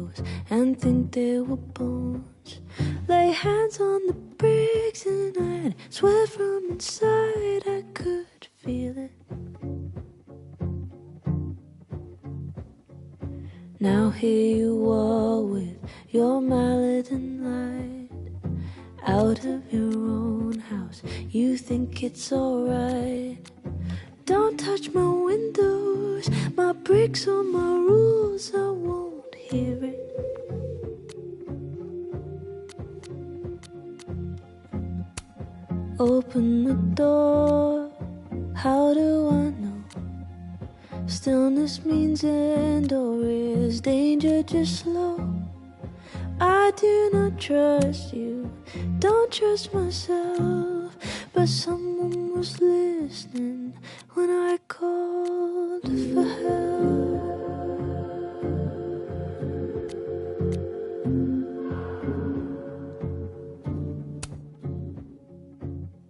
windows and think they were bones. Lay hands on the bricks and I'd swear from inside I could feel it. Now here you are with your mallet and light, out of your own house, you think it's alright. Don't touch my windows, my bricks or my rules, I won't hear it. Open the door, how do I know? Stillness means end, or is danger just slow? I do not trust you, don't trust myself, but someone was listening when I called for help.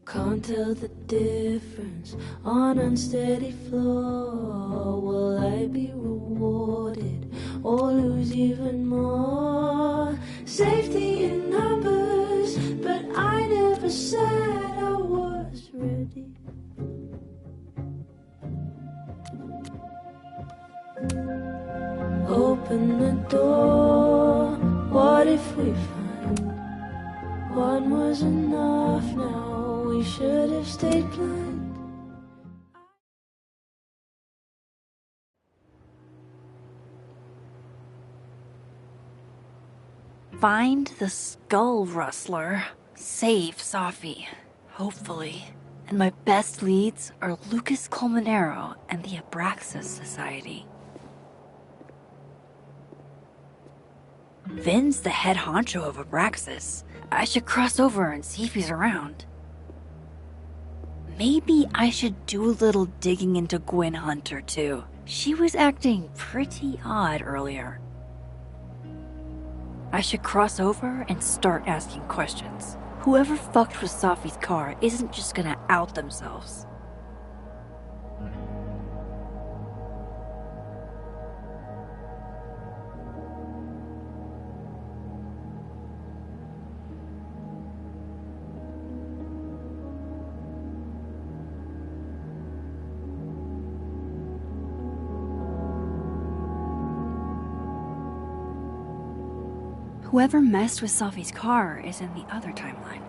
Can't tell the difference on unsteady floor. Will I be rewarded or lose even more? Safety in numbers, but I never said I was ready. Open the door, what if we find one was enough now? We should have stayed blind. Find the skull rustler. Save Safi. Hopefully. And my best leads are Lucas Colmenero and the Abraxas Society. Vin's the head honcho of Abraxas. I should cross over and see if he's around. Maybe I should do a little digging into Gwen Hunter too. She was acting pretty odd earlier. I should cross over and start asking questions. Whoever fucked with Safi's car isn't just gonna out themselves. Whoever messed with Safi's car is in the other timeline.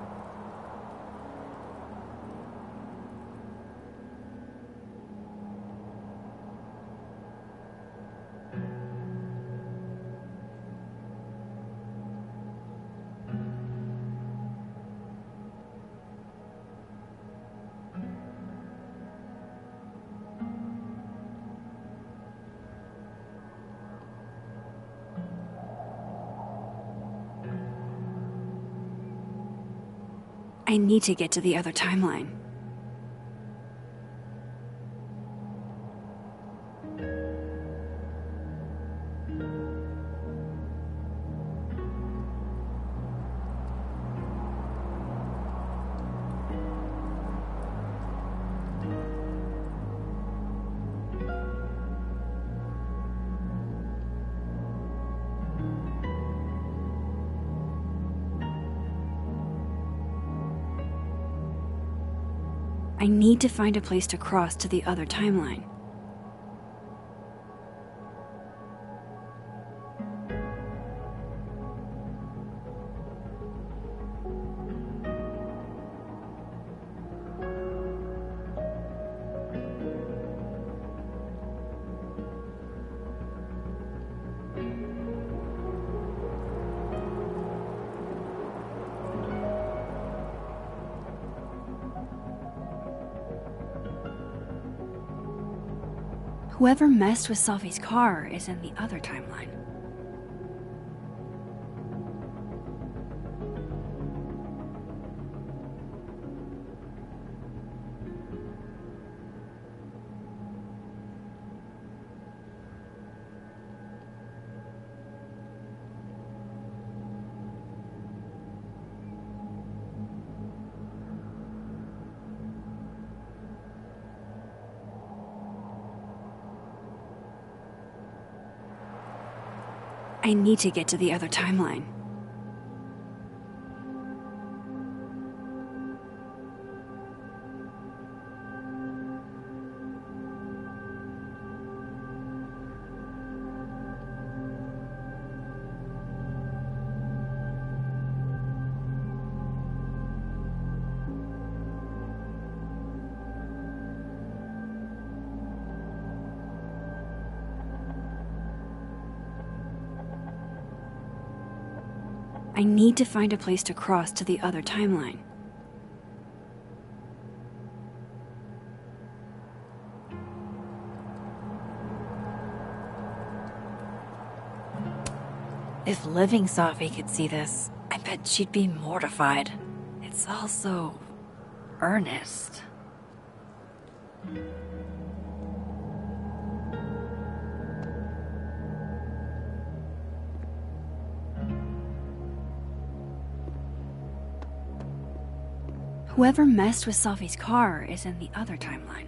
I need to get to the other timeline. I need to find a place to cross to the other timeline. Whoever messed with Safi's car is in the other timeline. I need to get to the other timeline. I need to find a place to cross to the other timeline. If living Safi could see this, I bet she'd be mortified. It's all so earnest. Whoever messed with Safi's car is in the other timeline.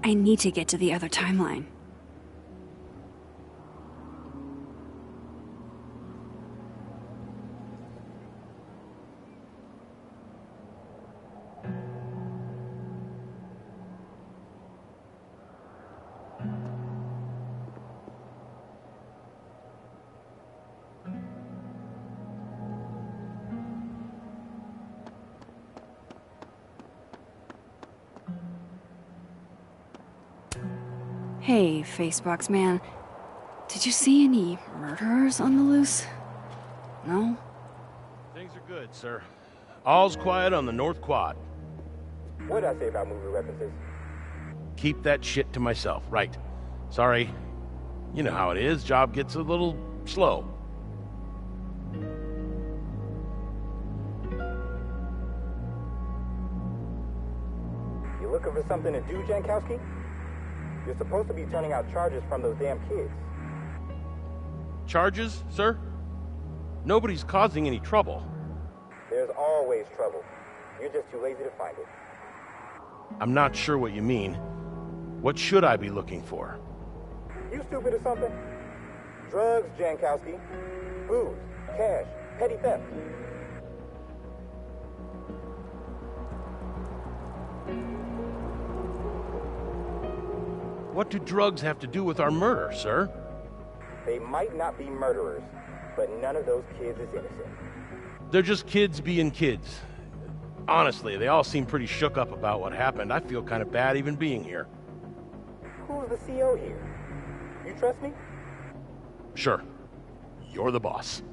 I need to get to the other timeline. Hey, Facebox man. Did you see any murderers on the loose? No? Things are good, sir. All's quiet on the North Quad. What did I say about movie references? Keep that shit to myself, right? Sorry. You know how it is, job gets a little slow. You looking for something to do, Jankowski? You're supposed to be turning out charges from those damn kids. Charges, sir? Nobody's causing any trouble. There's always trouble. You're just too lazy to find it. I'm not sure what you mean. What should I be looking for? You stupid or something? Drugs, Jankowski. Booze, cash, petty theft. What do drugs have to do with our murder, sir? They might not be murderers, but none of those kids is innocent. They're just kids being kids. Honestly, they all seem pretty shook up about what happened. I feel kind of bad even being here. Who's the CO here? You trust me? Sure. You're the boss.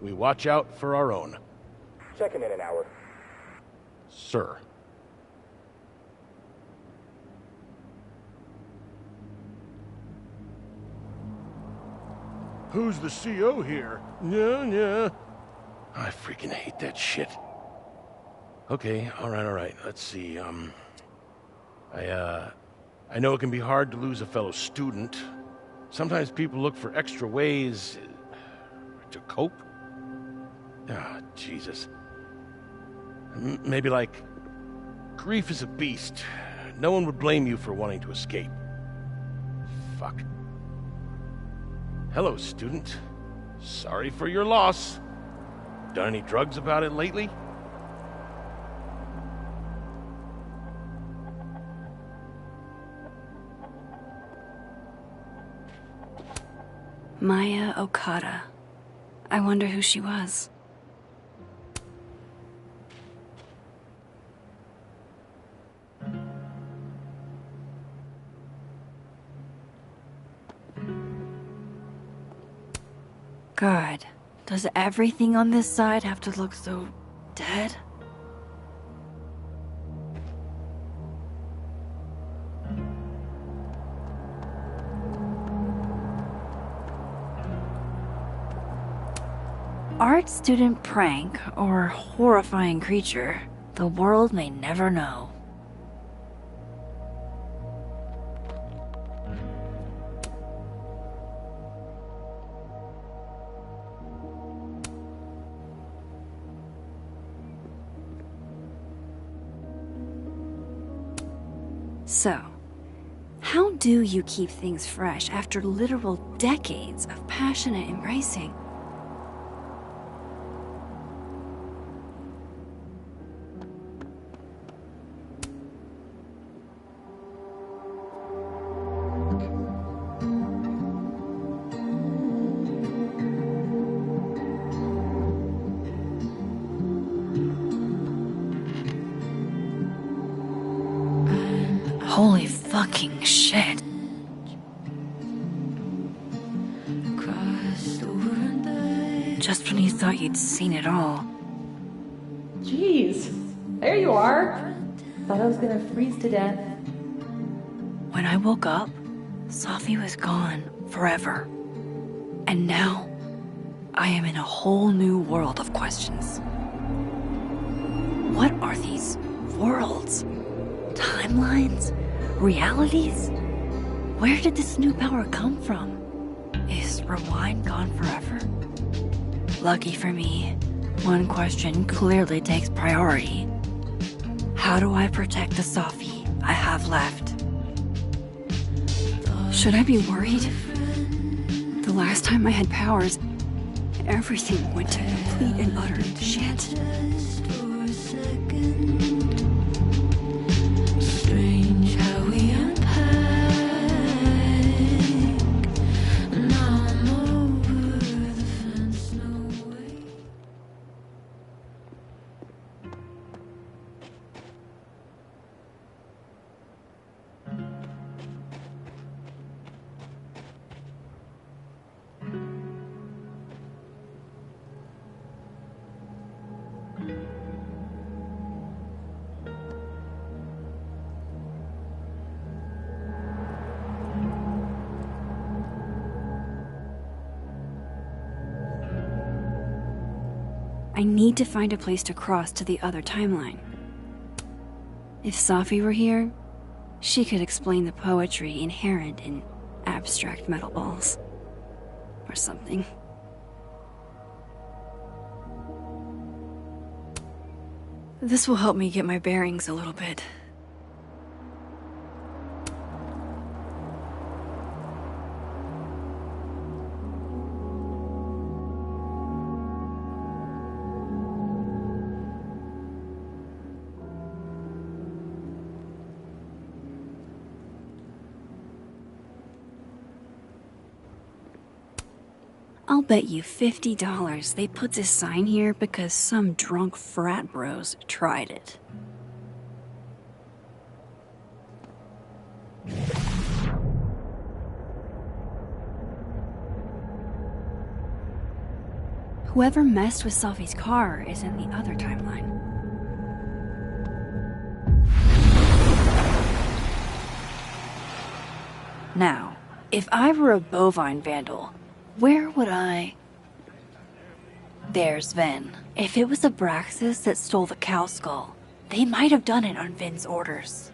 We watch out for our own. Checking in an hour. Sir. Who's the CO here? Yeah. I freaking hate that shit. Okay, all right. Let's see, I know it can be hard to lose a fellow student. Sometimes people look for extra ways to cope. Ah, Jesus. Maybe like, grief is a beast. No one would blame you for wanting to escape. Fuck. Hello, student. Sorry for your loss. Done any drugs about it lately? Maya Okada. I wonder who she was. God, does everything on this side have to look so dead? art student prank or horrifying creature, the world may never know. So, how do you keep things fresh after literal decades of passionate embracing? Holy fucking shit. Just when you thought you'd seen it all. Jeez, there you are. Thought I was gonna freeze to death. When I woke up, Sophie was gone forever. And now, I am in a whole new world of questions. What are these worlds? Timelines? Realities? Where did this new power come from? Is Rewind gone forever? Lucky for me, one question clearly takes priority. How do I protect the Sophie I have left? Should I be worried? The last time I had powers, everything went to complete and utter shit. Strange how we unpack. Now I'm over the fence, no way. I need to find a place to cross to the other timeline. If Sophie were here, she could explain the poetry inherent in abstract metal balls. Or something. This will help me get my bearings a little bit. I'll bet you $50 they put this sign here because some drunk frat bros tried it. Whoever messed with Sophie's car is in the other timeline. Now, if I were a bovine vandal, where would I... There's Ven. If it was Abraxas that stole the cow skull, they might have done it on Ven's orders.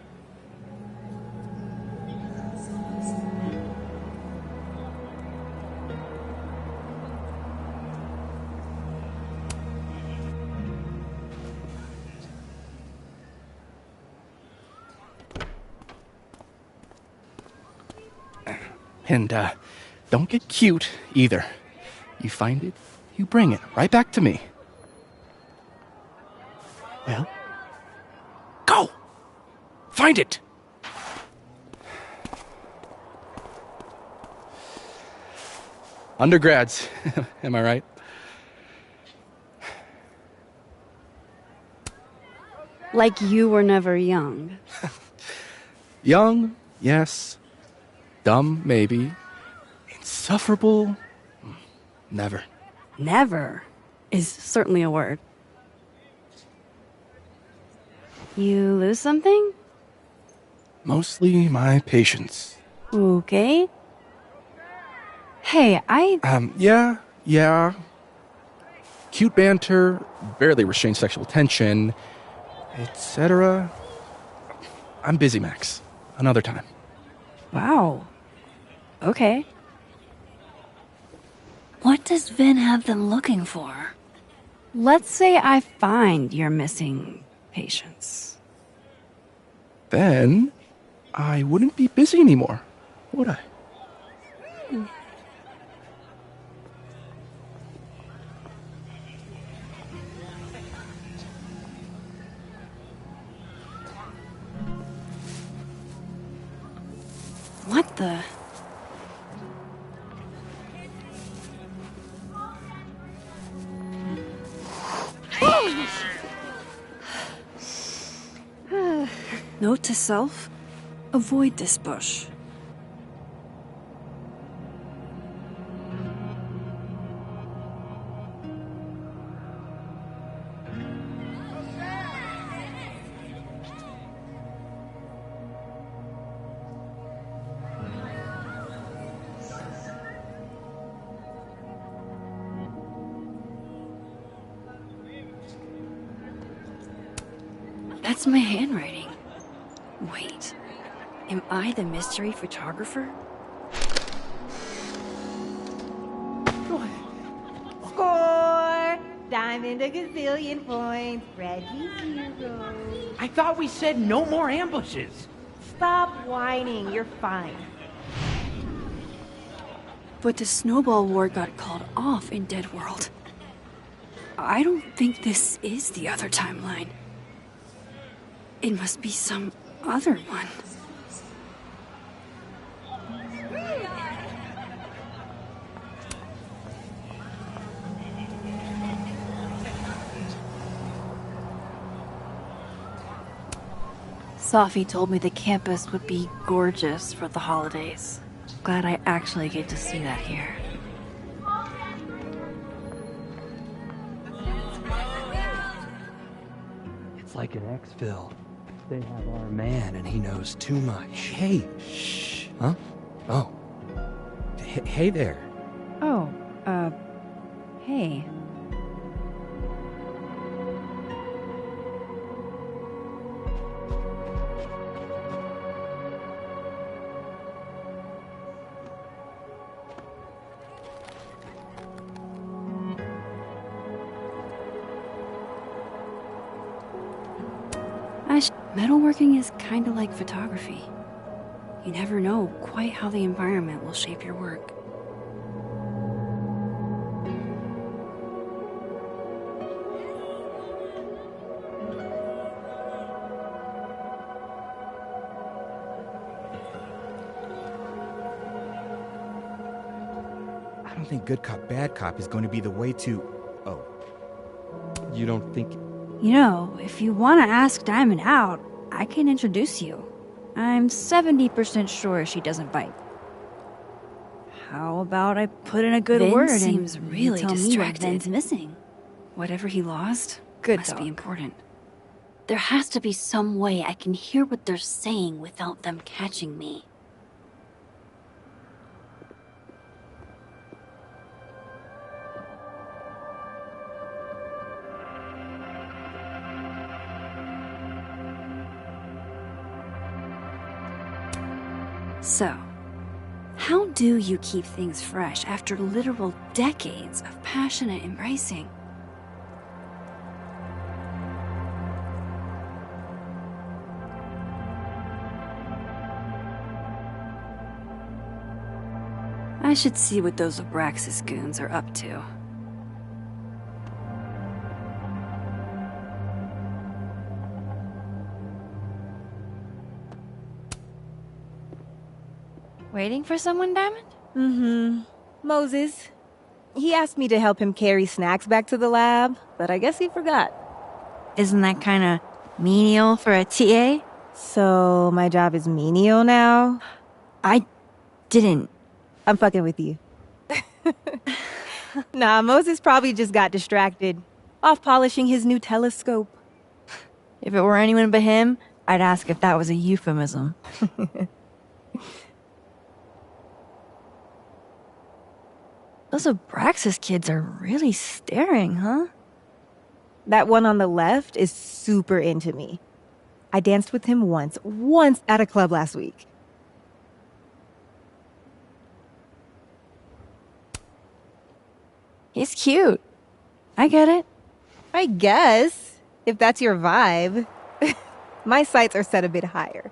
And, don't get cute, either. You find it, you bring it right back to me. Well, go! Find it! Undergrads, am I right? Like you were never young. Young, yes. Dumb, maybe. Insufferable? Never. Never is certainly a word. You lose something? Mostly my patience. Okay. Hey, Yeah. cute banter, barely restrained sexual tension, etc. I'm busy, Max. Another time. Wow. Okay. What does Vin have them looking for? Let's say I find your missing patients. Then I wouldn't be busy anymore, would I? What the? Note to self, avoid this bush. That's my handwriting. Wait, am I the mystery photographer? Score! Diamond a gazillion points. Reggie 0. I thought we said no more ambushes. Stop whining. You're fine. But the snowball war got called off in Dead World. I don't think this is the other timeline. It must be some other one. Safi told me the campus would be gorgeous for the holidays. Glad I actually get to see that here. It's like an exfil. They have our man and he knows too much. Hey, shh. Huh? Oh. Hey there. Oh, hey. Metalworking is kind of like photography. You never know quite how the environment will shape your work. I don't think good cop, bad cop is going to be the way to... Oh. You don't think... You know, if you want to ask Diamond out, I can introduce you. I'm 70% sure she doesn't bite. How about I put in a good Vin word seems and really you tell me what Vin's distracted. missing? Whatever he lost Good must dog. be important. There has to be some way I can hear what they're saying without them catching me. So, how do you keep things fresh after literal decades of passionate embracing? I should see what those Abraxas goons are up to. Waiting for someone, Diamond? Mm-hmm. Moses. He asked me to help him carry snacks back to the lab, but I guess he forgot. Isn't that kind of menial for a TA? So, my job is menial now? I didn't. I'm fucking with you. Nah, Moses probably just got distracted. Off polishing his new telescope. If it were anyone but him, I'd ask if that was a euphemism. Those Abraxas kids are really staring, huh? That one on the left is super into me. I danced with him once at a club last week. He's cute. I get it. I guess, if that's your vibe. My sights are set a bit higher.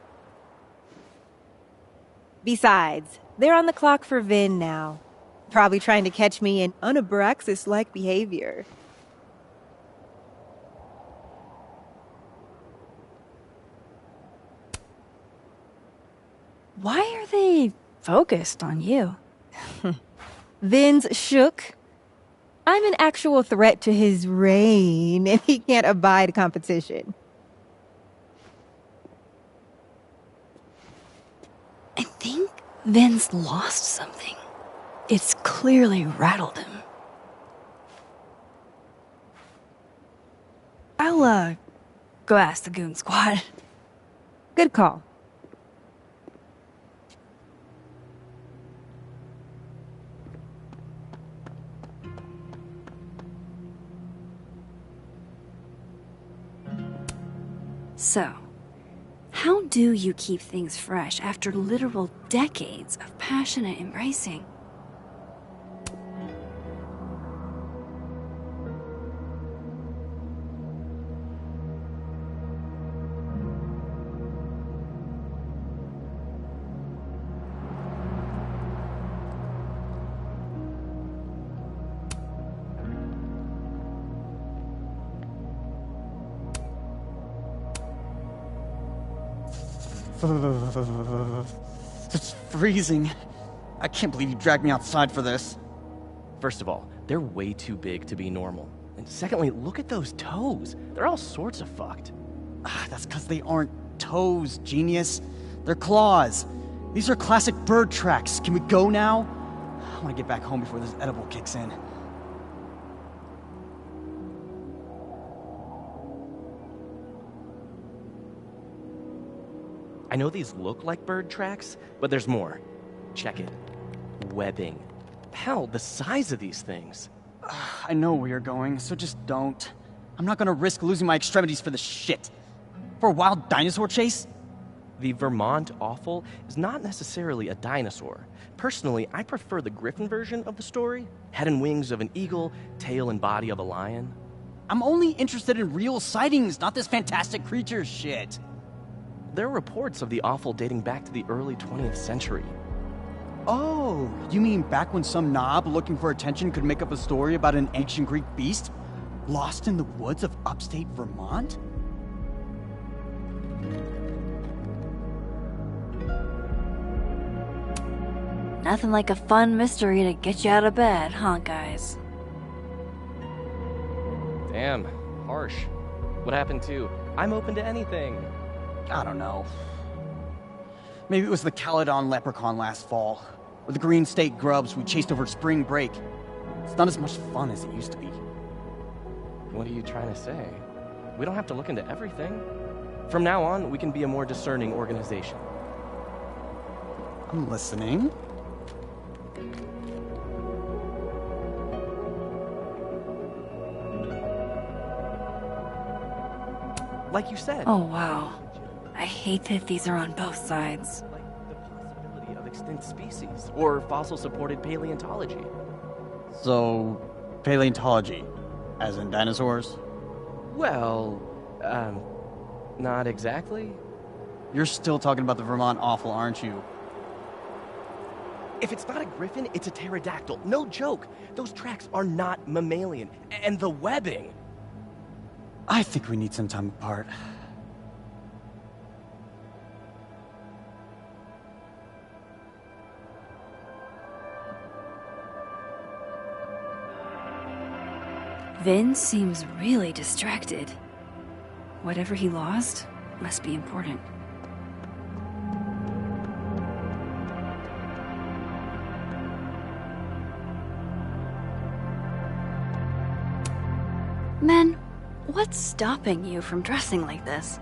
Besides, they're on the clock for Vin now. Probably trying to catch me in unabraxas-like behavior. Why are they focused on you? Vin's shook. I'm an actual threat to his reign, and he can't abide competition. I think Vin's lost something. It's clearly rattled him. I'll, go ask the goon squad. Good call. So, how do you keep things fresh after literal decades of passionate embracing? It's freezing. I can't believe you dragged me outside for this. First of all, they're way too big to be normal. And secondly, look at those toes. They're all sorts of fucked. That's because they aren't toes, genius. They're claws. These are classic bird tracks. Can we go now? I want to get back home before this edible kicks in. I know these look like bird tracks, but there's more. Check it. Webbing. Hell, the size of these things. I know where you're going, so just don't. I'm not gonna risk losing my extremities for this shit. For a wild dinosaur chase? The Vermont offal is not necessarily a dinosaur. Personally, I prefer the Griffin version of the story. Head and wings of an eagle, tail and body of a lion. I'm only interested in real sightings, not this fantastic creature shit. There are reports of the offal dating back to the early 20th century. Oh, you mean back when some knob looking for attention could make up a story about an ancient Greek beast? Lost in the woods of upstate Vermont? Nothing like a fun mystery to get you out of bed, huh, guys? Damn, harsh. What happened to, I'm open to anything? I don't know. Maybe it was the Caledon leprechaun last fall, or the Green State grubs we chased over spring break. It's not as much fun as it used to be. What are you trying to say? We don't have to look into everything. From now on, we can be a more discerning organization. I'm listening. Like you said. Oh, wow. I hate that these are on both sides. Like the possibility of extinct species, or fossil-supported paleontology. So, paleontology, as in dinosaurs? Well, not exactly. You're still talking about the Vermont offal, aren't you? If it's not a griffin, it's a pterodactyl. No joke. Those tracks are not mammalian. And the webbing. I think we need some time apart. Vin seems really distracted. Whatever he lost must be important. Men, what's stopping you from dressing like this?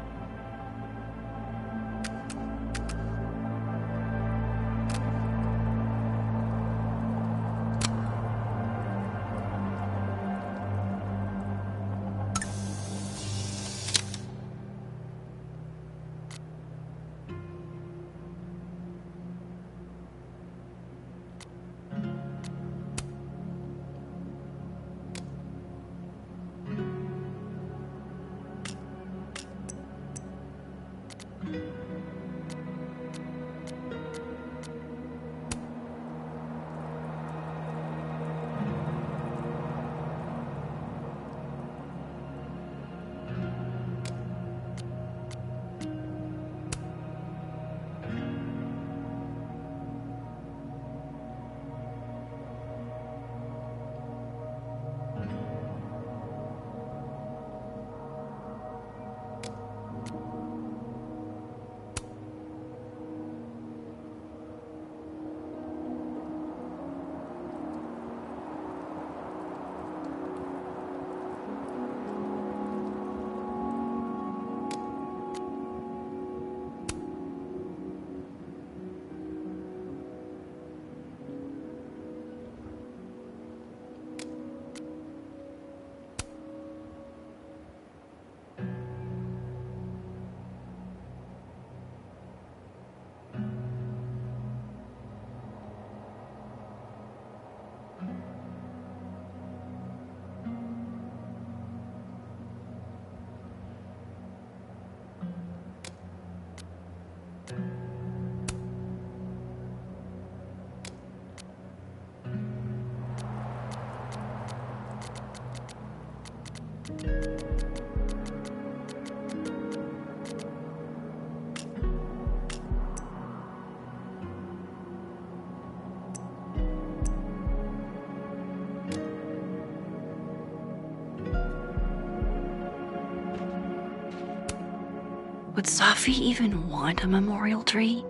Would Safi even want a memorial tree?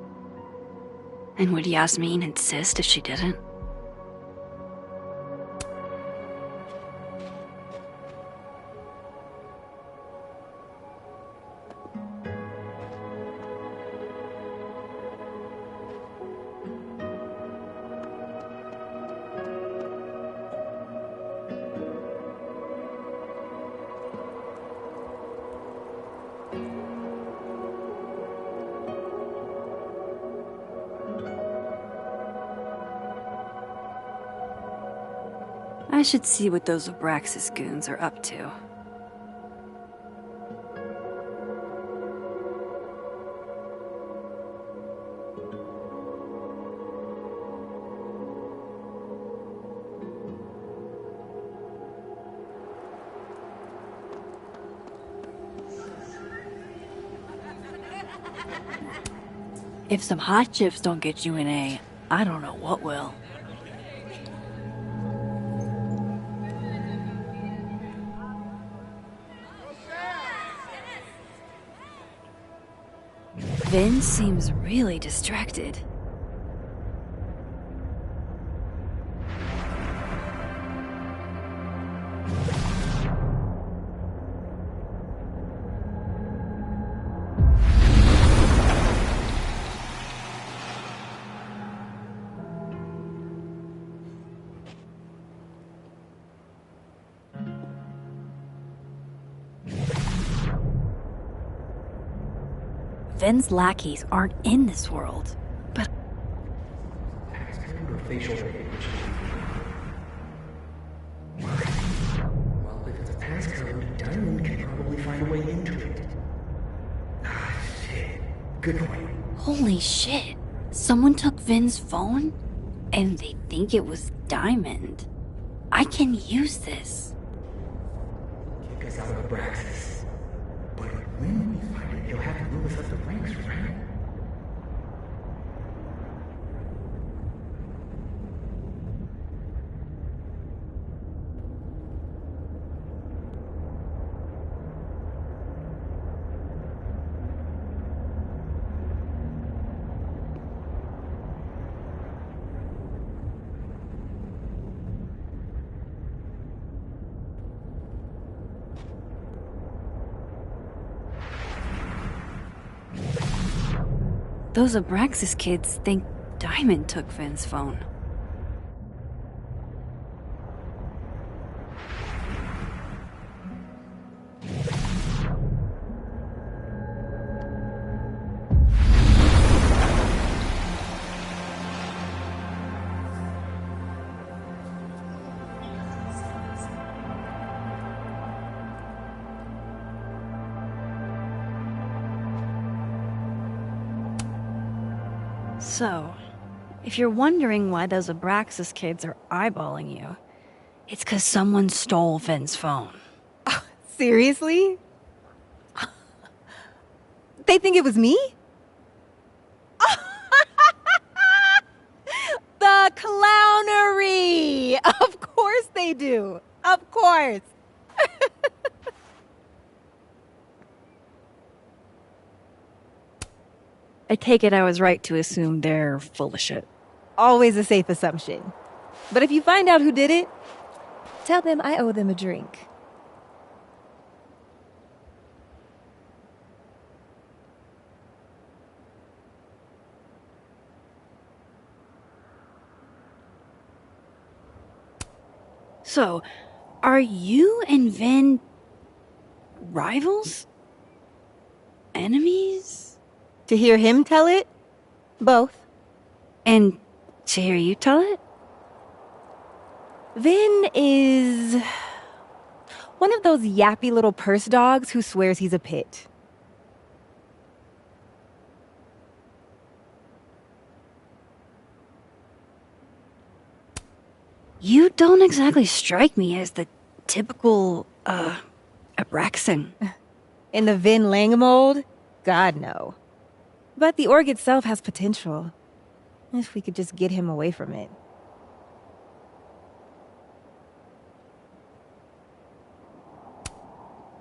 And would Yasmin insist if she didn't? I should see what those Abraxas goons are up to. If some hot chips don't get you an A, I don't know what will. Vin seems really distracted. Vin's lackeys aren't in this world, but... Passcode or facial recognition? Well, if it's a passcode, Diamond can probably find a way into it. Ah, shit. Good point. Holy shit. Someone took Vin's phone? And they think it was Diamond. I can use this. Kick us out of Abraxas. But when we find it, he'll have to move us up the ranks, right? Those Abraxas kids think Diamond took Vin's phone. So, if you're wondering why those Abraxas kids are eyeballing you, it's because someone stole Vin's phone. Seriously? They think it was me? The clownery! Of course they do. Of course. I take it I was right to assume they're full of shit. Always a safe assumption. But if you find out who did it, tell them I owe them a drink. So, are you and Vin rivals? Enemies? To hear him tell it? Both. And to hear you tell it? Vin is one of those yappy little purse dogs who swears he's a pit. You don't exactly strike me as the typical, Abraxan. In the Vin Lang mold? God, no. But the org itself has potential. If we could just get him away from it.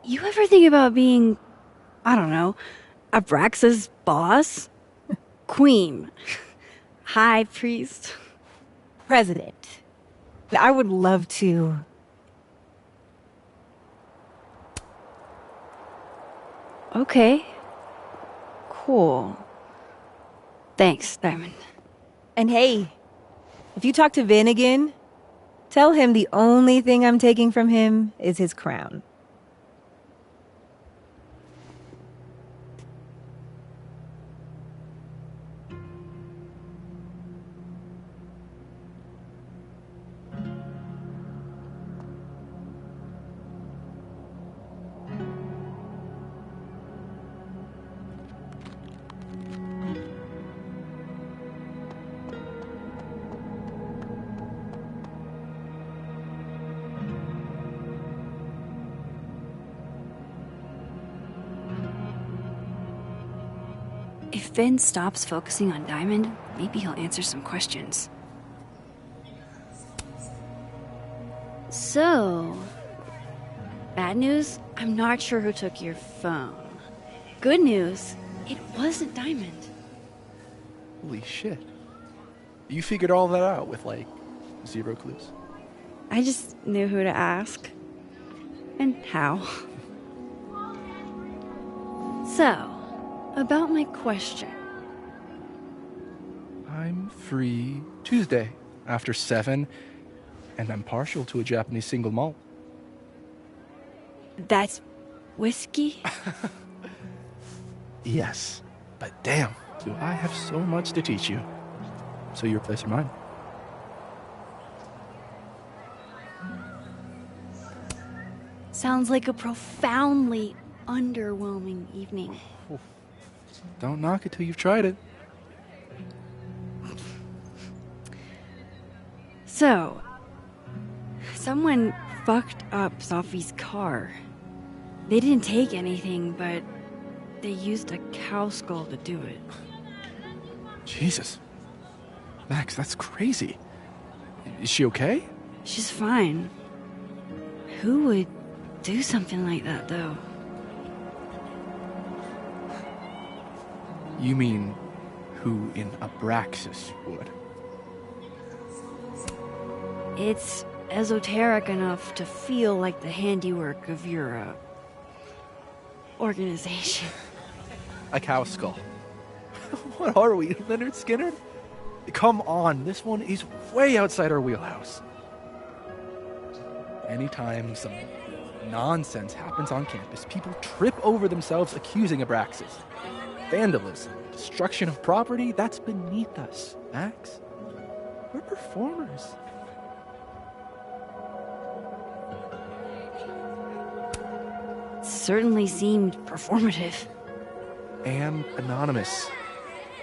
You ever think about being, I don't know, Abraxa's boss? Queen. High priest. President. I would love to. Okay. Cool. Thanks, Diamond. And hey, if you talk to Vin again, tell him the only thing I'm taking from him is his crown. If Vin stops focusing on Diamond, maybe he'll answer some questions. So, bad news, I'm not sure who took your phone. Good news, it wasn't Diamond. Holy shit. You figured all that out with, like, 0 clues? I just knew who to ask. And how. So, about my question. I'm free Tuesday after 7, and I'm partial to a Japanese single malt. That's whiskey? Yes, but damn, do I have so much to teach you. So your place or mine? Sounds like a profoundly underwhelming evening. Don't knock it till you've tried it. So, someone fucked up Sophie's car. They didn't take anything, but they used a cow skull to do it. Jesus. Max, that's crazy. Is she okay? She's fine. Who would do something like that, though? You mean who in Abraxas would? It's esoteric enough to feel like the handiwork of your, organization. A cow skull. What are we, Leonard Skinner? Come on, this one is way outside our wheelhouse. Anytime some nonsense happens on campus, people trip over themselves accusing Abraxas. Vandalism, destruction of property, that's beneath us, Max. We're performers. Certainly seemed performative. And anonymous.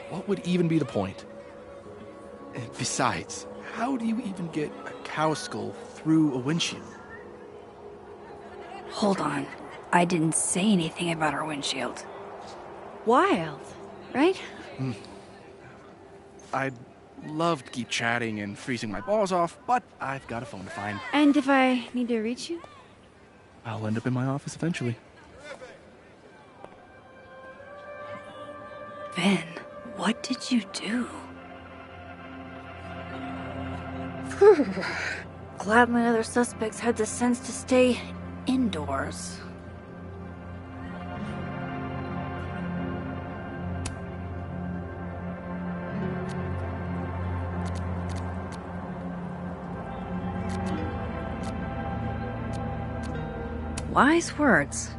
What would even be the point? And besides, how do you even get a cow skull through a windshield? Hold on. I didn't say anything about our windshield. Wild, right? I'd love to keep chatting and freezing my balls off, but I've got a phone to find. And if I need to reach you? I'll end up in my office eventually. Ben, what did you do? Glad my other suspects had the sense to stay indoors. Wise words.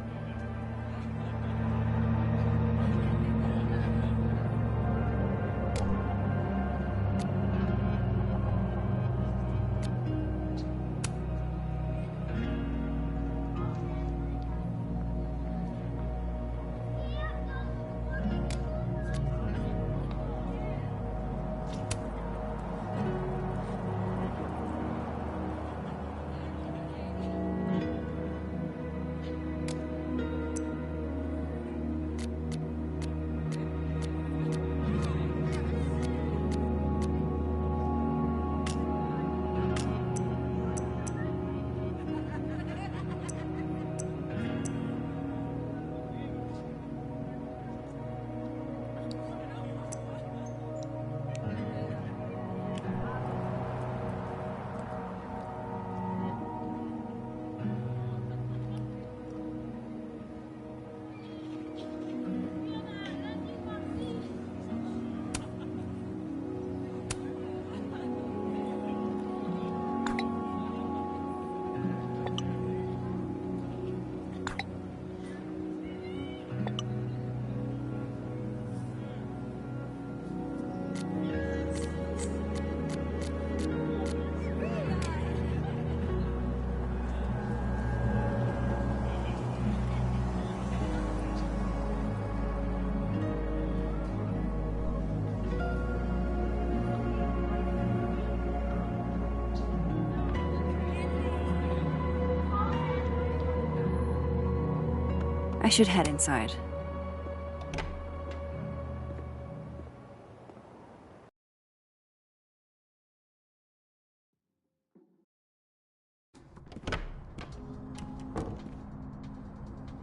I should head inside.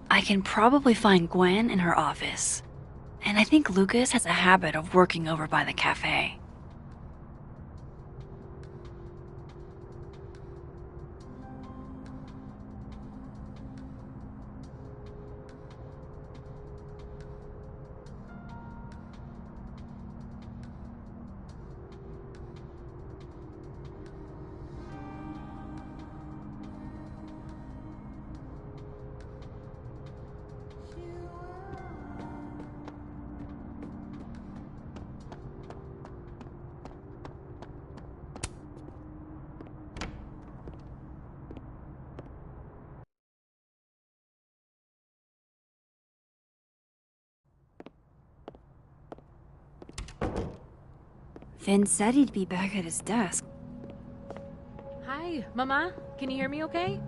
I can probably find Gwen in her office. And I think Lucas has a habit of working over by the cafe. Vin said he'd be back at his desk. Hi, Mama. Can you hear me okay?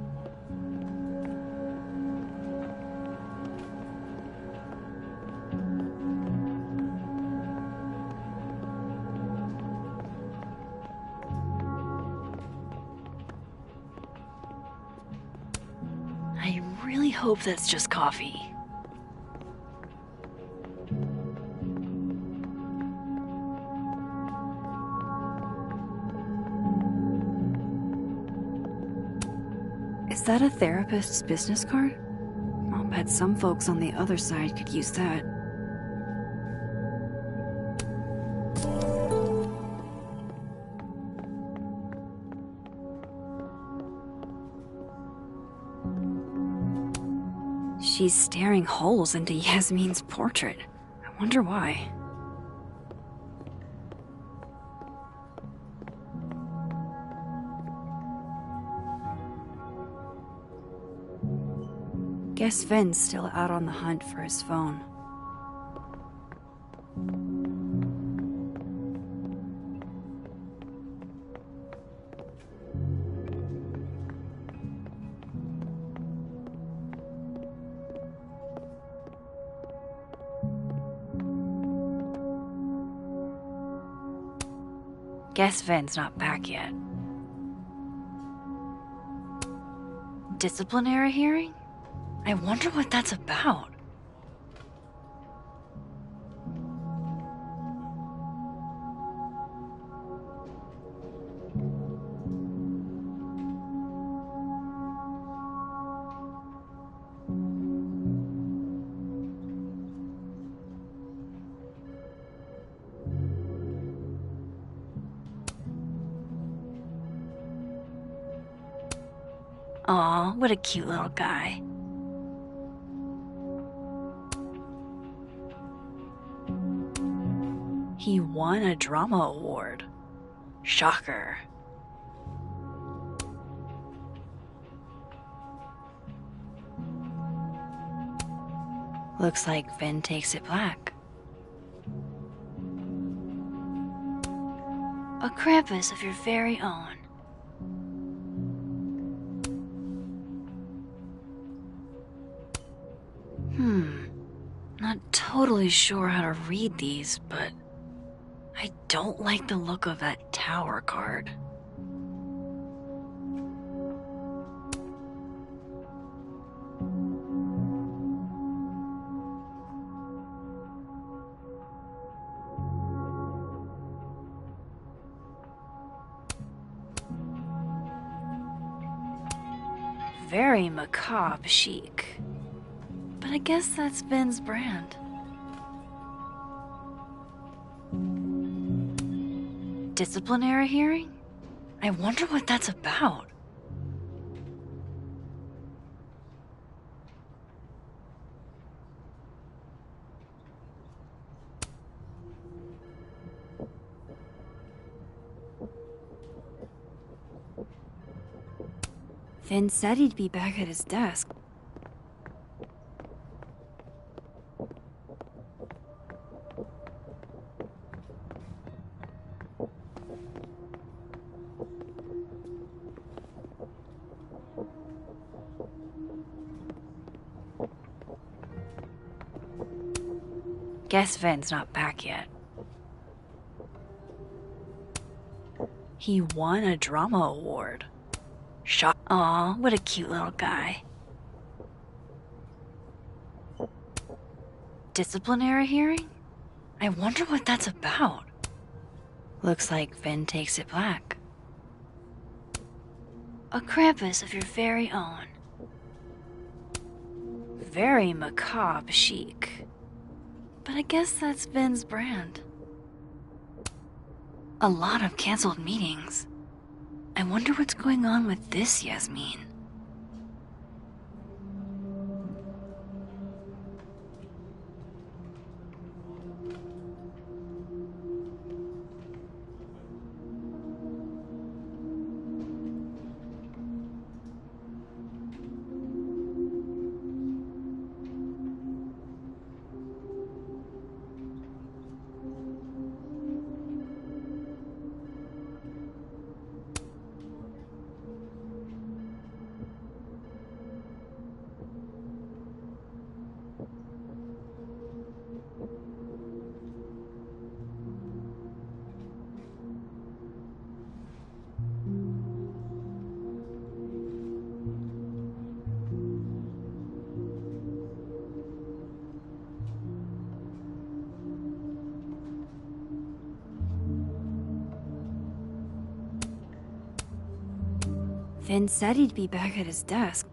I really hope that's just coffee. Is that a therapist's business card? I'll bet some folks on the other side could use that. She's staring holes into Yasmin's portrait. I wonder why. Guess Vin's still out on the hunt for his phone. Guess Vin's not back yet. Disciplinary hearing? I wonder what that's about. Aw, what a cute little guy. He won a drama award. Shocker. Looks like Vin takes it black. A Krampus of your very own. Not totally sure how to read these, but I don't like the look of that tower card. Very macabre chic. But I guess that's Vin's brand. Disciplinary hearing? I wonder what that's about. Vin said he'd be back at his desk. Guess Vin's not back yet. He won a drama award. Aw, what a cute little guy. Disciplinary hearing? I wonder what that's about. Looks like Vin takes it black. A Krampus of your very own. Very macabre chic. But I guess that's Vin's brand. A lot of canceled meetings. I wonder what's going on with this Yasmin. Vin said he'd be back at his desk.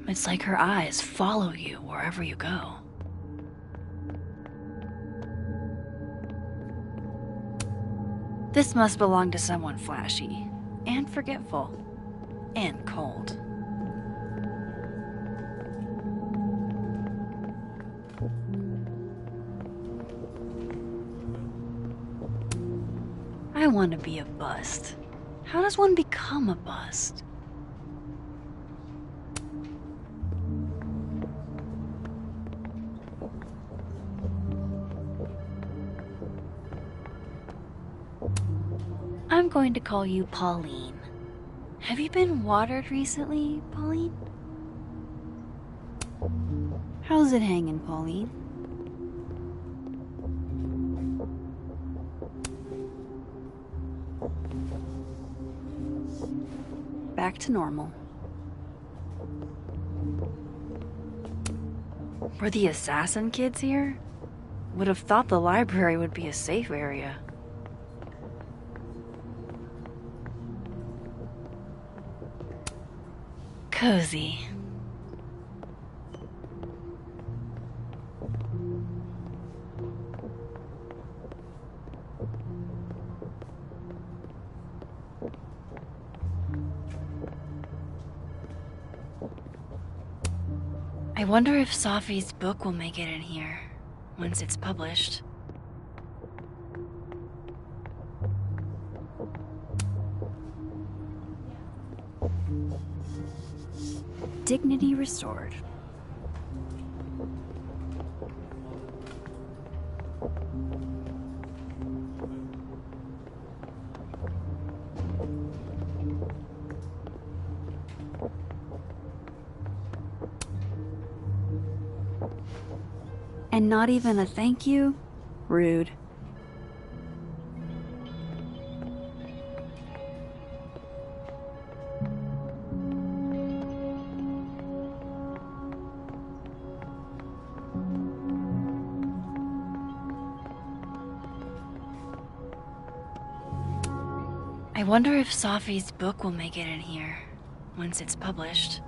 It's like her eyes follow you wherever you go. This must belong to someone flashy, and forgetful, and cold. I want to be a bust. How does one become a bust? I'm going to call you Pauline. Have you been watered recently, Pauline? How's it hanging, Pauline? Back to normal. Were the assassin kids here? Would have thought the library would be a safe area. Cozy. I wonder if Safi's book will make it in here once it's published. Dignity restored. And not even a thank you? Rude. I wonder if Safi's book will make it in here once it's published.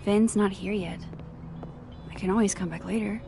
Vin's not here yet. I can always come back later.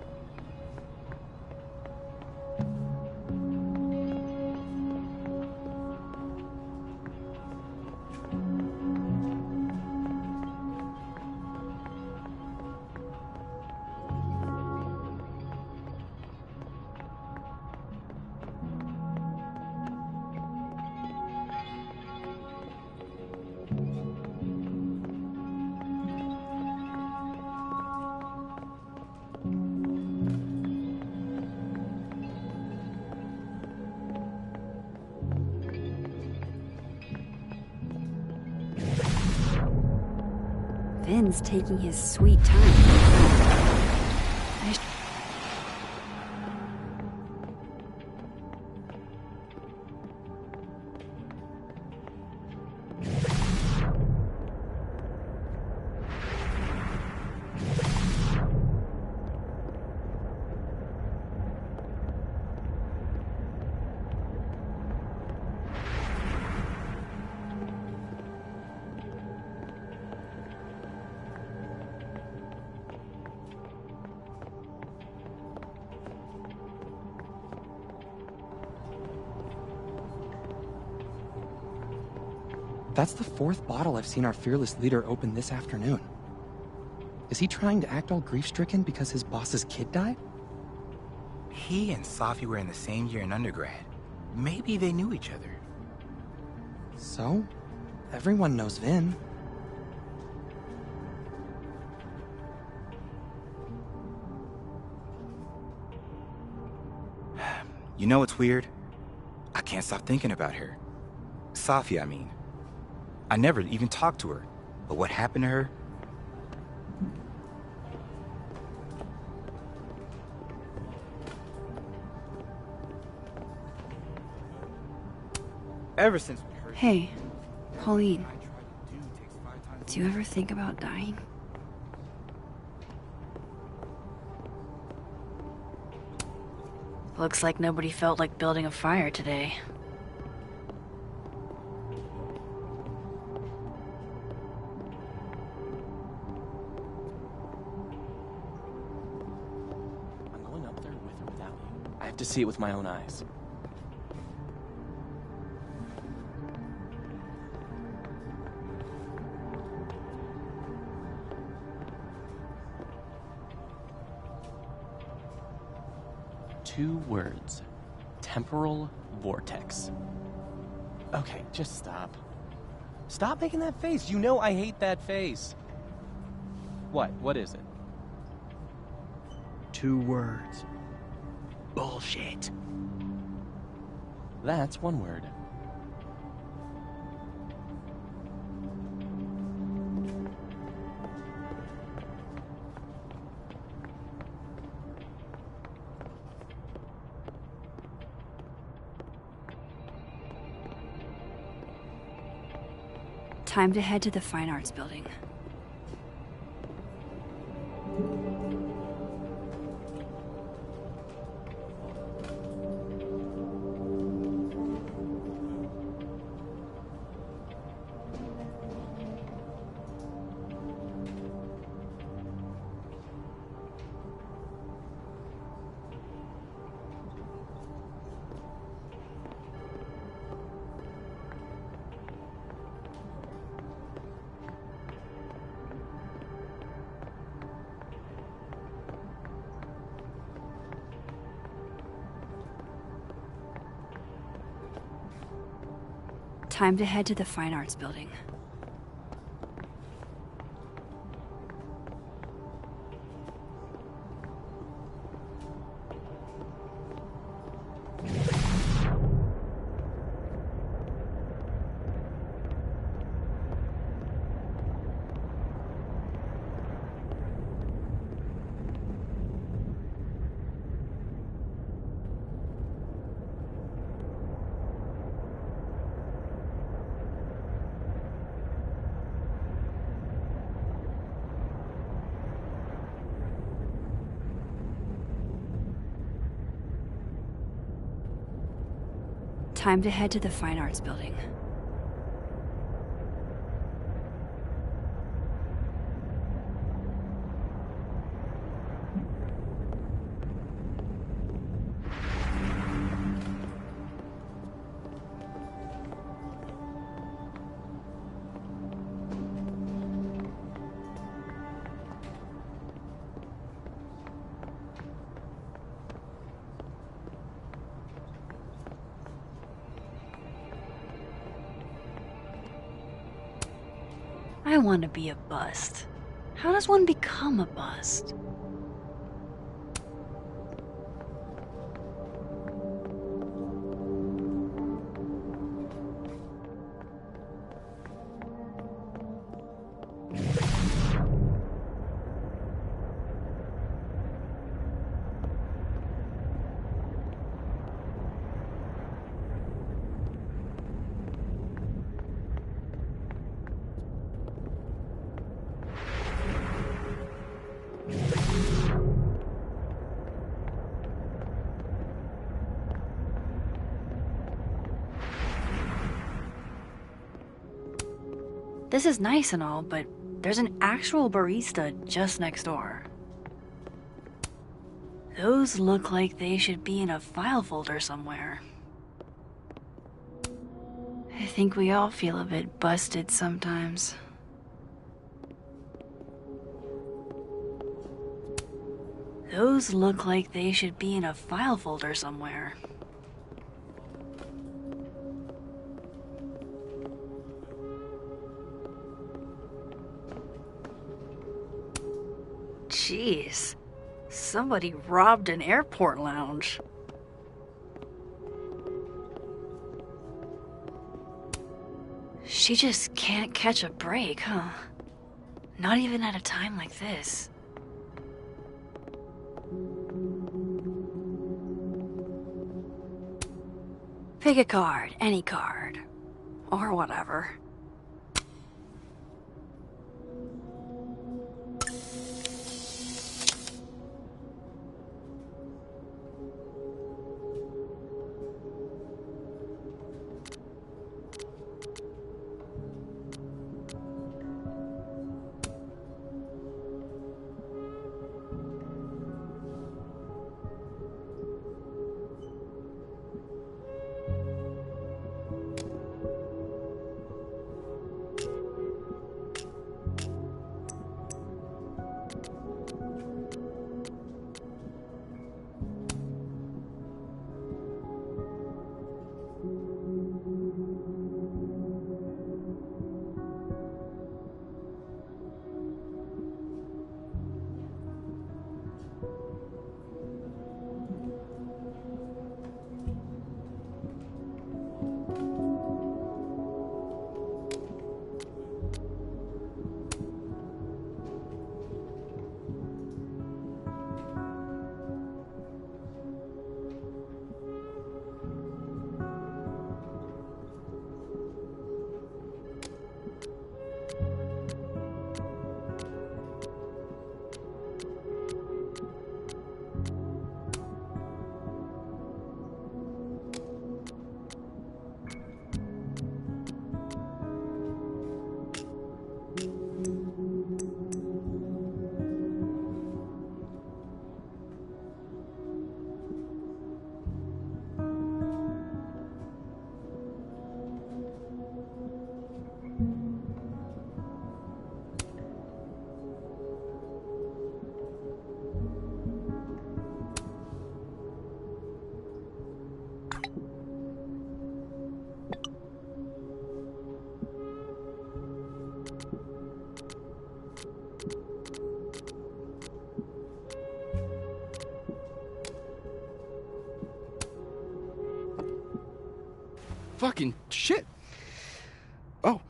Vin's taking his sweet time. That's the fourth bottle I've seen our fearless leader open this afternoon. Is he trying to act all grief-stricken because his boss's kid died? He and Safi were in the same year in undergrad. Maybe they knew each other. So? Everyone knows Vin. You know what's weird? I can't stop thinking about her. Safi, I mean. I never even talked to her, but what happened to her? Ever since we heard... Hey, Pauline. Do you ever think about dying? Looks like nobody felt like building a fire today. I'm going up there with or without you. I have to see it with my own eyes. Two words. Temporal vortex. Okay, just stop. Stop making that face. You know I hate that face. What? What is it? Two words. Bullshit. That's one word. Time to head to the Fine Arts Building. Time to head to the Fine Arts Building. Time to head to the Fine Arts Building. I want to be a bust. How does one become a bust? This is nice and all, but there's an actual barista just next door. Those look like they should be in a file folder somewhere. I think we all feel a bit busted sometimes. Those look like they should be in a file folder somewhere. Jeez, somebody robbed an airport lounge. She just can't catch a break, huh? Not even at a time like this. Pick a card, any card. Or whatever. Fucking shit. Oh,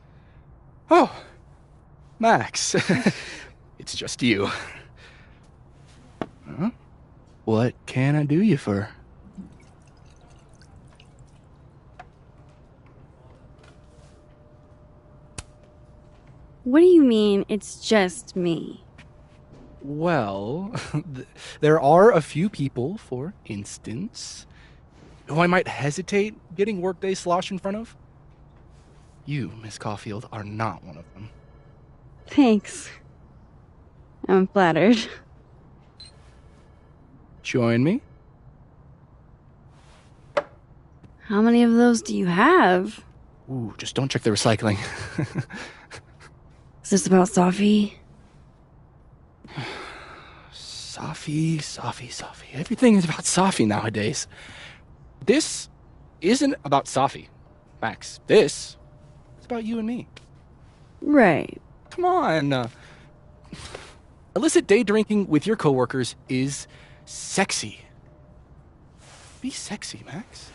Max. It's just you. Huh? What can I do you for? What do you mean, it's just me? Well, there are a few people, for instance, who I might hesitate getting workday slosh in front of. You, Miss Caulfield, are not one of them. Thanks. I'm flattered. Join me? How many of those do you have? Ooh, just don't check the recycling. Is this about Safi? Safi. Everything is about Safi nowadays. This isn't about Safi, Max. This is about you and me. Right. Come on. Illicit day drinking with your coworkers is sexy. Be sexy, Max.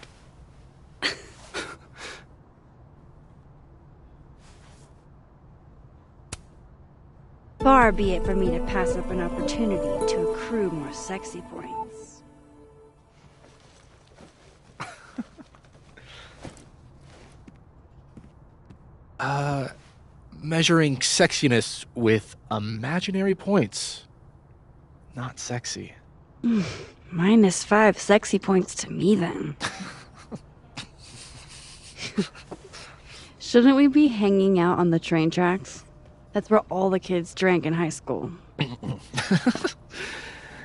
Far be it for me to pass up an opportunity to accrue more sexy points. Measuring sexiness with imaginary points. Not sexy. -5 sexy points to me, then. Shouldn't we be hanging out on the train tracks? That's where all the kids drank in high school.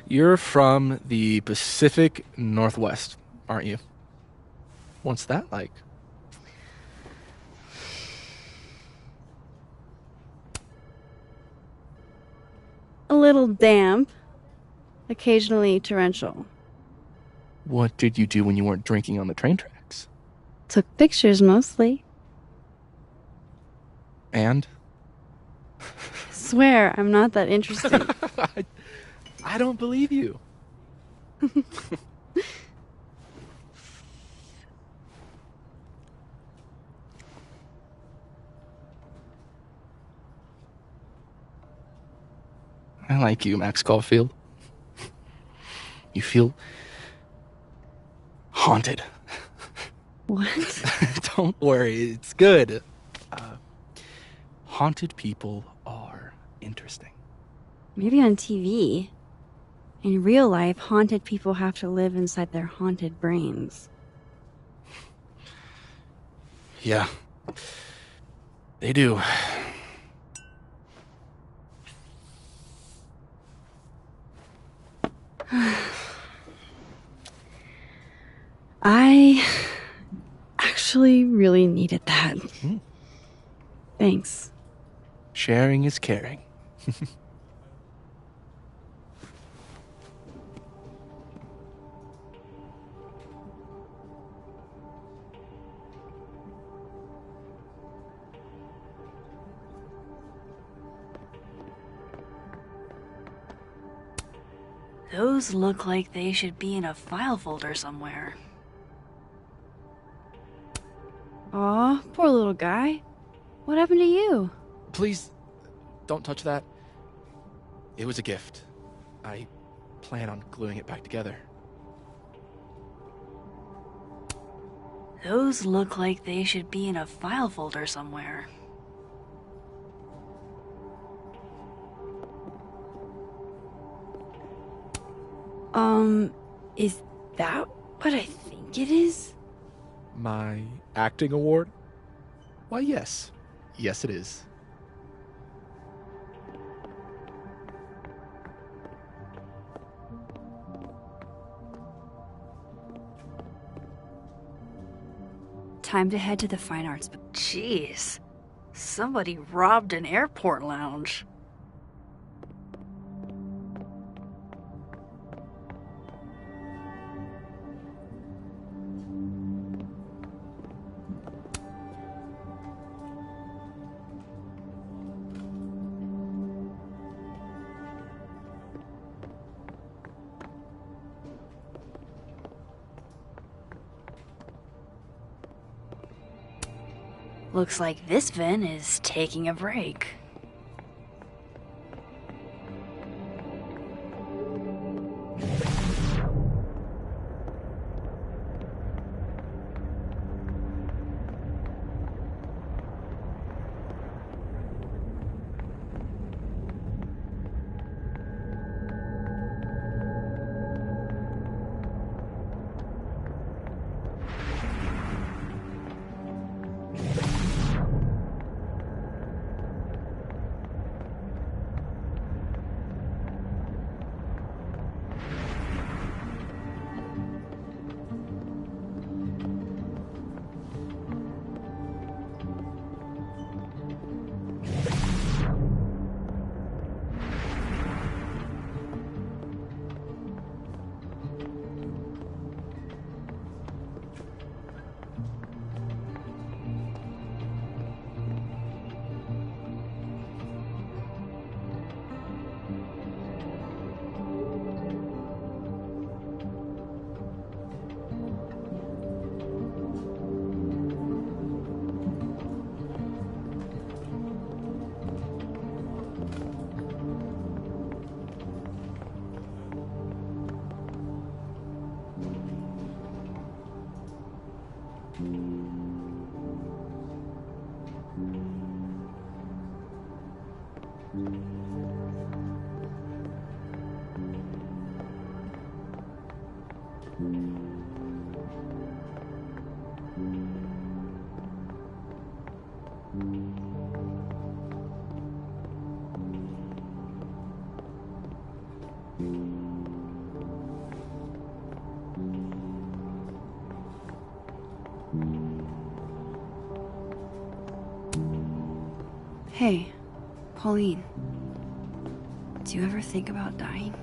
You're from the Pacific Northwest, aren't you? What's that like? A little damp, occasionally torrential. What did you do when you weren't drinking on the train tracks? Took pictures mostly. And? Swear, I'm not that interesting. I don't believe you. I like you, Max Caulfield. You feel haunted. What? Don't worry, it's good. Haunted people are interesting. Maybe on TV. In real life, haunted people have to live inside their haunted brains. Yeah, they do. I actually really needed that. Thanks. Sharing is caring. Those look like they should be in a file folder somewhere. Aw, poor little guy. What happened to you? Please, don't touch that. It was a gift. I plan on gluing it back together. Those look like they should be in a file folder somewhere. Is that what I think it is? My acting award? Why, yes. Yes, it is. Time to head to the fine arts. But jeez, somebody robbed an airport lounge. Looks like this Vin is taking a break. Hey, Pauline. Do you ever think about dying?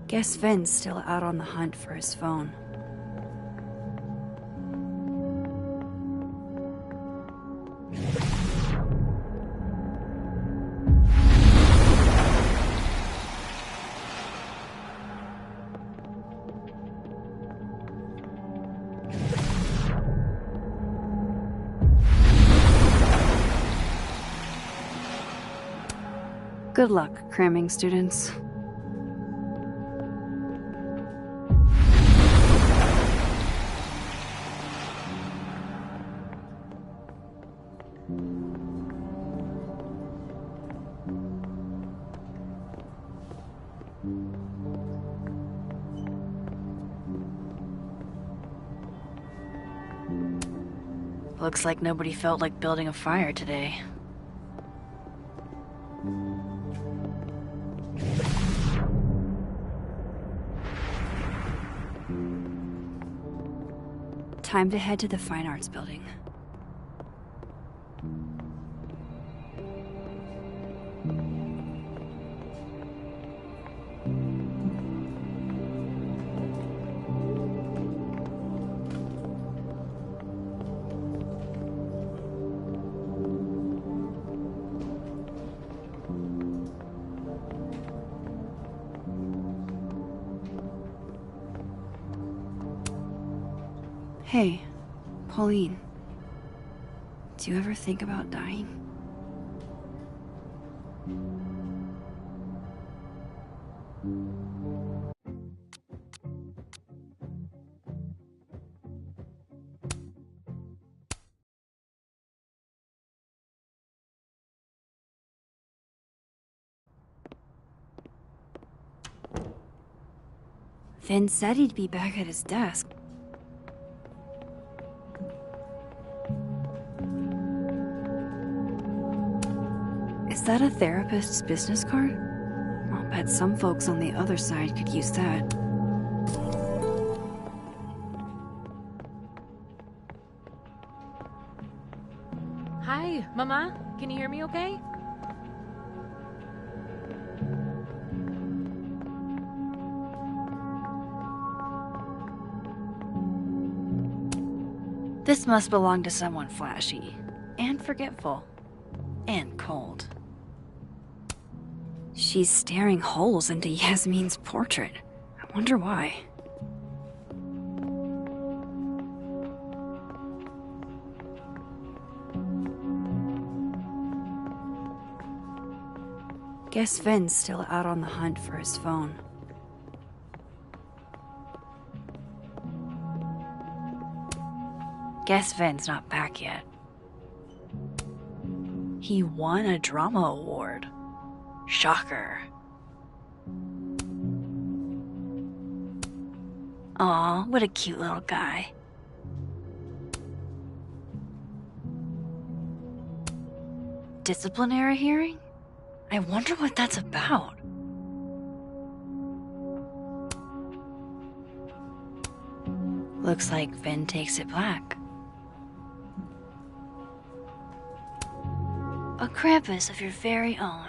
Guess Vin's still out on the hunt for his phone. Good luck, cramming students. Looks like nobody felt like building a fire today. Time to head to the Fine Arts Building. Hey, Pauline. Do you ever think about dying? Vin said he'd be back at his desk. Is that a therapist's business card? I'll bet some folks on the other side could use that. Hi, Mama. Can you hear me okay? This must belong to someone flashy, and forgetful, and cold. She's staring holes into Yasmin's portrait. I wonder why. Guess Vin's still out on the hunt for his phone. Guess Vin's not back yet. He won a drama award. Shocker. Aw, what a cute little guy. Disciplinary hearing? I wonder what that's about. Looks like Vin takes it black. A Krampus of your very own.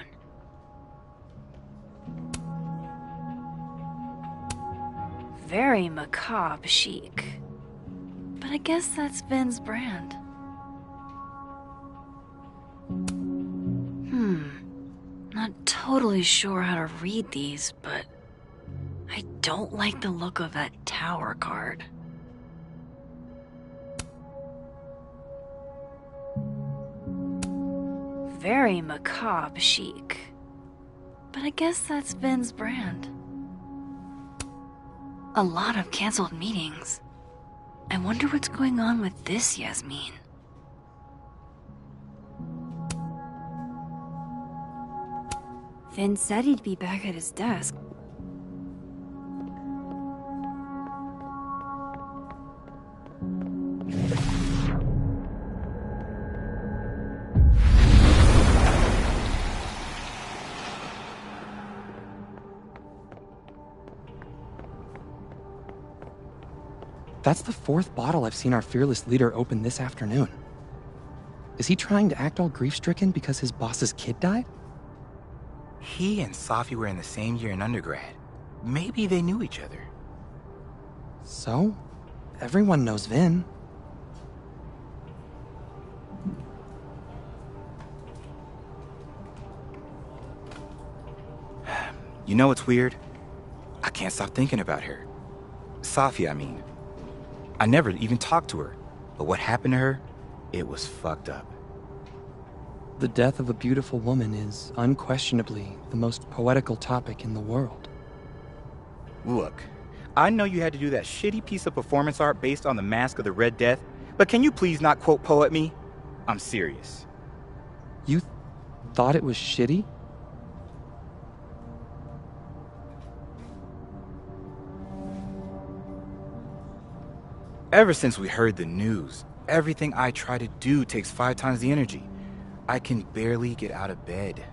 Very macabre chic. But I guess that's Vin's brand. Not totally sure how to read these, but I don't like the look of that tower guard. Very macabre chic. But I guess that's Vin's brand. A lot of canceled meetings. I wonder what's going on with this Yasmin. Vin said he'd be back at his desk. That's the fourth bottle I've seen our fearless leader open this afternoon. Is he trying to act all grief-stricken because his boss's kid died? He and Safi were in the same year in undergrad. Maybe they knew each other. So? Everyone knows Vin. You know what's weird? I can't stop thinking about her. Safi, I mean. I never even talked to her, but what happened to her, it was fucked up. The death of a beautiful woman is unquestionably the most poetical topic in the world. Look, I know you had to do that shitty piece of performance art based on the Mask of the Red Death, but can you please not quote poet me? I'm serious. You thought it was shitty? Ever since we heard the news, everything I try to do takes 5 times the energy. I can barely get out of bed.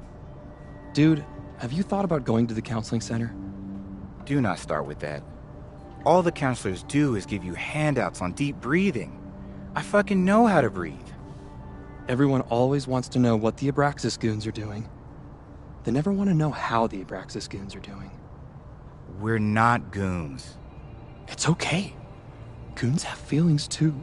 Dude, have you thought about going to the counseling center? Do not start with that. All the counselors do is give you handouts on deep breathing. I fucking know how to breathe. Everyone always wants to know what the Abraxas goons are doing. They never want to know how the Abraxas goons are doing. We're not goons. It's okay. Goons have feelings too.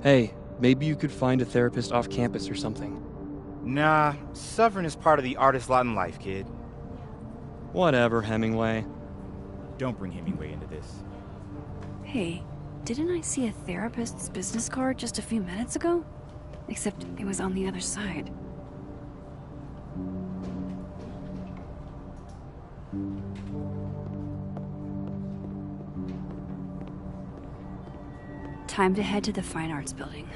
Hey, maybe you could find a therapist off campus or something. Nah, suffering is part of the artist's lot in life, kid. Whatever, Hemingway. Don't bring Hemingway into this. Hey, didn't I see a therapist's business card just a few minutes ago? Except it was on the other side. Time to head to the Fine Arts Building.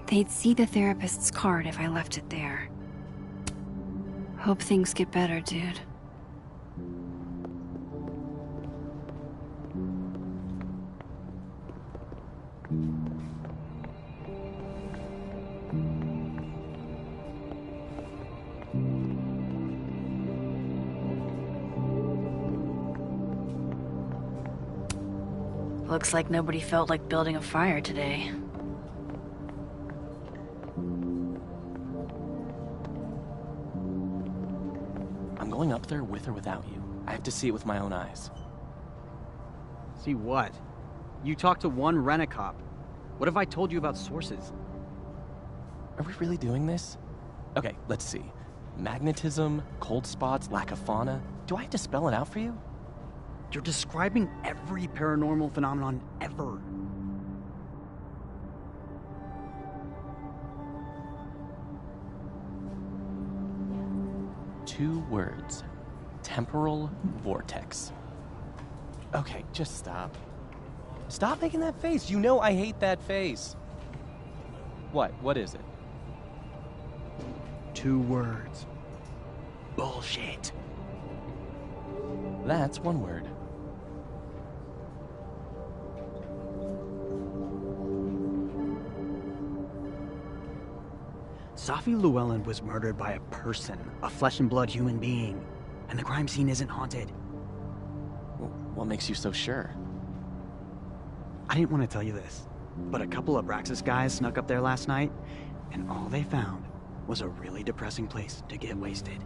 They'd see the therapist's card if I left it there. Hope things get better, dude. Looks like nobody felt like building a fire today. I'm going up there with or without you. I have to see it with my own eyes. See what? You talked to one rent-a-cop. What if I told you about sources? Are we really doing this? Okay, let's see. Magnetism, cold spots, lack of fauna. Do I have to spell it out for you? You're describing every paranormal phenomenon ever. Two words. Temporal vortex. Okay, just stop. Stop making that face. You know I hate that face. What? What is it? 2 words. Bullshit. That's 1 word. Safi Llewellyn was murdered by a person, a flesh and blood human being, and the crime scene isn't haunted. What makes you so sure? I didn't want to tell you this, but a couple of Abraxas guys snuck up there last night, and all they found was a really depressing place to get wasted.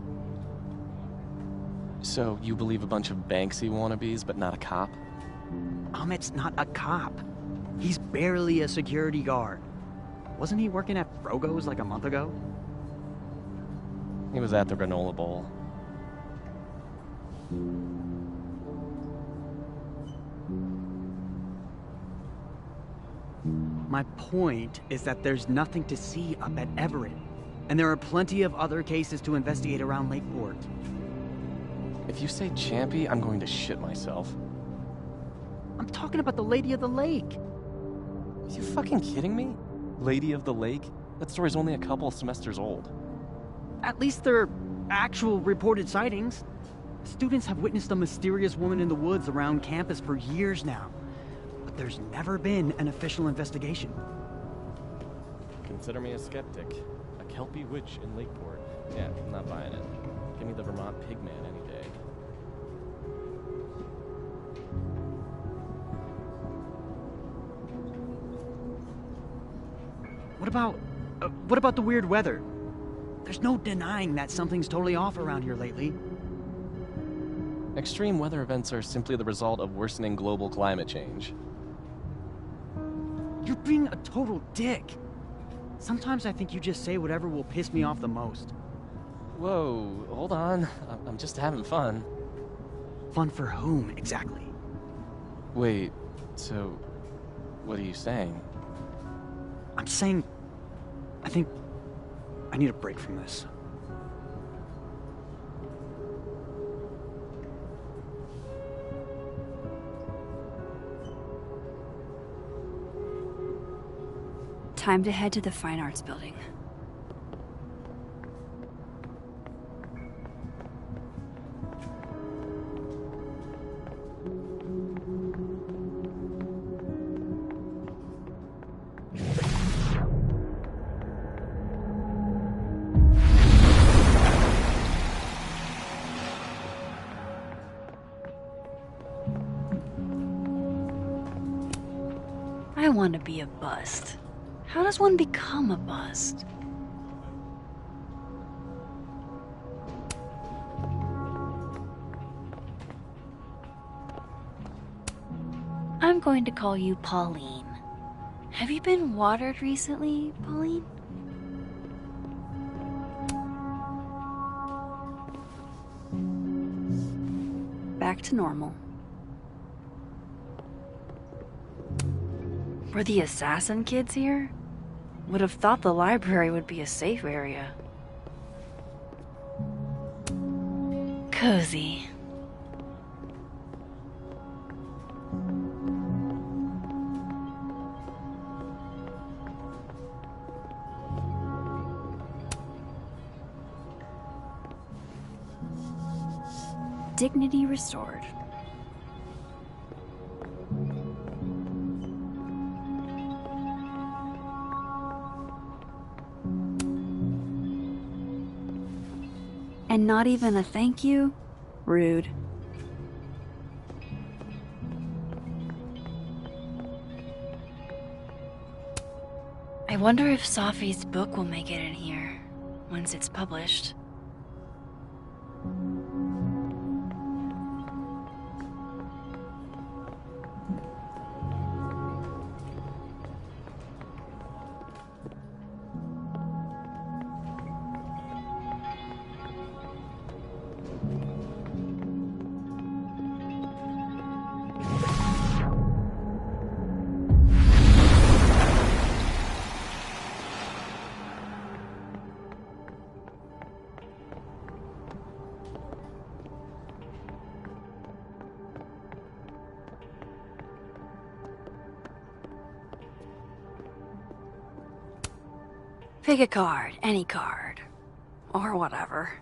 So you believe a bunch of Banksy wannabes, but not a cop? Amit's not a cop. He's barely a security guard. Wasn't he working at Frogo's like a month ago? He was at the granola bowl. My point is that there's nothing to see up at Everett, and there are plenty of other cases to investigate around Lakeport. If you say Champy, I'm going to shit myself. I'm talking about the Lady of the Lake. Are you fucking kidding me? Lady of the Lake? That story's only a couple semesters old. At least there are actual reported sightings. Students have witnessed a mysterious woman in the woods around campus for years now. But there's never been an official investigation. Consider me a skeptic. A Kelpie witch in Lakeport. Yeah, I'm not buying it. Give me the Vermont Pigman any day. What about the weird weather? There's no denying that something's totally off around here lately. Extreme weather events are simply the result of worsening global climate change. You're being a total dick. Sometimes I think you just say whatever will piss me off the most. Whoa, hold on. I'm just having fun. Fun for whom, exactly? Wait, so what are you saying? I'm saying, I think I need a break from this. Time to head to the Fine Arts Building. I want to be a bust. How does one become a bust? I'm going to call you Pauline. Have you been watered recently, Pauline? Back to normal. Were the assassin kids here? Would have thought the library would be a safe area. Cozy. Dignity restored. And not even a thank you? Rude. I wonder if Safi's book will make it in here once it's published. Pick a card, any card. Or whatever.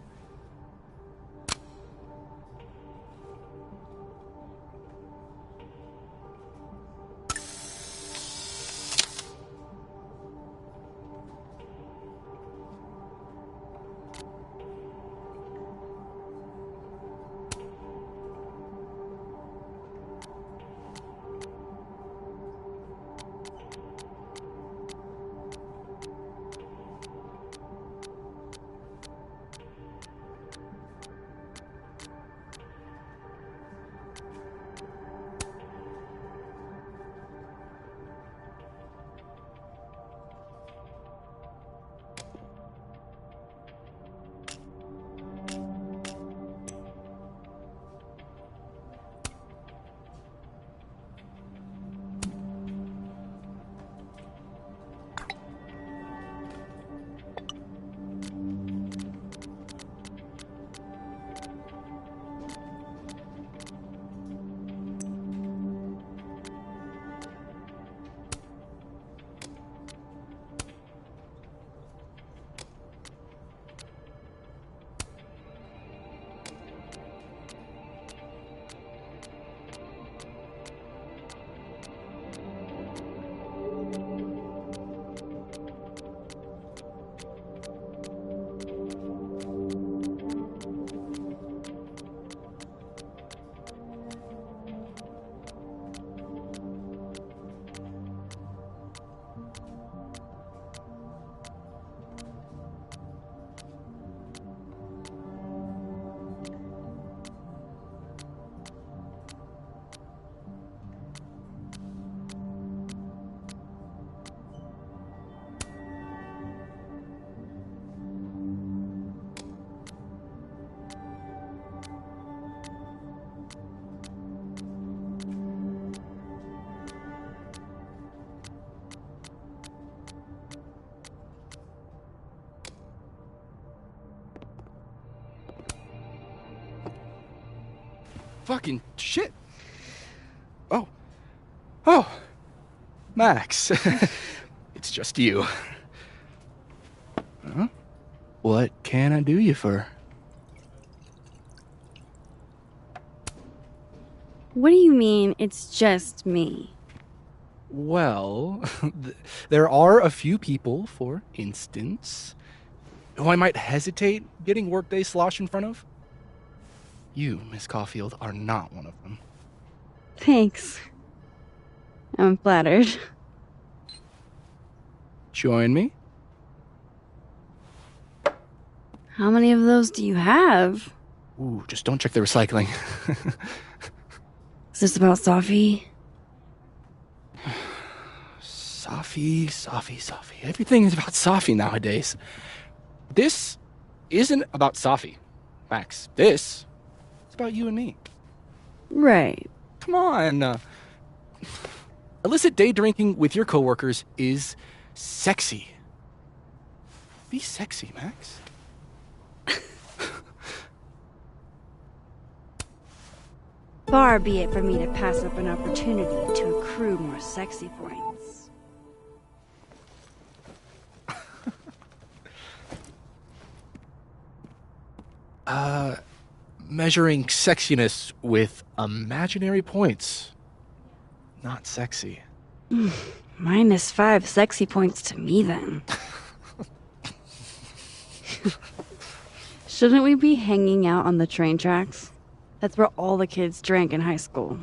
fucking shit. Oh, Max. It's just you. Huh? What can I do you for? What do you mean, it's just me? Well, there are a few people, for instance, who I might hesitate getting workday slosh in front of. You, Miss Caulfield, are not one of them. Thanks. I'm flattered. Join me? How many of those do you have? Ooh, just don't check the recycling. Is this about Safi? Safi. Everything is about Safi nowadays. This isn't about Safi, Max. This is about you and me. Right. Come on. Illicit day drinking with your coworkers is sexy. Be sexy, Max. Far be it for me to pass up an opportunity to accrue more sexy points. Measuring sexiness with imaginary points. Not sexy. -5 sexy points to me, then. Shouldn't we be hanging out on the train tracks? That's where all the kids drank in high school.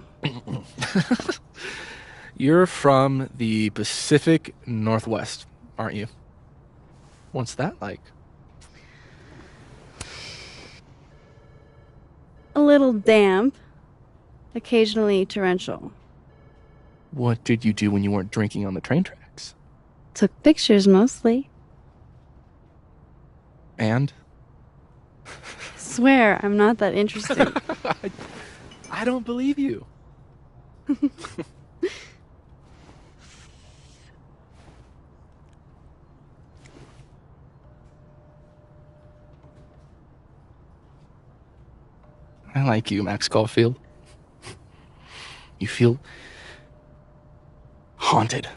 You're from the Pacific Northwest, aren't you? What's that like? A little damp, occasionally torrential. What did you do when you weren't drinking on the train tracks? Took pictures mostly. And? Swear, I'm not that interesting. I don't believe you. I like you, Max Caulfield. You feel haunted.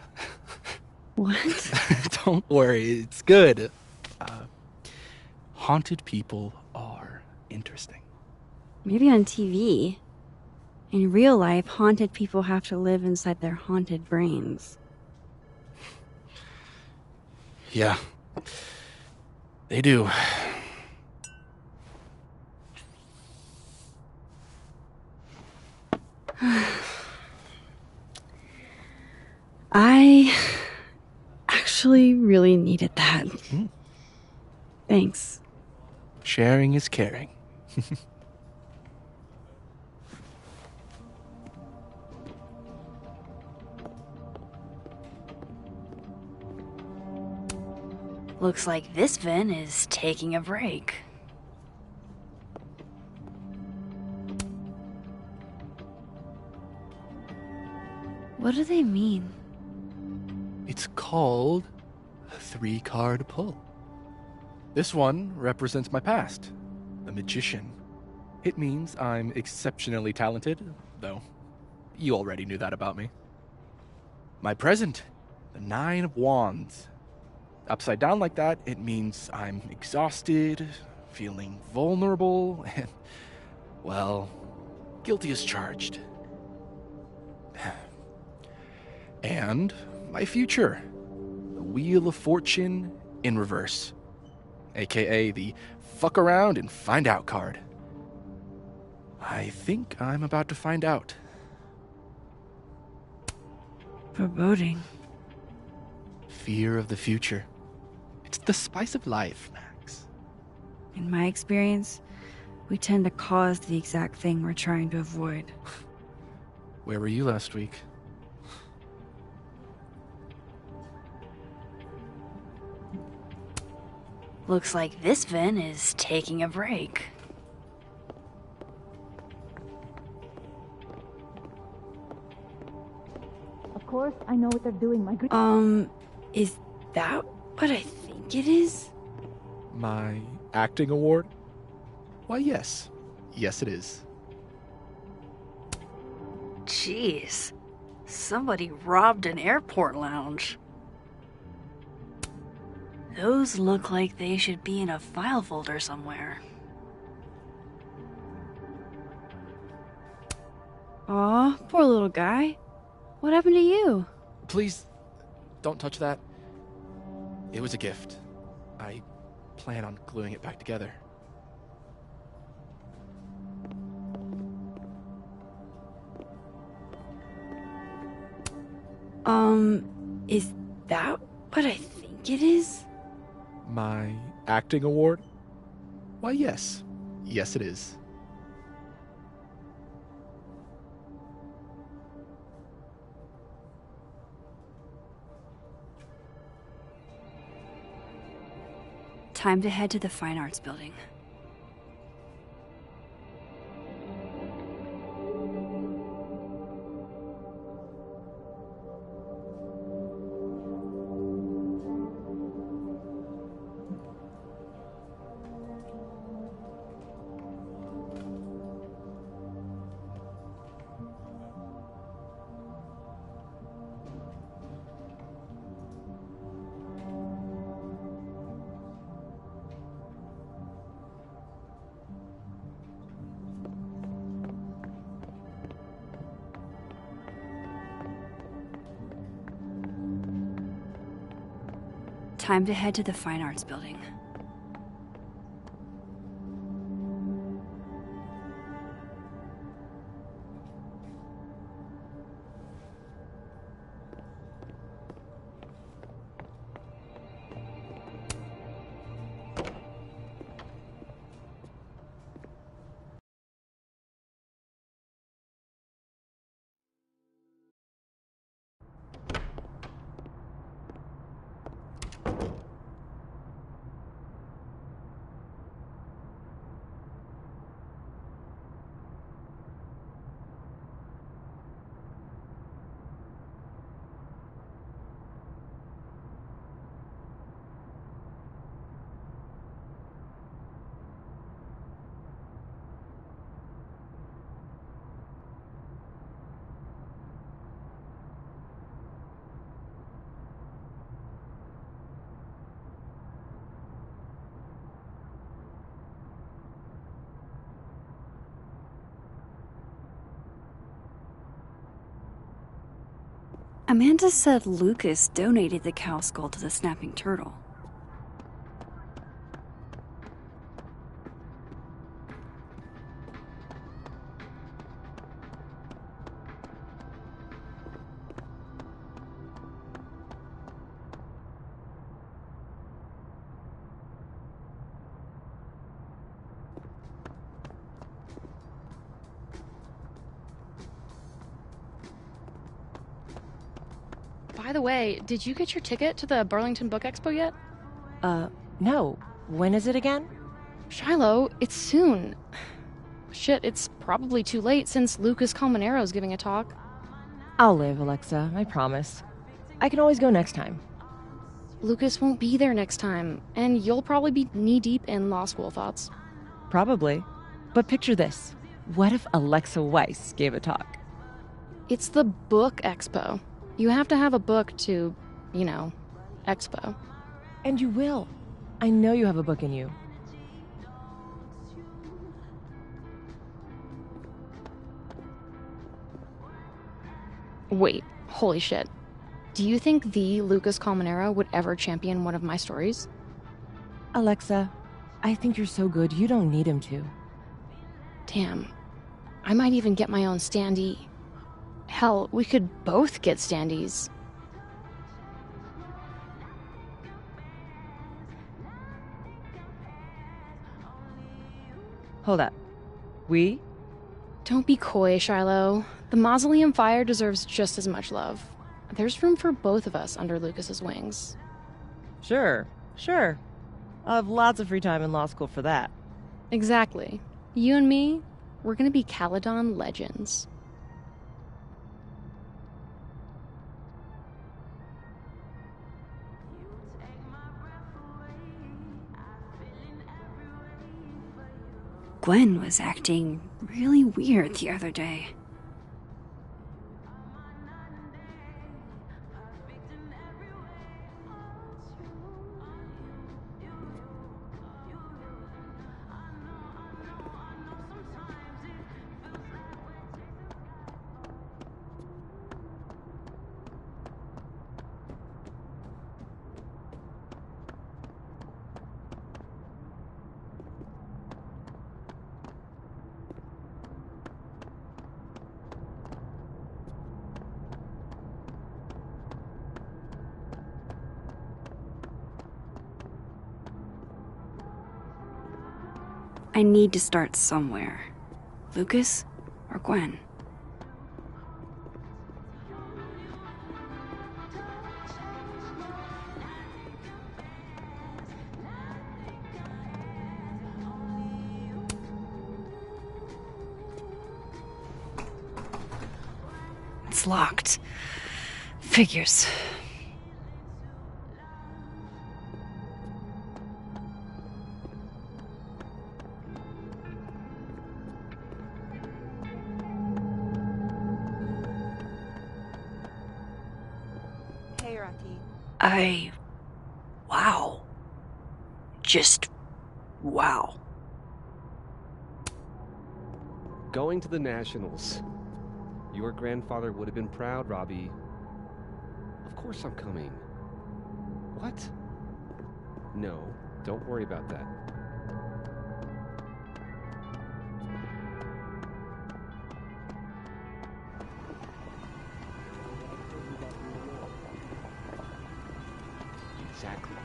What? Don't worry, it's good. Haunted people are interesting. Maybe on TV. In real life, haunted people have to live inside their haunted brains. Yeah, they do. I actually really needed that. Thanks. Sharing is caring. Looks like this Vin is taking a break. What do they mean? It's called a 3-card pull. This one represents my past, the magician. It means I'm exceptionally talented, though you already knew that about me. My present, the 9 of Wands. Upside down like that, it means I'm exhausted, feeling vulnerable, and, well, guilty as charged. And my future, the Wheel of Fortune in reverse, aka the fuck around and find out card. I think I'm about to find out. Foreboding. Fear of the future. It's the spice of life, Max. In my experience, we tend to cause the exact thing we're trying to avoid. Where were you last week? Looks like this Vin is taking a break. Of course, I know what they're doing. Is that what I think it is? My acting award? Why, yes. Yes, it is. Jeez. Somebody robbed an airport lounge. Those look like they should be in a file folder somewhere. Aw, poor little guy. What happened to you? Please, don't touch that. It was a gift. I plan on gluing it back together. Is that what I think it is? My acting award? Why, yes. Yes, it is. Time to head to the Fine Arts Building. Time to head to the Fine Arts Building. Amanda said Lucas donated the cow skull to the snapping turtle. By the way, did you get your ticket to the Burlington Book Expo yet? No. When is it again? Shiloh, it's soon. Shit, it's probably too late since Lucas Colmenaro's giving a talk. I'll live, Alexa, I promise. I can always go next time. Lucas won't be there next time, and you'll probably be knee-deep in law school thoughts. Probably. But picture this. What if Alexa Weiss gave a talk? It's the Book Expo. You have to have a book to, expo. And you will. I know you have a book in you. Wait, holy shit. Do you think the Lucas Colmenero would ever champion one of my stories? Alexa, I think you're so good you don't need him to. Damn. I might even get my own standee. Hell, we could both get standees. Hold up. We? Don't be coy, Shiloh. The Mausoleum Fire deserves just as much love. There's room for both of us under Lucas's wings. Sure. I'll have lots of free time in law school for that. Exactly. You and me, we're gonna be Caledon legends. Gwen was acting really weird the other day. I need to start somewhere. Lucas or Gwen? It's locked. Figures. Hey, Rocky. Wow. Just wow. Going to the Nationals. Your grandfather would have been proud, Robbie. Of course I'm coming. What? No, don't worry about that. Exactly.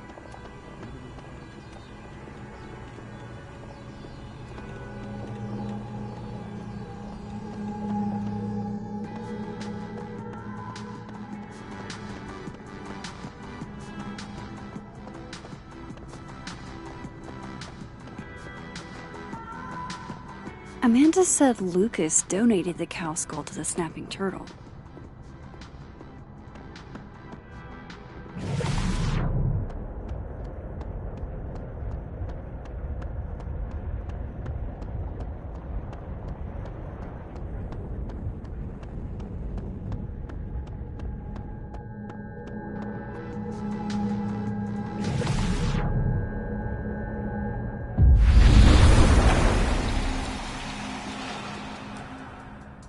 Amanda said Lucas donated the cow skull to the snapping turtle.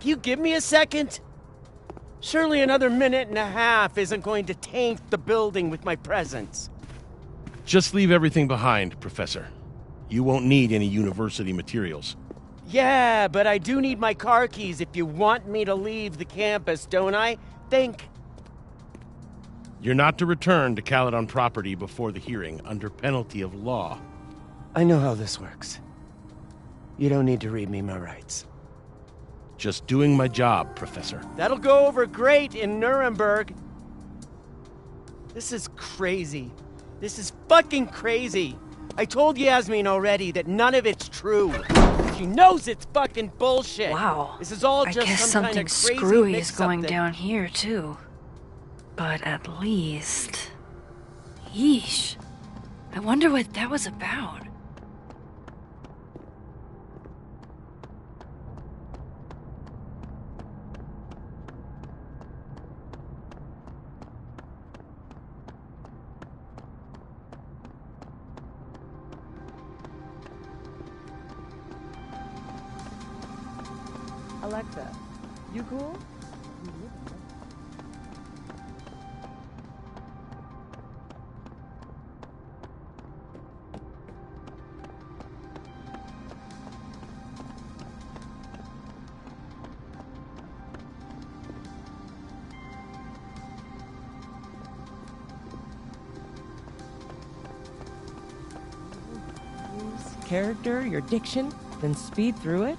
Can you give me a second? Surely another minute and a half isn't going to taint the building with my presence. Just leave everything behind, Professor. You won't need any university materials. Yeah, but I do need my car keys if you want me to leave the campus, don't I? Think. You're not to return to Caledon property before the hearing, under penalty of law. I know how this works. You don't need to read me my rights. Just doing my job, Professor. That'll go over great in Nuremberg. This is crazy. This is fucking crazy. I told Yasmin already that none of it's true. She knows it's fucking bullshit. Wow. This is all I just guess some something kind of crazy screwy is mix-up going that- down here, too. But at least... Yeesh. I wonder what that was about. Alexa, you cool? Character, your diction, then speed through it?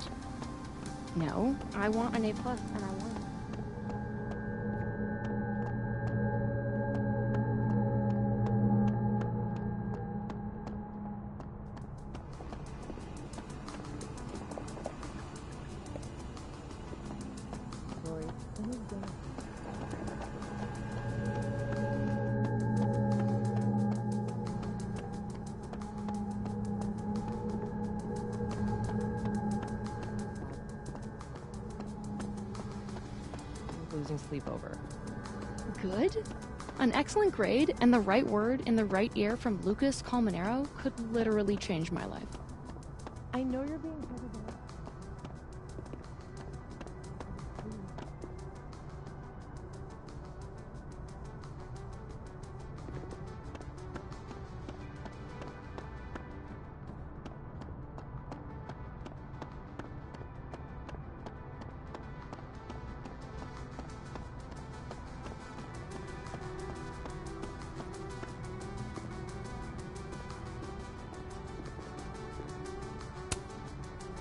No, I want an A+, and I want it. Losing sleep over. Good? An excellent grade and the right word in the right ear from Lucas Colmenero could literally change my life. I know you're being hesitant.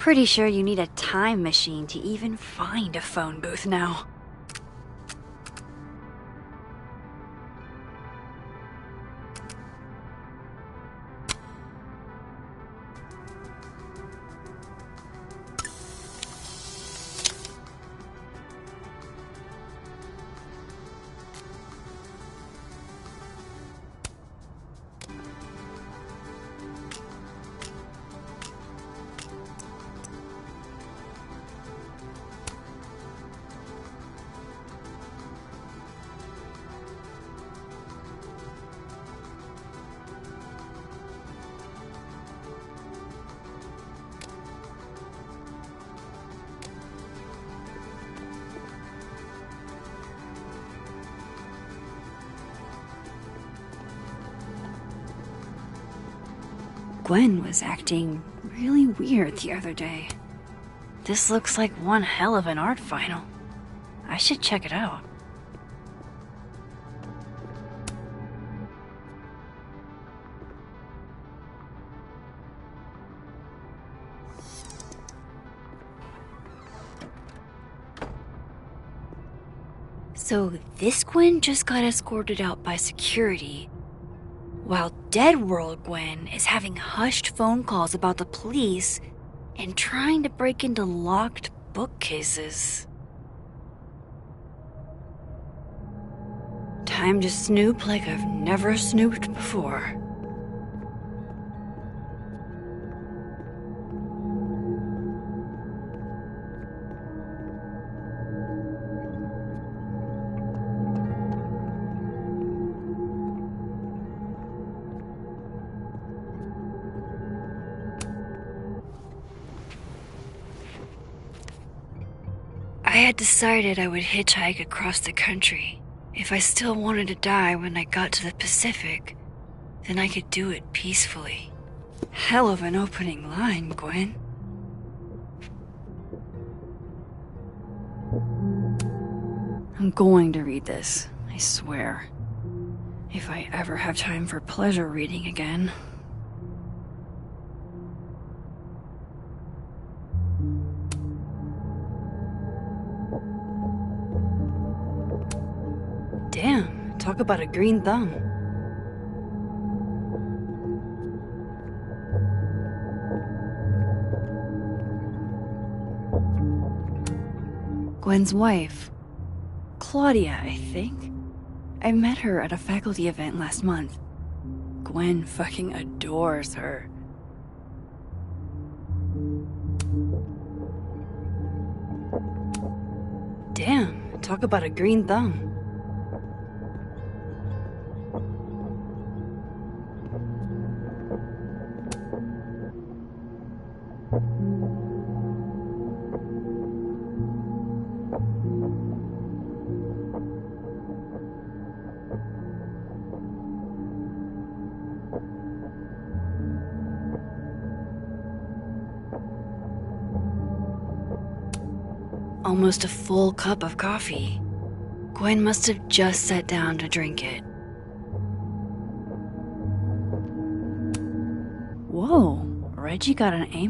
Pretty sure you need a time machine to even find a phone booth now. Gwen was acting really weird the other day. This looks like one hell of an art final. I should check it out. So this Gwen just got escorted out by security, while Dead World Gwen is having hushed phone calls about the police and trying to break into locked bookcases. Time to snoop like I've never snooped before. I had decided I would hitchhike across the country. If I still wanted to die when I got to the Pacific, then I could do it peacefully. Hell of an opening line, Gwen. I'm going to read this, I swear. If I ever have time for pleasure reading again. Damn, talk about a green thumb. Gwen's wife, Claudia, I think. I met her at a faculty event last month. Gwen fucking adores her. Damn, talk about a green thumb. Almost a full cup of coffee. Gwen must have just sat down to drink it. Whoa, Reggie got an A-?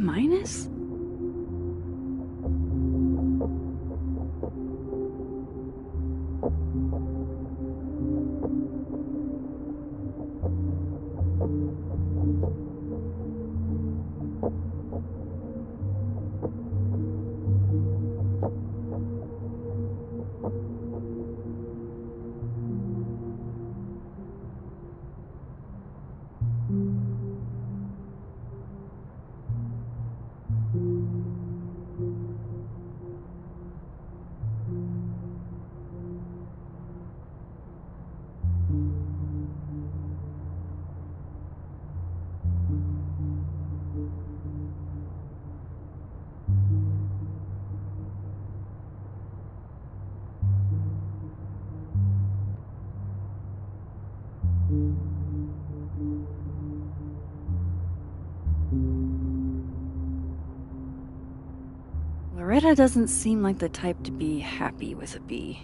Loretta doesn't seem like the type to be happy with a B.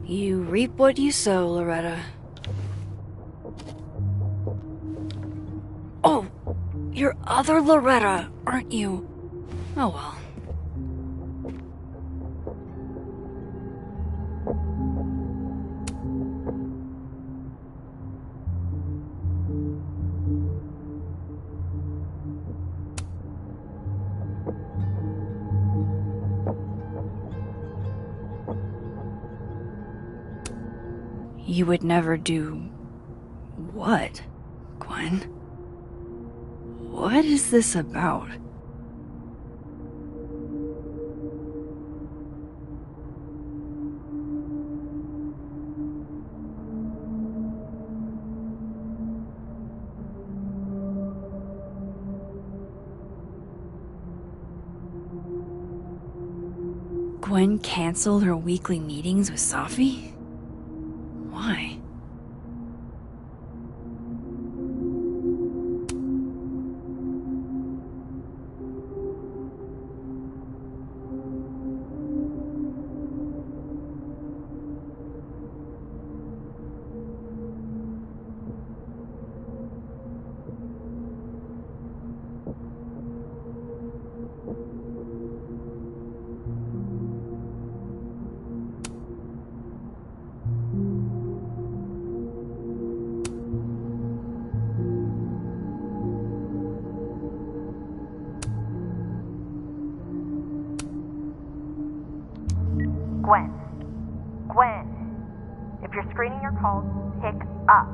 You reap what you sow, Loretta. Oh, you're other Loretta, aren't you? Oh well. You would never do... what, Gwen? What is this about? Gwen canceled her weekly meetings with Safi? Why? Gwen, if you're screening your calls, pick up.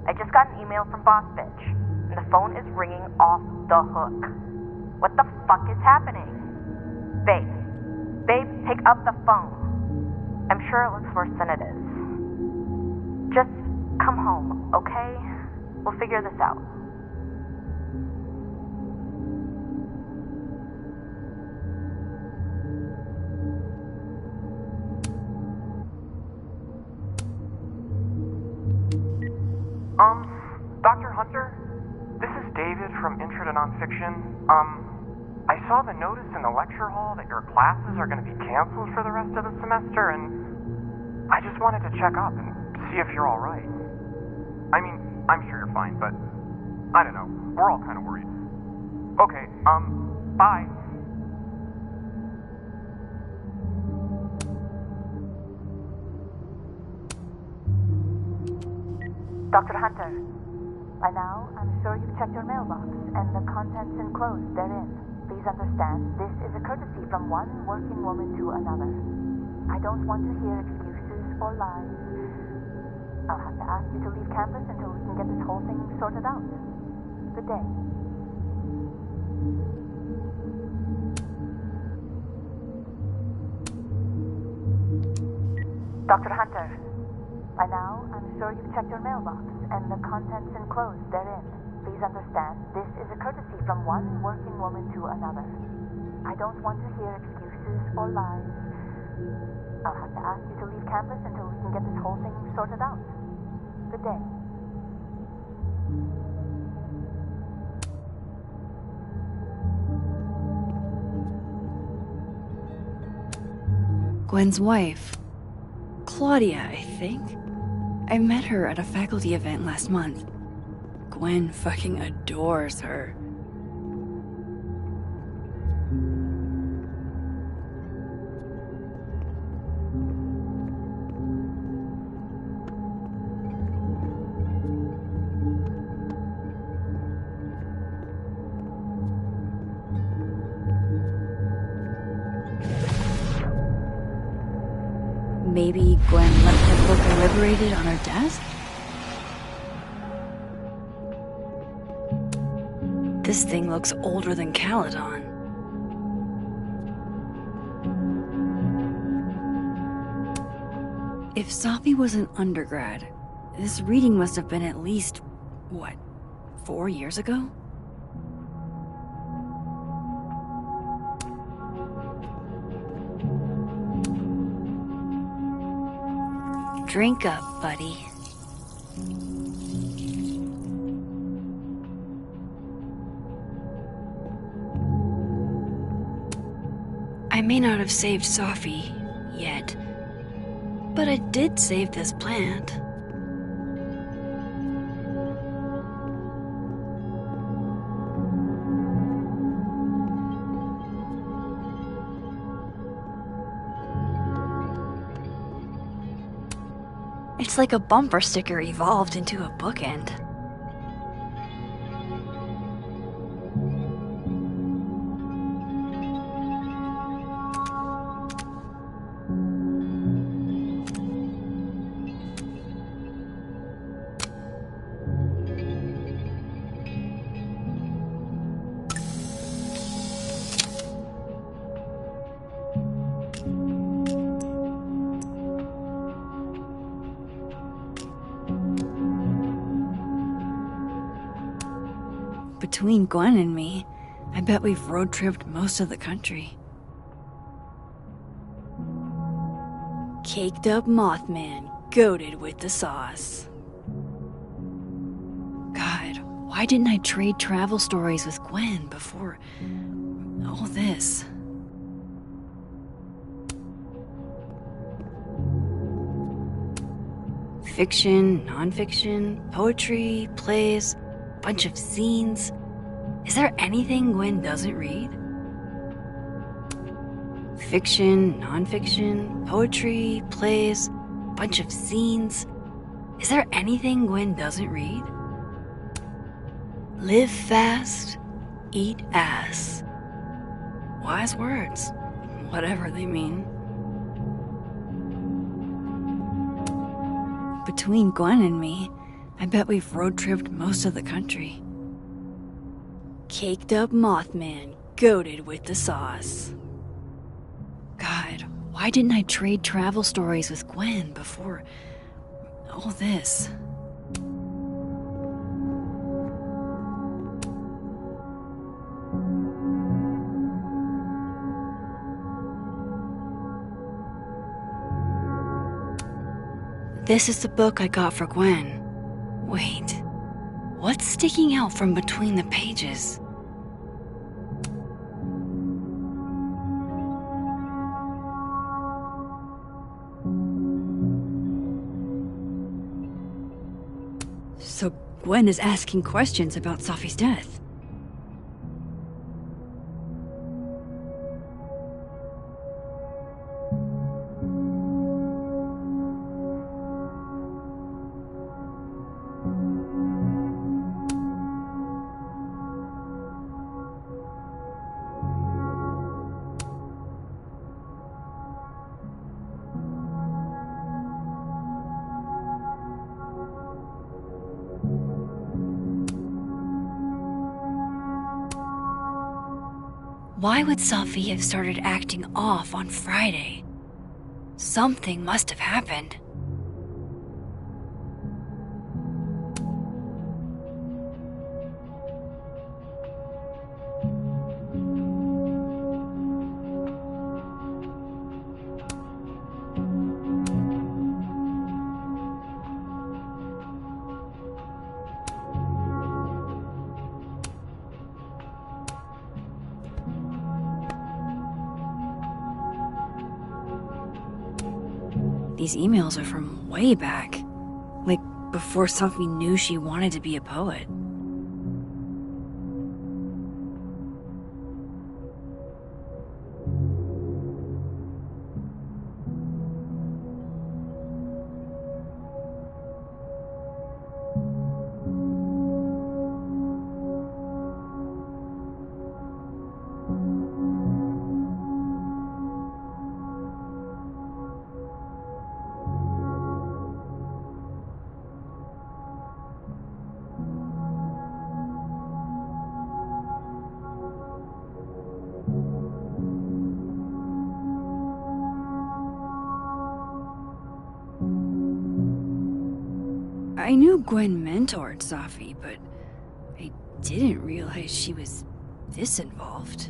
I just got an email from Boss Bitch, and the phone is ringing off the hook. What the fuck is happening? Babe, pick up the phone. I'm sure it looks worse than it is. Just come home, okay? We'll figure this out. Dr. Hunter? This is David from Intro to Nonfiction. I saw the notice in the lecture hall that your classes are going to be canceled for the rest of the semester, and I just wanted to check up and see if you're alright. I mean, I'm sure you're fine, but I don't know. We're all kind of worried. Okay, bye. Dr. Hunter, by now, I'm sure you've checked your mailbox and the contents enclosed therein. Please understand, this is a courtesy from one working woman to another. I don't want to hear excuses or lies. I'll have to ask you to leave campus until we can get this whole thing sorted out. Good day. Dr. Hunter, by now, I'm sure you've checked your mailbox and the contents enclosed therein. Please understand, this is a courtesy from one working woman to another. I don't want to hear excuses or lies. I'll have to ask you to leave campus until we can get this whole thing sorted out. Good day. Gwen's wife. Claudia, I think. I met her at a faculty event last month. Gwen fucking adores her. Maybe Gwen left her book liberated on her desk? This thing looks older than Caledon. If Safi was an undergrad, this reading must have been at least, 4 years ago? Drink up, buddy. I may not have saved Safi yet, But I did save this plant. It's like a bumper sticker evolved into a bookend. Between Gwen and me, I bet we've road-tripped most of the country. Caked up Mothman, goated with the sauce. God, why didn't I trade travel stories with Gwen before all this? Fiction, nonfiction, poetry, plays, bunch of zines. Is there anything Gwen doesn't read? Fiction, nonfiction, poetry, plays, bunch of zines. Is there anything Gwen doesn't read? Live fast, eat ass. Wise words, whatever they mean. Between Gwen and me, I bet we've road-tripped most of the country. Caked up Mothman, goated with the sauce. God, why didn't I trade travel stories with Gwen before all this? This is the book I got for Gwen. Wait, what's sticking out from between the pages? So Gwen is asking questions about Safi's death. Why would Safi have started acting off on Friday? Something must have happened. These emails are from way back. Like, before Safi knew she wanted to be a poet. I knew Gwen mentored Safi, but I didn't realize she was this involved.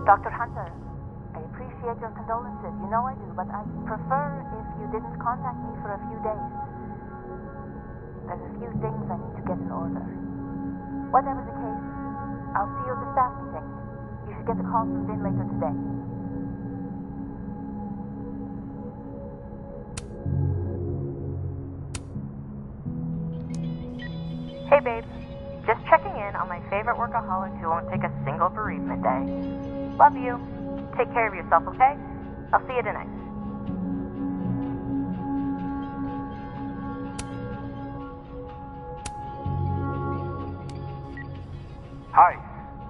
Dr. Hunter, I appreciate appreciate your condolences. You know I do, but I'd prefer if you didn't contact me for a few days. There's a few things I need to get in order. Whatever the case, I'll see you at the staff meeting. You should get the call from Vin later today. Hey babe, just checking in on my favorite workaholic who won't take a single bereavement day. Love you. Take care of yourself, okay? I'll see you tonight. Hi,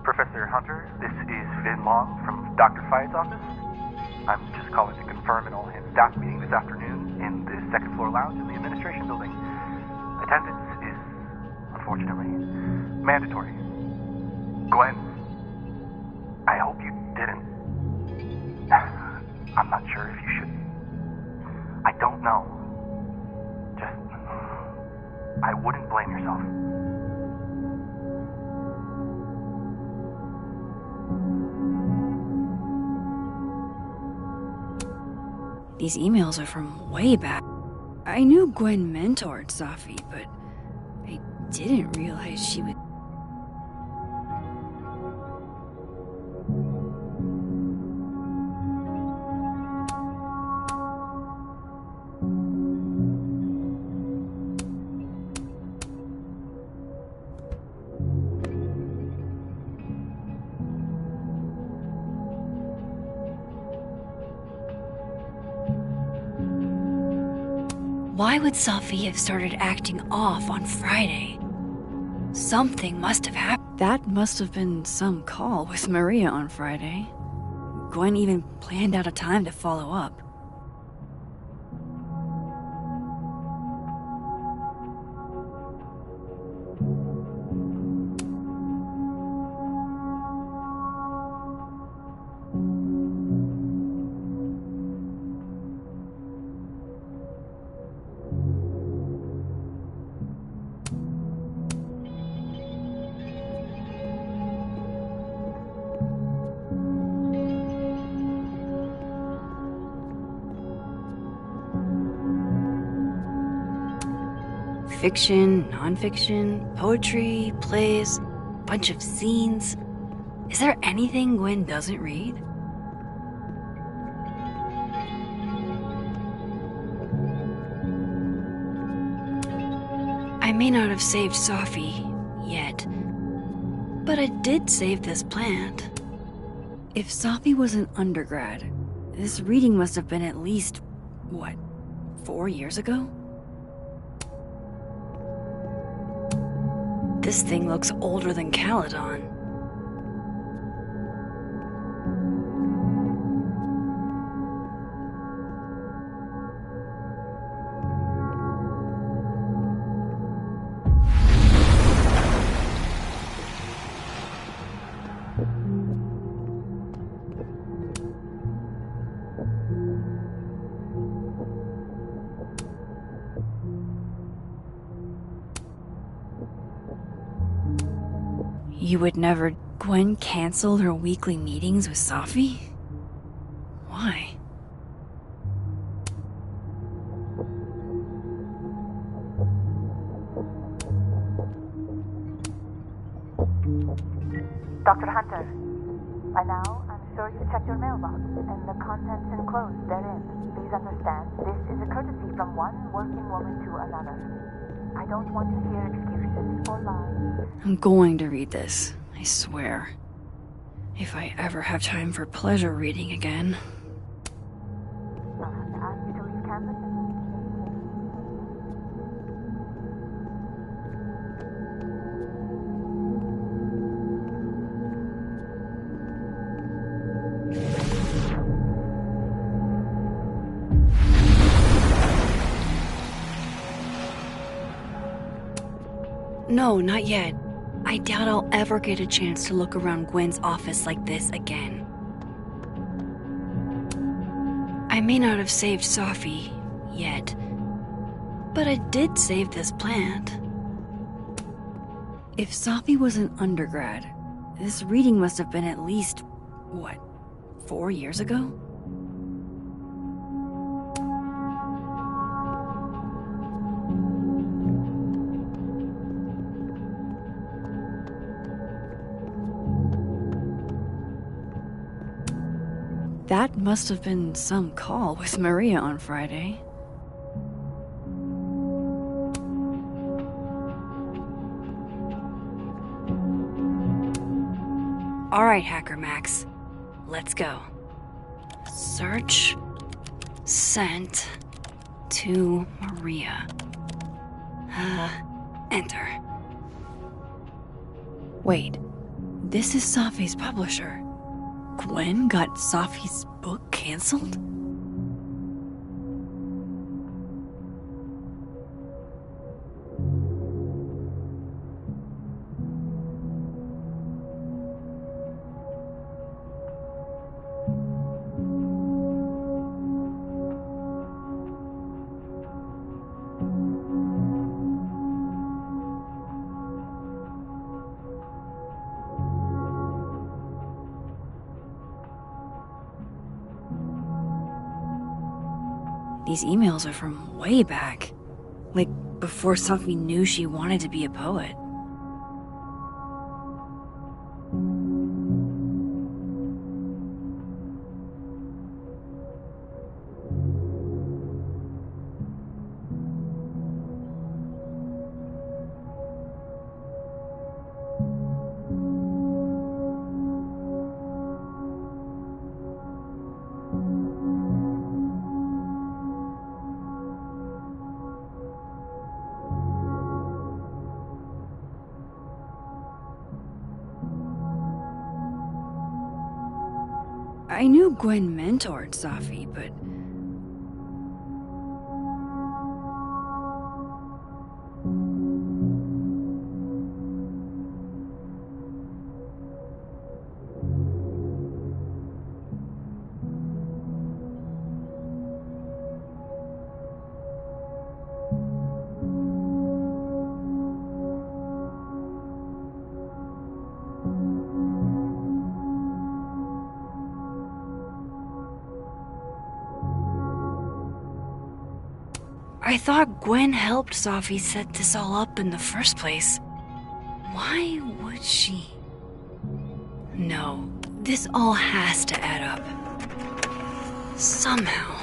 Professor Hunter. This is Vin Long from Dr. Fyatt's office. I'm just calling to confirm an all-hands staff meeting this afternoon in the second floor lounge in the administration building. Attendance is, unfortunately, mandatory. Gwen, I hope you didn't. I'm not sure if you should. I don't know. Just, I wouldn't blame yourself. These emails are from way back. I knew Gwen mentored Safi, but I didn't realize she would. Why would Safi have started acting off on Friday? Something must have happened. That must have been some call with Maria on Friday. Gwen even planned out a time to follow up. Fiction, nonfiction, poetry, plays, bunch of scenes. Is there anything Gwen doesn't read? I may not have saved Safi yet, but I did save this plant. If Safi was an undergrad, this reading must have been at least, 4 years ago? This thing looks older than Caledon. You would never... Gwen canceled her weekly meetings with Safi? Why? Dr. Hunter, by now I'm sure you've checked your mailbox and the contents enclosed therein. Please understand, this is a courtesy from one working woman to another. I don't want to hear excuses or lies. I'm going to read this, I swear. If I ever have time for pleasure reading again. I'll have to ask you to leave campus. No, not yet. I doubt I'll ever get a chance to look around Gwen's office like this again. I may not have saved Safi yet, but I did save this plant. If Safi was an undergrad, this reading must have been at least, 4 years ago? That must have been some call with Maria on Friday. All right, Hacker Max. Let's go. Search sent to Maria. Enter. Wait, this is Safi's publisher. Gwen got Safi's book canceled? These emails are from way back. Like, before Safi knew she wanted to be a poet. I knew Gwen mentored Safi, but... I thought Gwen helped Safi set this all up in the first place. Why would she? No, this all has to add up. Somehow.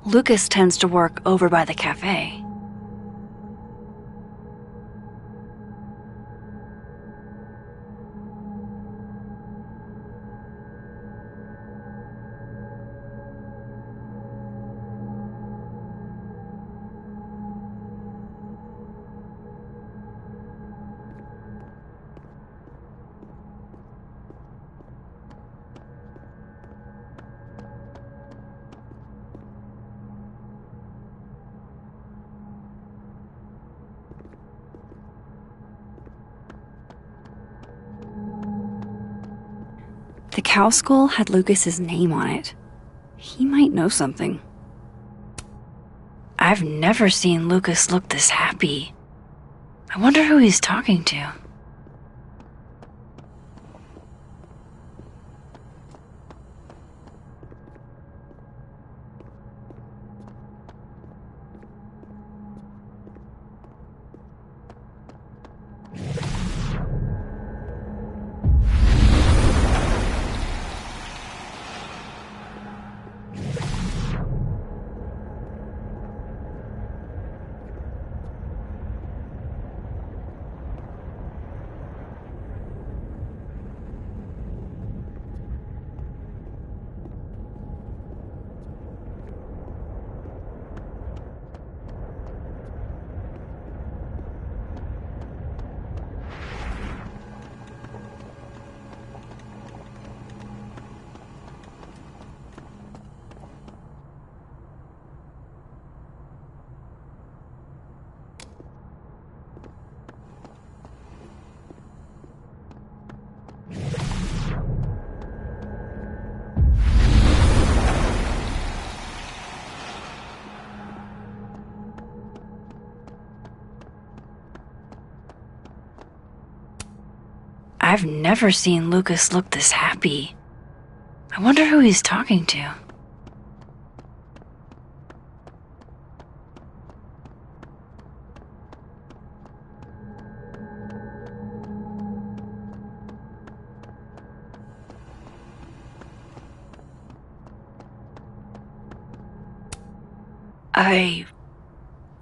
Lucas tends to work over by the cafe. The cow skull had Lucas's name on it. He might know something. I've never seen Lucas look this happy. I wonder who he's talking to. I've never seen Lucas look this happy. I wonder who he's talking to.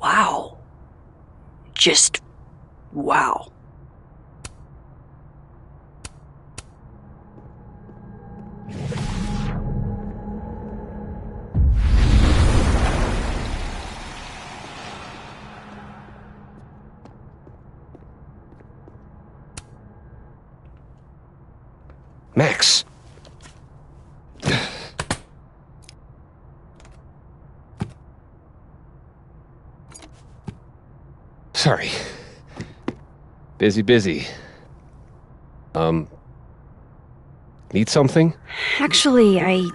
Wow. Just wow. Max. Sorry. Busy. Need something? Actually,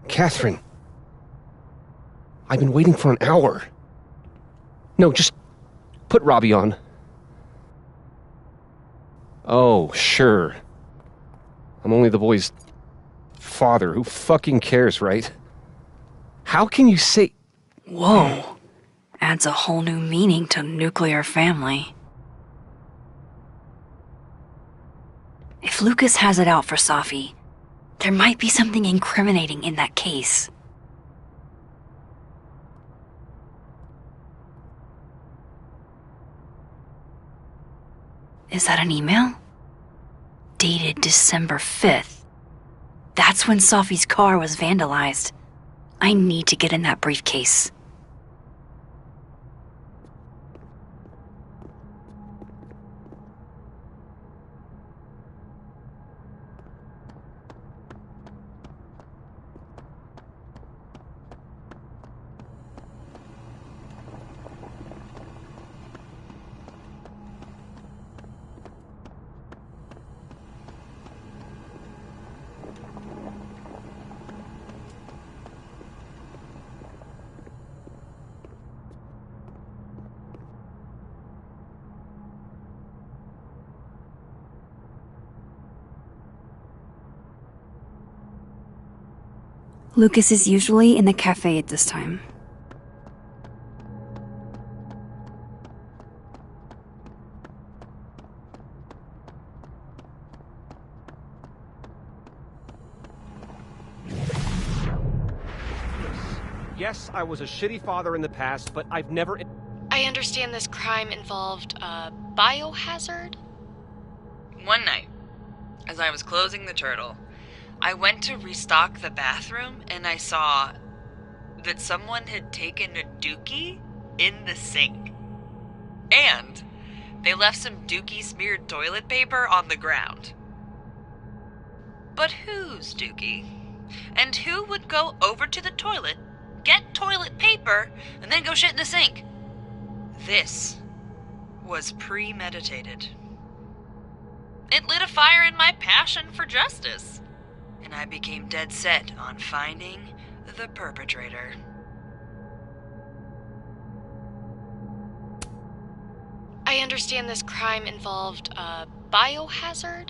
Catherine. I've been waiting for an hour. No, just put Robbie on. Oh, sure. I'm only the boy's father. Who fucking cares, right? How can you say... Whoa. Adds a whole new meaning to nuclear family. If Lucas has it out for Safi, there might be something incriminating in that case. Is that an email? Dated December 5th. That's when Safi's car was vandalized. I need to get in that briefcase. Lucas is usually in the cafe at this time. Yes, I was a shitty father in the past, but I've never... I understand this crime involved a biohazard? One night, as I was closing the turtle, I went to restock the bathroom and I saw that someone had taken a dookie in the sink. And they left some dookie-smeared toilet paper on the ground. But whose dookie? And who would go over to the toilet, get toilet paper, and then go shit in the sink? This was premeditated. It lit a fire in my passion for justice, and I became dead set on finding the perpetrator. I understand this crime involved a biohazard?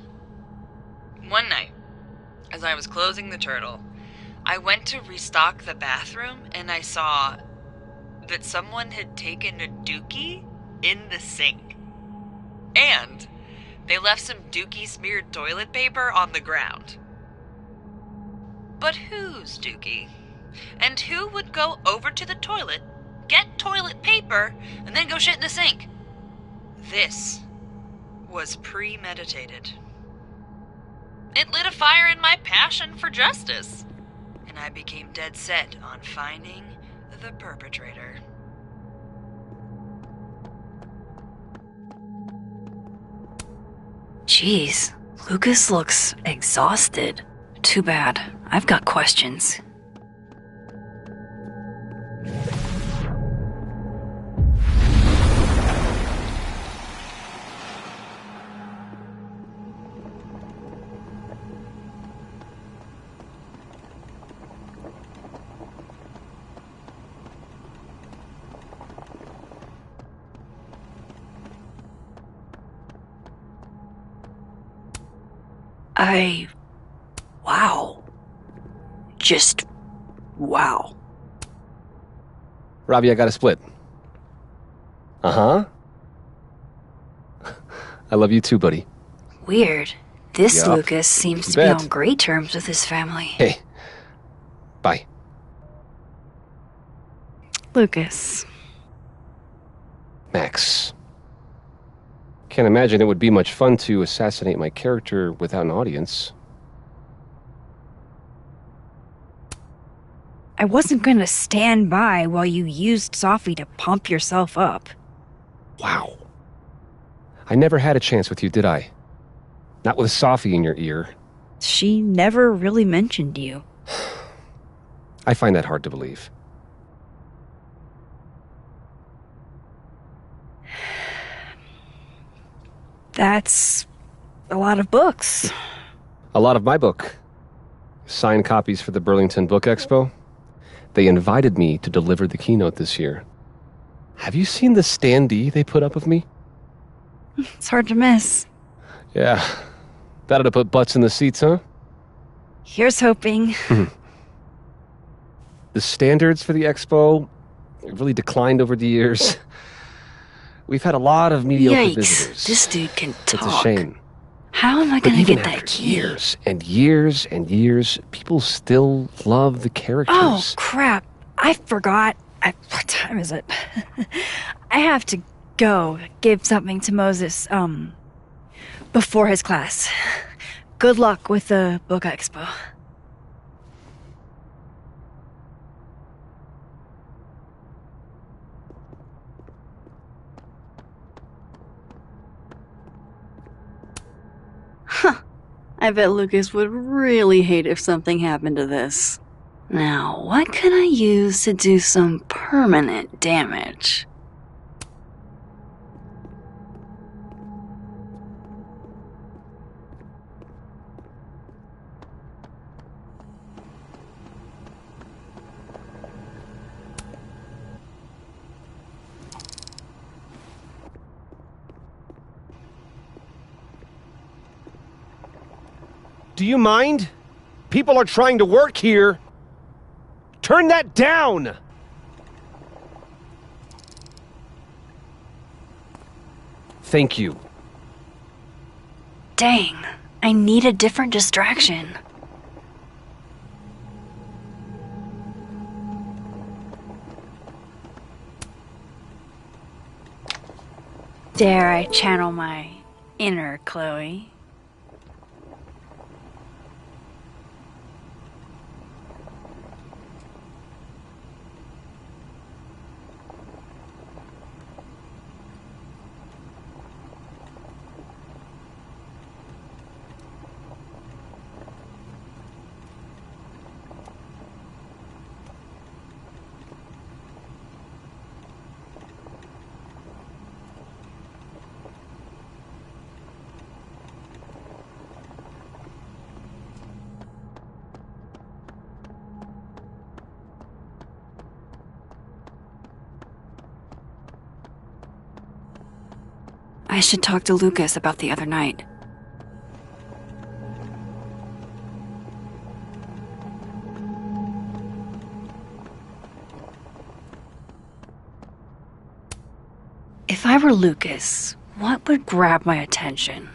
One night, as I was closing the turtle, I went to restock the bathroom and I saw that someone had taken a dookie in the sink. And they left some dookie-smeared toilet paper on the ground. But whose dookie? And who would go over to the toilet, get toilet paper, and then go shit in the sink? This was premeditated. It lit a fire in my passion for justice, and I became dead set on finding the perpetrator. Jeez, Lucas looks exhausted. Too bad. I've got questions. Wow. Just wow. Robbie, I got a split. Uh-huh. I love you too, buddy. Weird. This Yup. Lucas seems You to be bet. on great terms with his family. Hey. Bye. Lucas. Max. Can't imagine it would be much fun to assassinate my character without an audience. I wasn't gonna stand by while you used Sophie to pump yourself up. Wow. I never had a chance with you, did I? Not with Sophie in your ear. She never really mentioned you. I find that hard to believe. That's a lot of books. A lot of my book. Signed copies for the Burlington Book Expo. They invited me to deliver the keynote this year. Have you seen the standee they put up of me? It's hard to miss. Yeah. That'll put butts in the seats, huh? Here's hoping. The standards for the expo really declined over the years. We've had a lot of mediocre Yikes, visitors. this dude can talk. It's a shame. How am I But gonna even get that after key? years and years and years, people still love the characters. Oh, crap. I forgot. What time is it? I have to go give something to Moses, before his class. Good luck with the book expo. Huh. I bet Lucas would really hate if something happened to this. Now, what can I use to do some permanent damage? Do you mind? People are trying to work here. Turn that down! Thank you. Dang, I need a different distraction. Dare I channel my inner Chloe? I should talk to Lucas about the other night. If I were Lucas, what would grab my attention?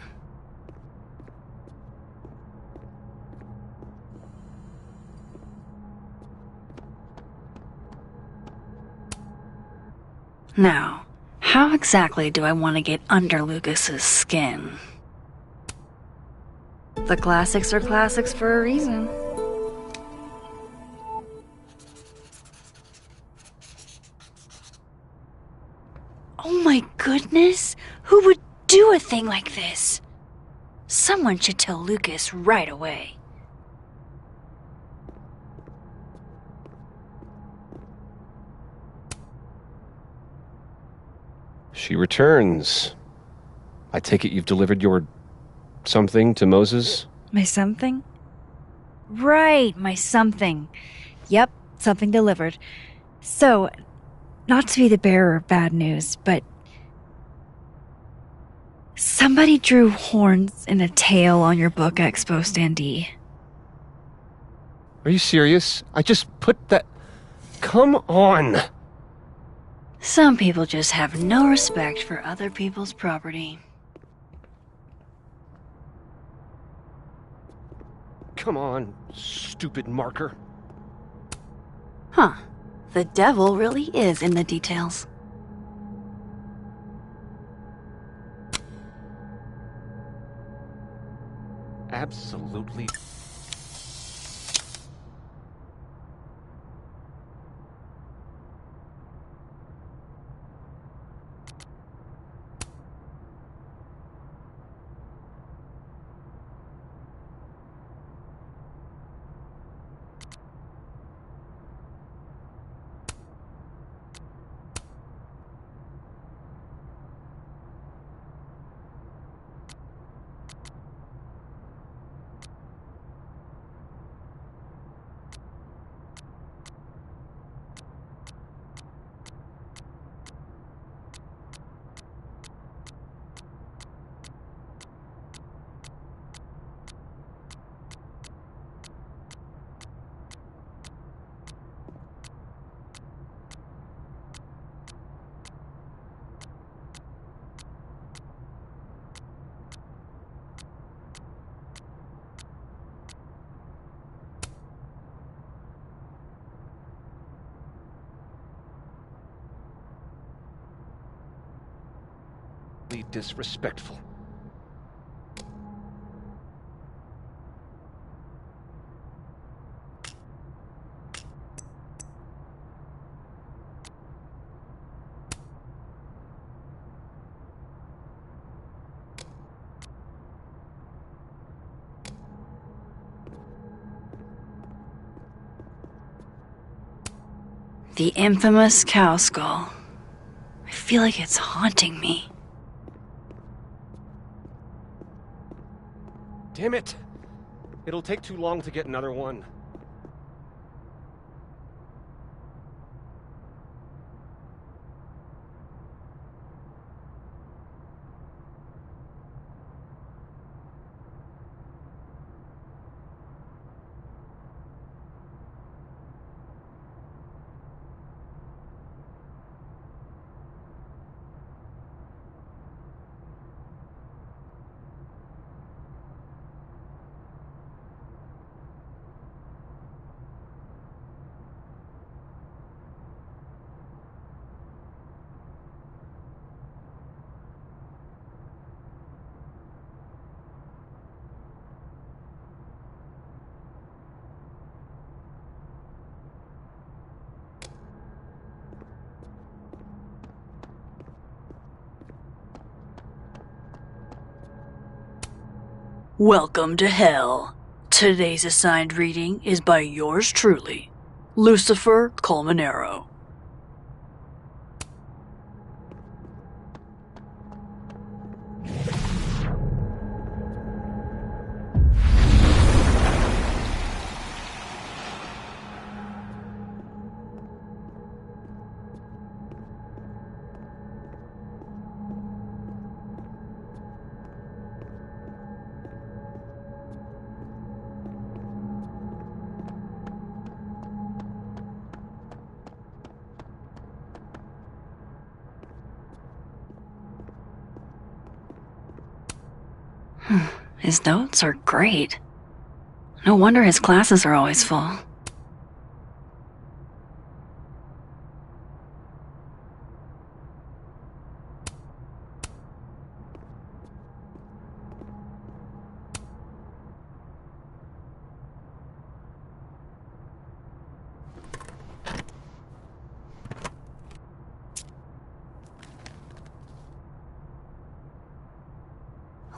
Now, how exactly do I want to get under Lucas's skin? The classics are classics for a reason. Oh my goodness! Who would do a thing like this? Someone should tell Lucas right away. She returns. I take it you've delivered your something to Moses? My something? Right, my something. Yep, something delivered. So, not to be the bearer of bad news, but Somebody drew horns and a tail on your book expo standee. Are you serious? I just put that... Come on! Some people just have no respect for other people's property. Come on, stupid marker. Huh. The devil really is in the details. Absolutely. Disrespectful. The infamous cow skull. I feel like it's haunting me. Damn it! It'll take too long to get another one. Welcome to hell. Today's assigned reading is by yours truly, Lucifer Colmenero. His notes are great. No wonder his classes are always full.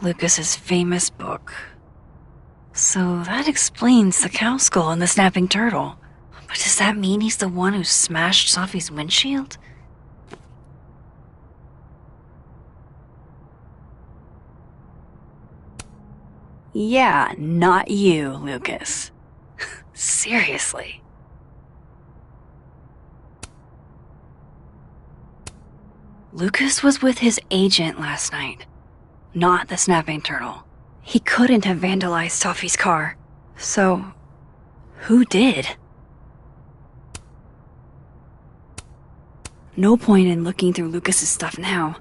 Lucas's famous book. So that explains the cow skull and the snapping turtle. But does that mean he's the one who smashed Sophie's windshield? Yeah, not you, Lucas. Seriously. Lucas was with his agent last night. not the snapping turtle. He couldn't have vandalized Sophie's car. So, who did? No point in looking through Lucas's stuff now.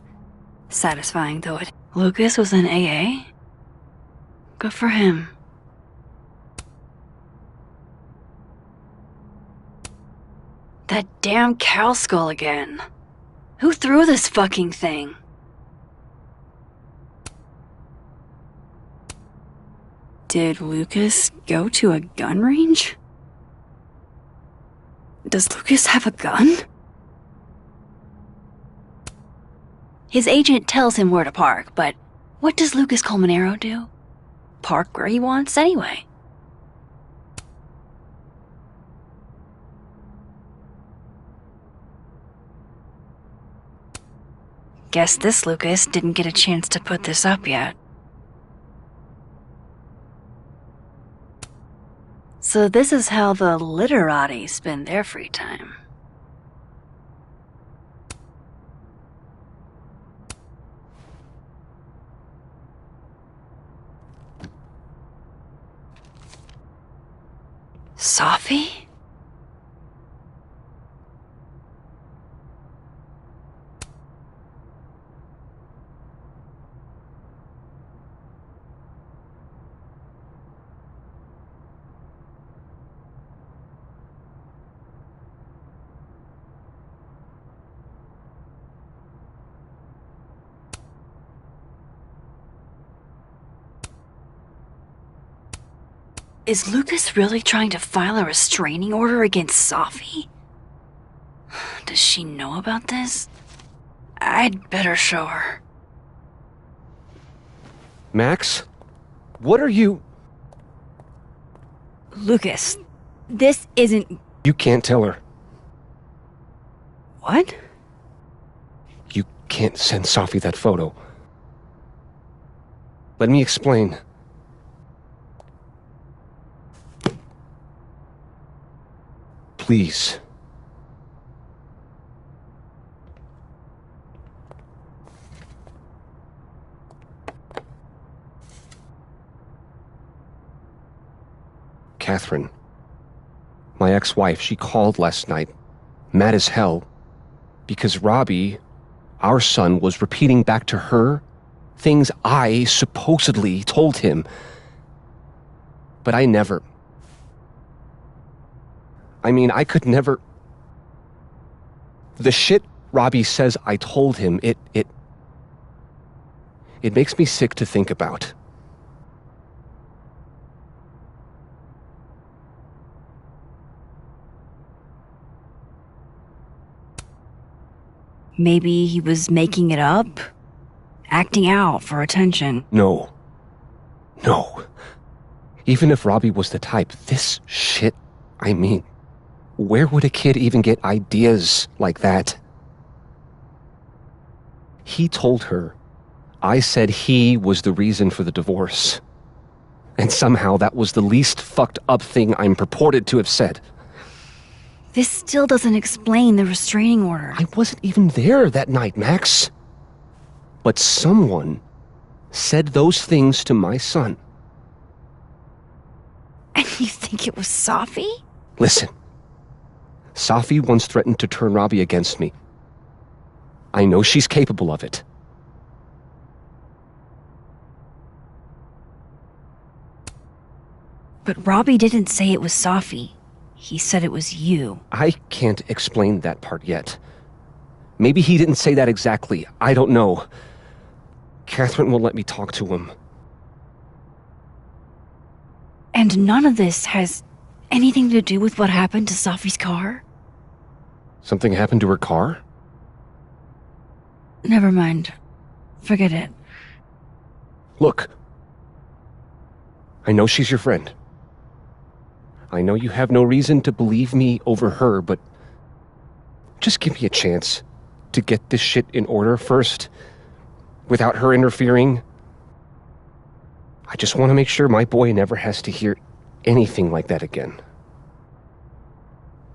Satisfying though it. Lucas was in AA? Good for him. That damn cow skull again. Who threw this fucking thing? Did Lucas go to a gun range? Does Lucas have a gun? His agent tells him where to park, but what does Lucas Colmenero do? Park where he wants anyway. Guess this Lucas didn't get a chance to put this up yet. So this is how the literati spend their free time. Sophie? Is Lucas really trying to file a restraining order against Sophie? Does she know about this? I'd better show her. Max? What are you... Lucas, this isn't... You can't tell her. What? You can't send Sophie that photo. Let me explain. Please. Catherine, my ex-wife, she called last night, mad as hell, because Robbie, our son, was repeating back to her things I supposedly told him. But I never... I could never... The shit Robbie says I told him, it makes me sick to think about. Maybe he was making it up? Acting out for attention? No. Even if Robbie was the type, this shit, where would a kid even get ideas like that? He told her I said he was the reason for the divorce. And somehow that was the least fucked up thing I'm purported to have said. This still doesn't explain the restraining order. I wasn't even there that night, Max. But someone said those things to my son. And you think it was Sophie? Listen. Sophie once threatened to turn Robbie against me. I know she's capable of it. But Robbie didn't say it was Sophie. He said it was you. I can't explain that part yet. Maybe he didn't say that exactly. I don't know. Catherine won't let me talk to him. And none of this has anything to do with what happened to Sophie's car? Something happened to her car? Never mind. Forget it. Look. I know she's your friend. I know you have no reason to believe me over her, but just give me a chance to get this shit in order first, without her interfering. I just want to make sure my boy never has to hear anything like that again.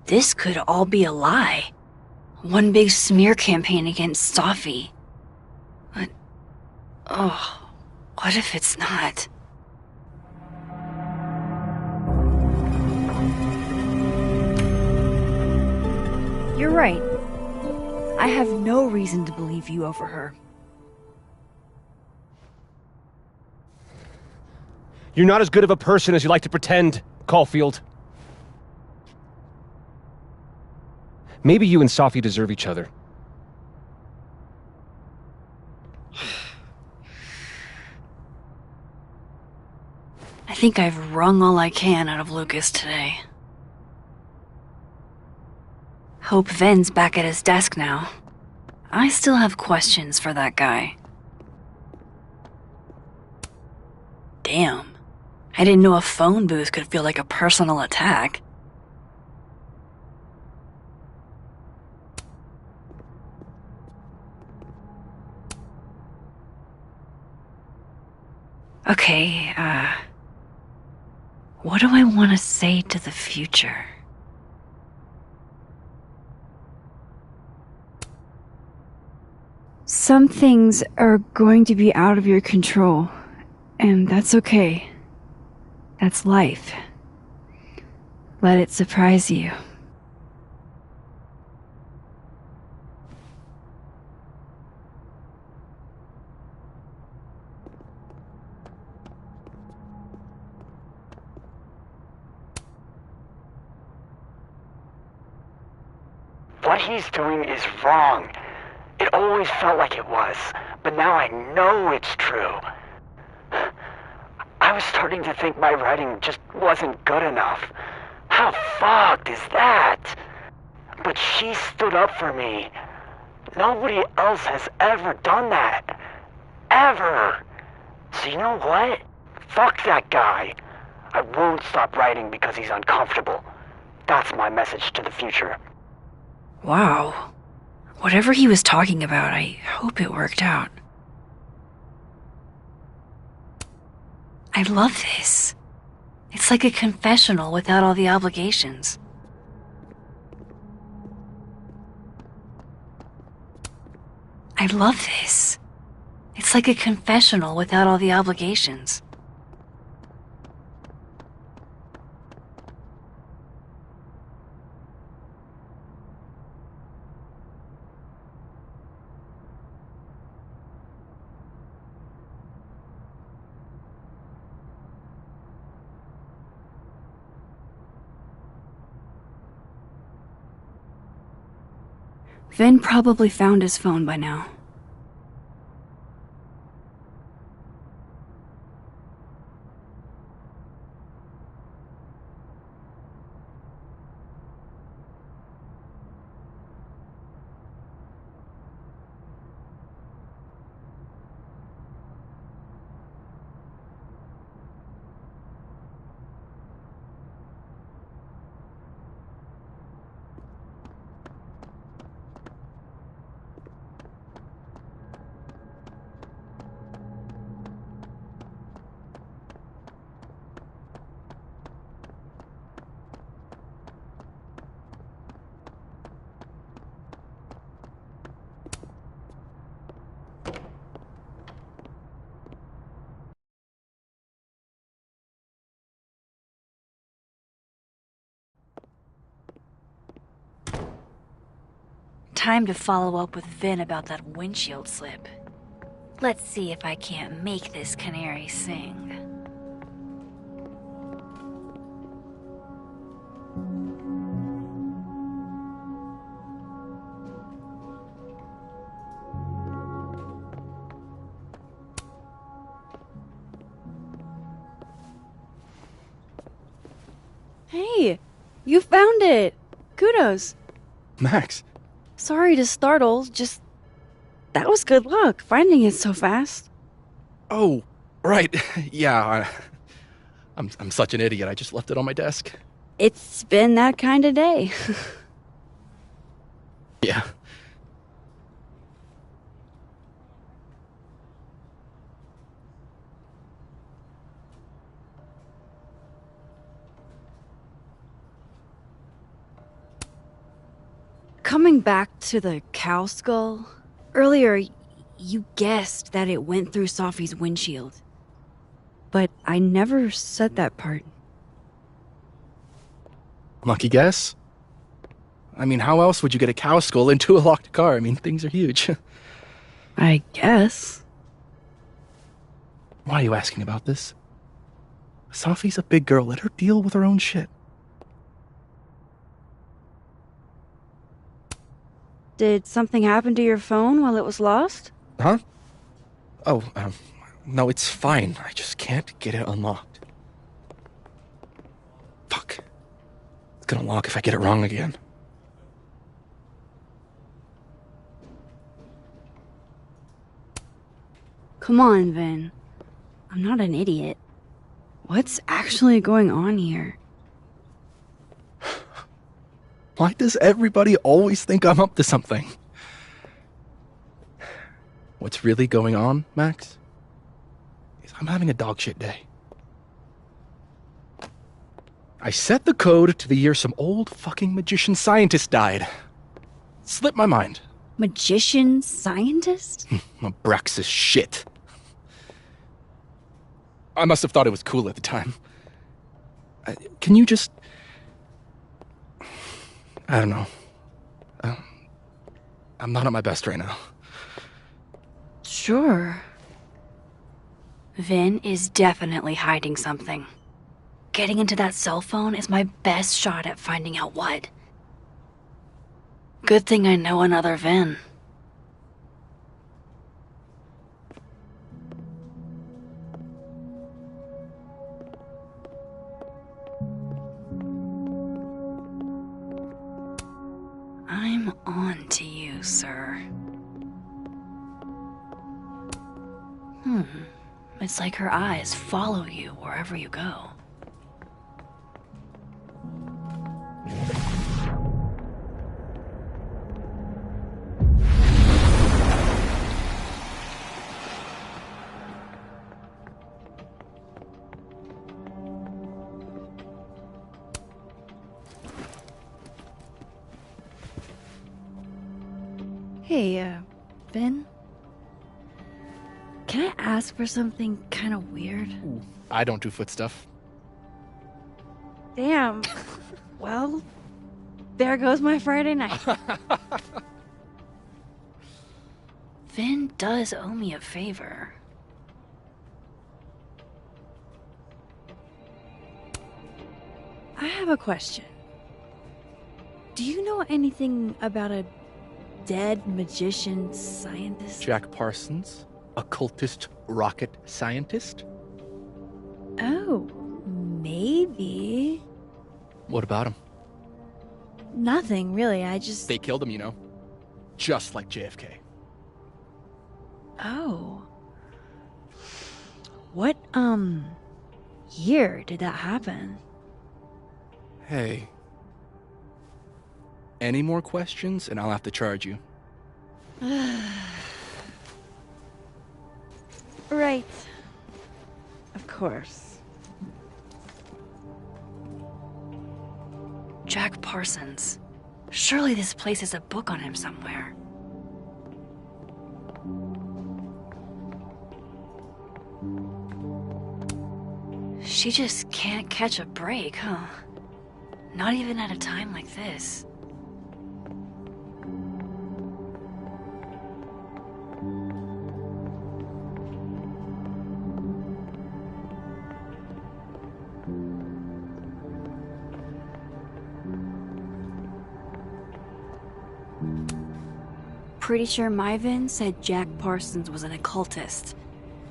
This could all be a lie. One big smear campaign against Sophie. But... oh... What if it's not? You're right. I have no reason to believe you over her. You're not as good of a person as you like to pretend, Caulfield. Maybe you and Sophie deserve each other. I think I've wrung all I can out of Lucas today. Hope Ven's back at his desk now. I still have questions for that guy. Damn. I didn't know a phone booth could feel like a personal attack. Okay, what do I want to say to the future? Some things are going to be out of your control, and that's okay. That's life. Let it surprise you. What he's doing is wrong. It always felt like it was, but now I know it's true. I was starting to think my writing just wasn't good enough. How fucked is that? But she stood up for me. Nobody else has ever done that. Ever. So you know what? Fuck that guy. I won't stop writing because he's uncomfortable. That's my message to the future. Wow. Whatever he was talking about, I hope it worked out. I love this. It's like a confessional without all the obligations. I love this. It's like a confessional without all the obligations. Vin probably found his phone by now. Time to follow up with Vin about that windshield slip. Let's see if I can't make this canary sing. Hey, you found it! Kudos! Max. Sorry to startle, just... That was good luck, finding it so fast. Oh, right. Yeah, I'm such an idiot. I just left it on my desk. It's been that kind of day. Yeah. Coming back to the cow skull, earlier you guessed that it went through Sophie's windshield. But I never said that part. Lucky guess? I mean, how else would you get a cow skull into a locked car? I mean, things are huge. I guess. Why are you asking about this? Safi's a big girl. Let her deal with her own shit. Did something happen to your phone while it was lost? Huh? Oh, no, it's fine. I just can't get it unlocked. Fuck. It's gonna lock if I get it wrong again. Come on, Vin. I'm not an idiot. What's actually going on here? Why does everybody always think I'm up to something? What's really going on, Max, is I'm having a dogshit day. I set the code to the year some old fucking magician scientist died. Slipped my mind. Magician scientist? Abraxas shit. I must have thought it was cool at the time. Can you just... I don't know. I'm not at my best right now. Sure. Vin is definitely hiding something. Getting into that cell phone is my best shot at finding out what. Good thing I know another Vin. I'm on to you, sir. It's like her eyes follow you wherever you go. Hey, Vin? Can I ask for something kind of weird? Ooh, I don't do foot stuff. Damn. Well, there goes my Friday night. Vin does owe me a favor. I have a question. Do you know anything about a dead magician scientist? Jack Parsons, occultist rocket scientist? Oh, maybe. What about him? Nothing, really. I just... They killed him, you know. Just like JFK. Oh. What, year did that happen? Hey. Any more questions and I'll have to charge you. Right. Of course. Jack Parsons. Surely this place has a book on him somewhere. She just can't catch a break, huh? Not even at a time like this. Pretty sure my Vin said Jack Parsons was an occultist.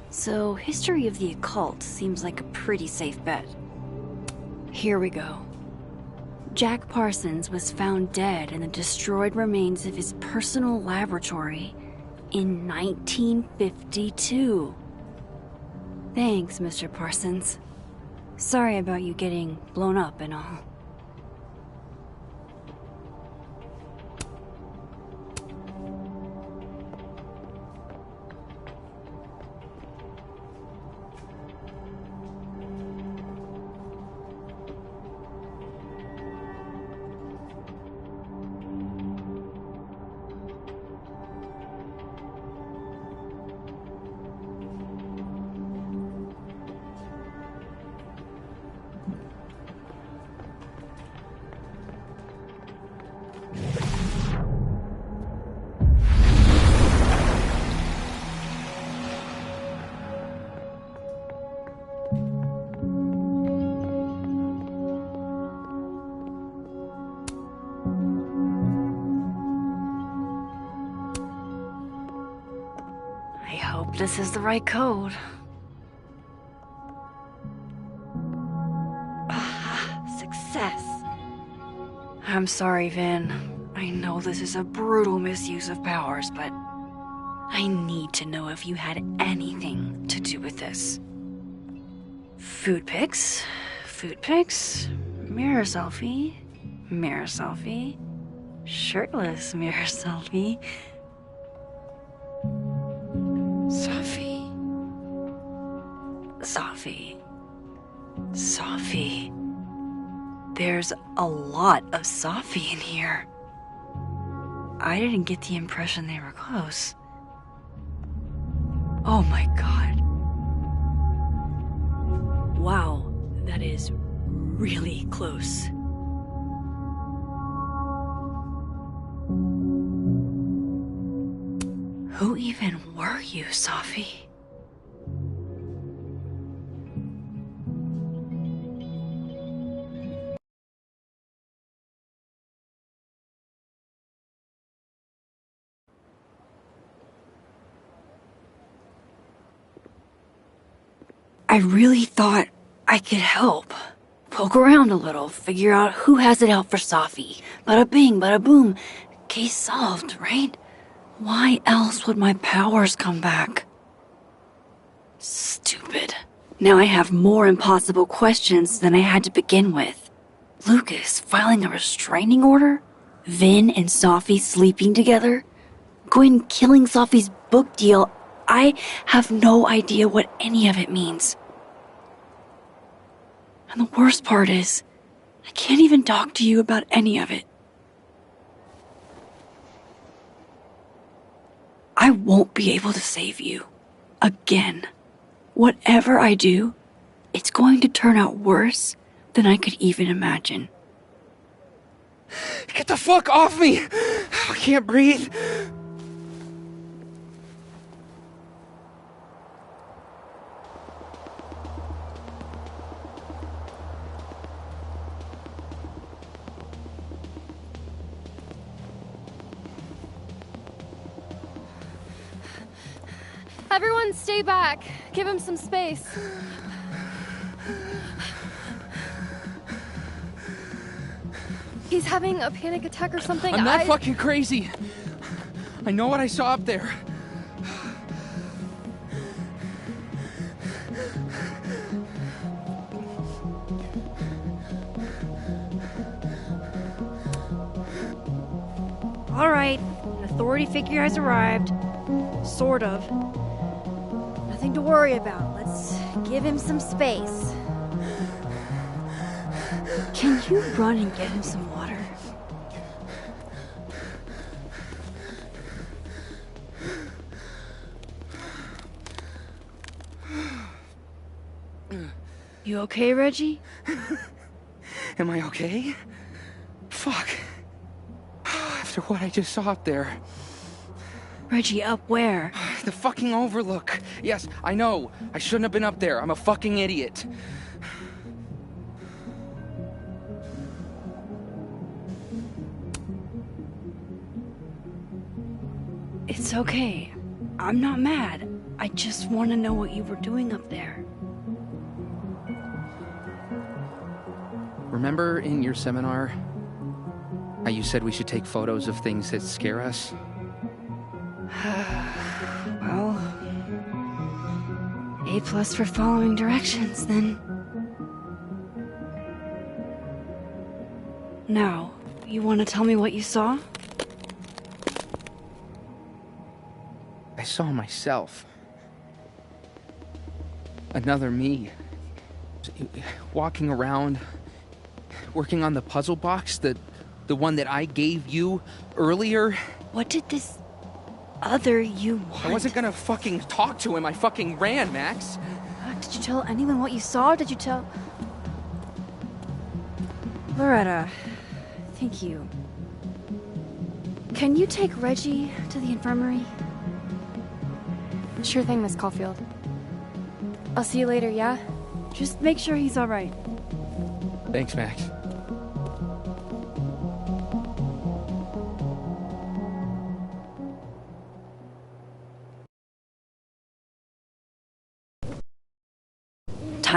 So, history of the occult seems like a pretty safe bet. Here we go. Jack Parsons was found dead in the destroyed remains of his personal laboratory in 1952. Thanks, Mr. Parsons. Sorry about you getting blown up and all. hope this is the right code. Success. I'm sorry, Vin. I know this is a brutal misuse of powers, but I need to know if you had anything to do with this. Food pics, mirror selfie, shirtless mirror selfie. Safi. There's a lot of Safi in here. I didn't get the impression they were close. Oh my god. Wow, that is really close. Who even were you, Safi? I really thought I could help. Poke around a little, figure out who has it out for Safi. Bada bing, bada boom. Case solved, right? Why else would my powers come back? Stupid. Now I have more impossible questions than I had to begin with. Lucas filing a restraining order? Vin and Safi sleeping together? Gwen killing Safi's book deal? I have no idea what any of it means. And the worst part is, I can't even talk to you about any of it. I won't be able to save you. Again. Whatever I do, it's going to turn out worse than I could even imagine. Get the fuck off me! I can't breathe. Everyone stay back. Give him some space. He's having a panic attack or something. I'm not fucking crazy. I know what I saw up there. All right, an authority figure has arrived. Sort of. Nothing to worry about. Let's give him some space. Can you run and get him some water? You okay, Reggie? Am I okay? Fuck. After what I just saw up there. Reggie, up where? The fucking overlook. Yes, I know. I shouldn't have been up there. I'm a fucking idiot. It's okay. I'm not mad. I just want to know what you were doing up there. Remember in your seminar how you said we should take photos of things that scare us? Well, A+ for following directions, then. Now, you want to tell me what you saw? I saw myself. Another me. Walking around, working on the puzzle box, the one that I gave you earlier. What did this other you want? I wasn't gonna fucking talk to him. I fucking ran, Max. Did you tell anyone what you saw? Did you tell... Loretta, thank you. Can you take Reggie to the infirmary? Sure thing, Miss Caulfield. I'll see you later, yeah? Just make sure he's all right. Thanks, Max.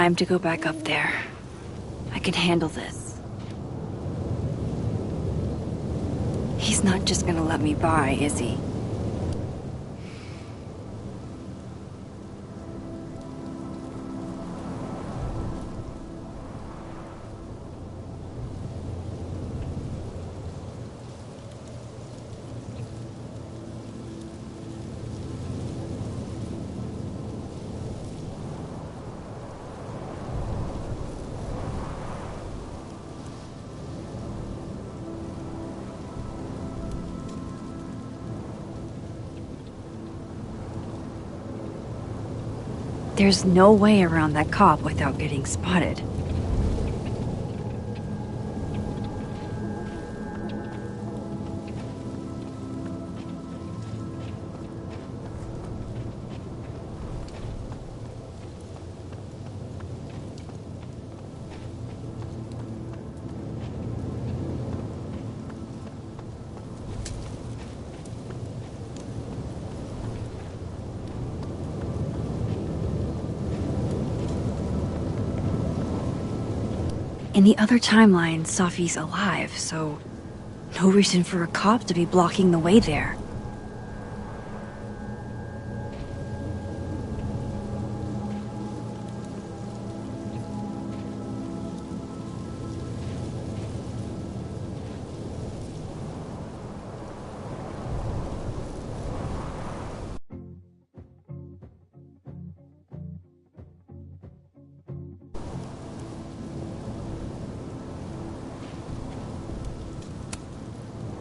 time to go back up there. I can handle this. He's not just gonna let me by, is he? There's no way around that cop without getting spotted. In the other timeline, Safi's alive, so no reason for a cop to be blocking the way there.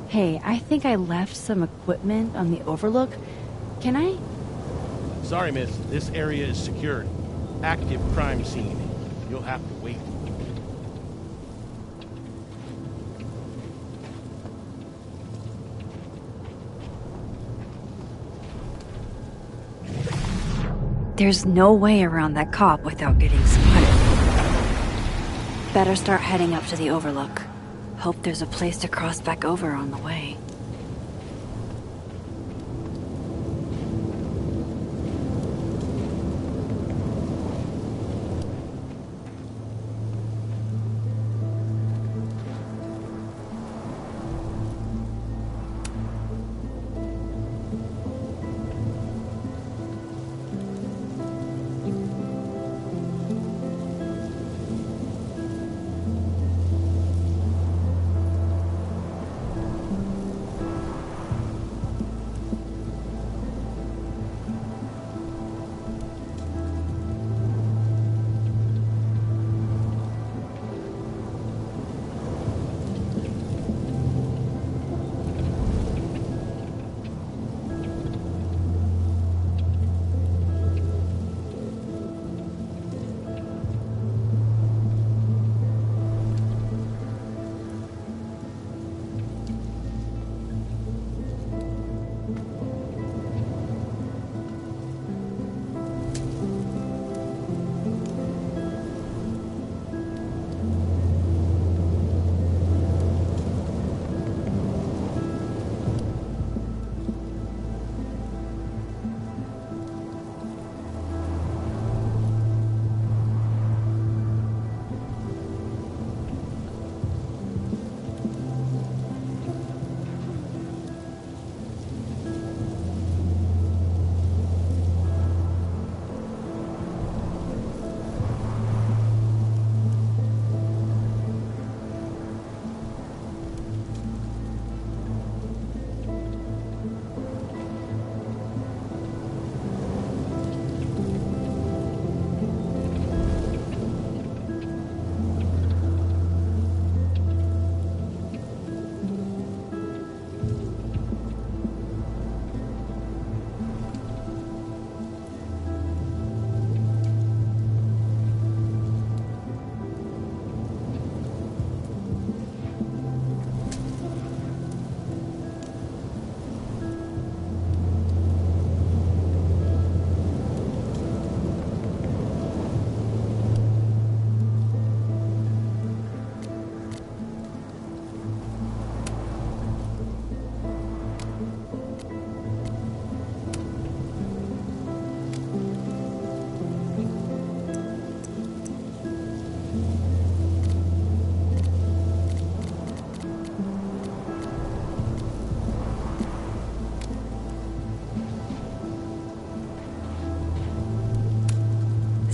Hey, I think I left some equipment on the overlook. Can I? Sorry, miss. This area is secured. Active crime scene. You'll have to wait. There's no way around that cop without getting spotted. Better start heading up to the overlook. Hope there's a place to cross back over on the way.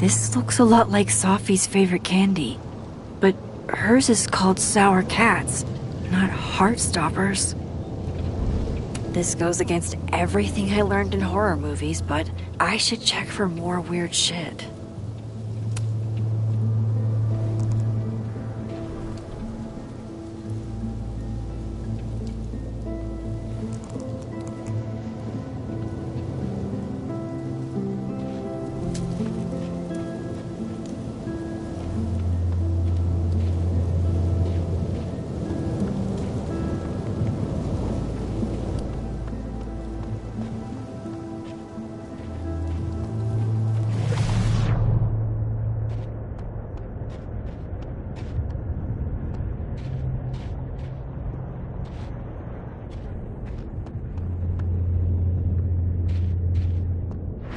This looks a lot like Sophie's favorite candy, but hers is called Sour Cats, not Heartstoppers. This goes against everything I learned in horror movies, but I should check for more weird shit.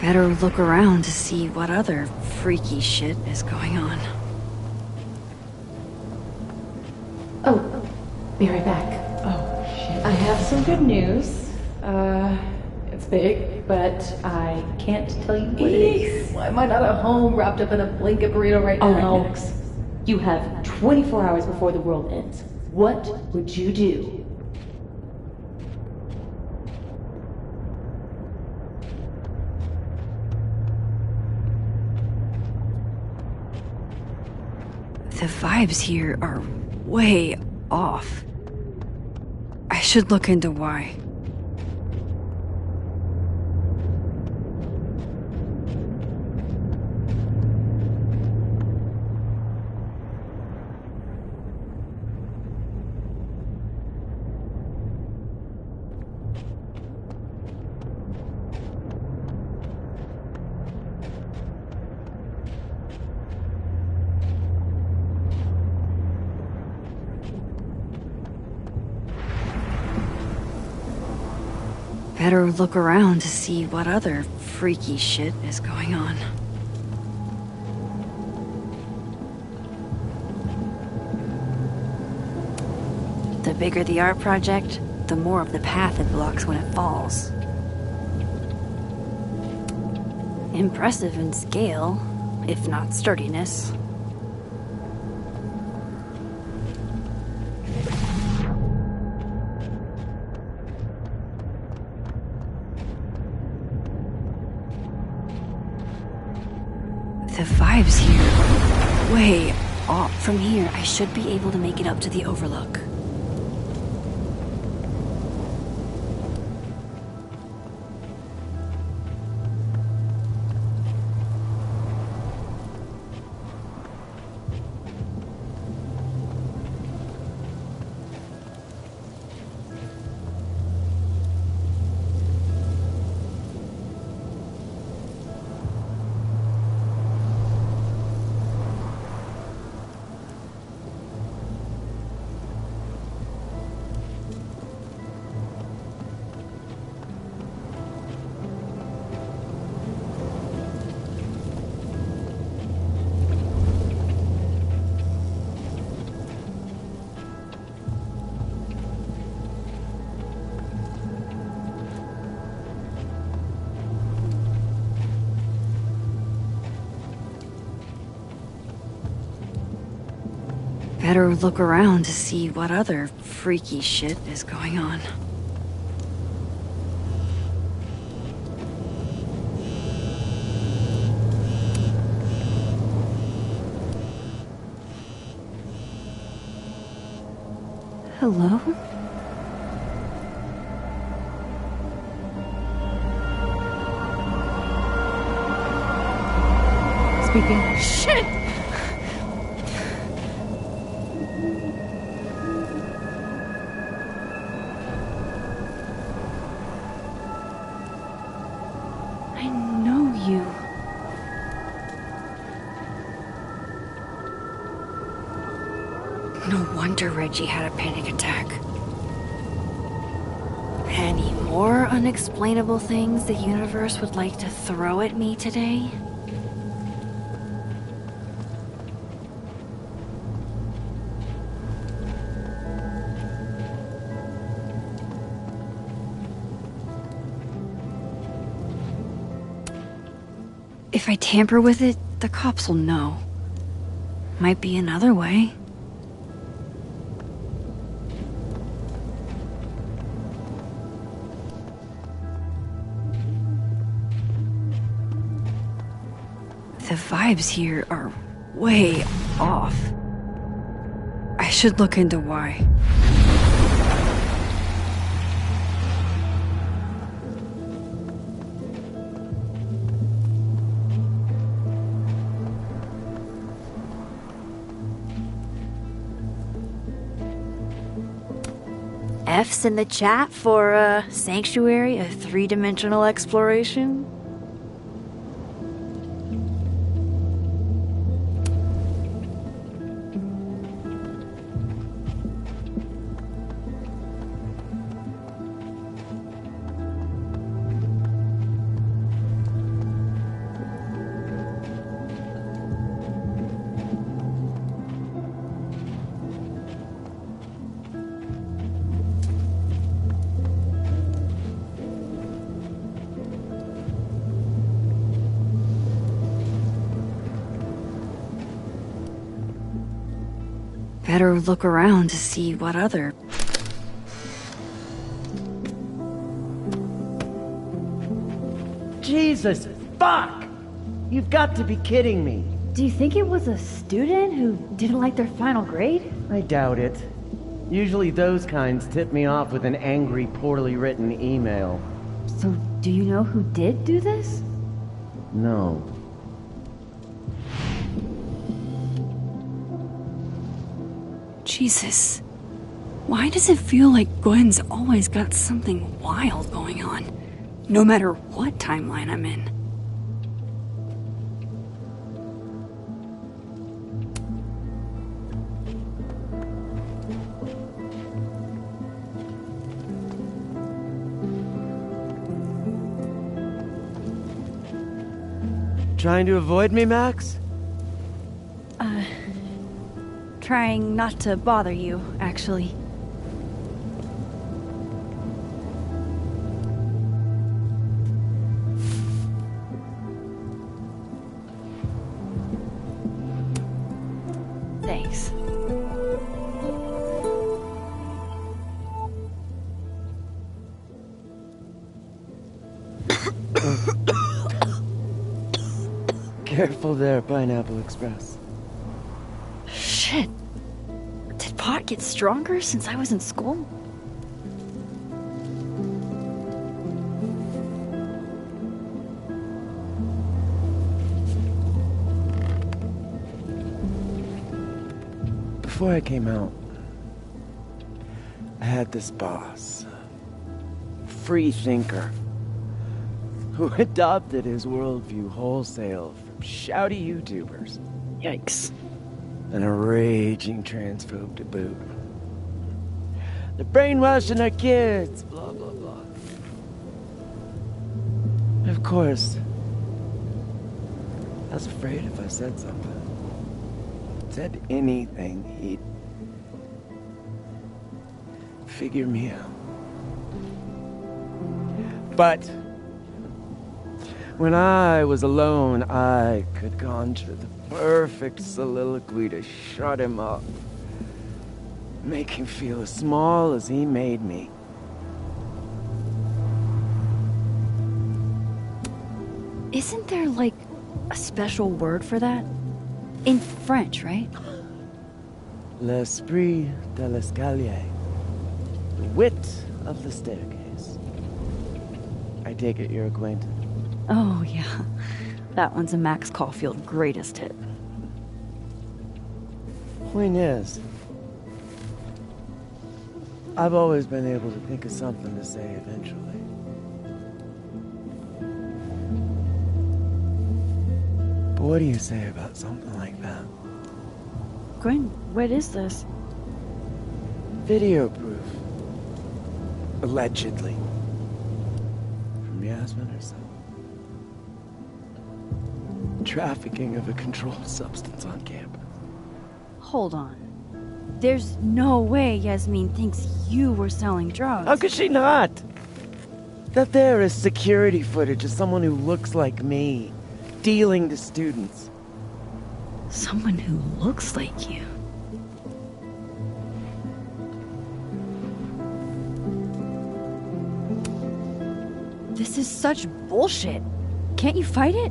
Better look around to see what other freaky shit is going on. Oh, be right back. Oh, shit. I have some good news. It's big, but I can't tell you what it is. Why am I not at home wrapped up in a blanket burrito right now? Oh, Alex, you have 24 hours before the world ends. What would you do? The vibes here are way off. I should look into why. Better look around to see what other freaky shit is going on. The bigger the art project, the more of the path it blocks when it falls. Impressive in scale, if not sturdiness. The vibes here are way off. From here, I should be able to make it up to the overlook. Better look around to see what other freaky shit is going on. Hello? Speaking. Shit! I know you. No wonder Reggie had a panic attack. Any more unexplainable things the universe would like to throw at me today? If I tamper with it, The cops will know. Might be another way. The vibes here are way off. I should look into why. F's in the chat for Sanctuary, a three-dimensional exploration. Better look around to see what other... Jesus, fuck! You've got to be kidding me. Do you think it was a student who didn't like their final grade? I doubt it. Usually those kinds tip me off with an angry, poorly written email. So, do you know who did do this? No. Jesus. Why does it feel like Gwen's always got something wild going on? No matter what timeline I'm in. Trying to avoid me, Max? Trying not to bother you, actually. Thanks. Careful there, Pineapple Express. Shit. Did pot get stronger since I was in school? Before I came out, I had this boss, free thinker, who adopted his worldview wholesale from shouty YouTubers. Yikes. And a raging transphobe to boot. They're brainwashing our kids, blah, blah, blah. Of course, I was afraid if I said something, said anything, he'd figure me out. But when I was alone, I could conjure the perfect soliloquy to shut him up. Make him feel as small as he made me. Isn't there, like, a special word for that? In French, right? L'esprit de l'escalier. The wit of the staircase. I take it you're acquainted. Oh, yeah. That one's a Max Caulfield greatest hit. Point is, I've always been able to think of something to say eventually. But what do you say about something like that? Gwen, what is this? Video proof. Allegedly. From Yasmin herself. Trafficking of a controlled substance on campus. Hold on. There's no way Yasmin thinks you were selling drugs. How could she not? That there is security footage of someone who looks like me, dealing to students. Someone who looks like you. This is such bullshit. Can't you fight it?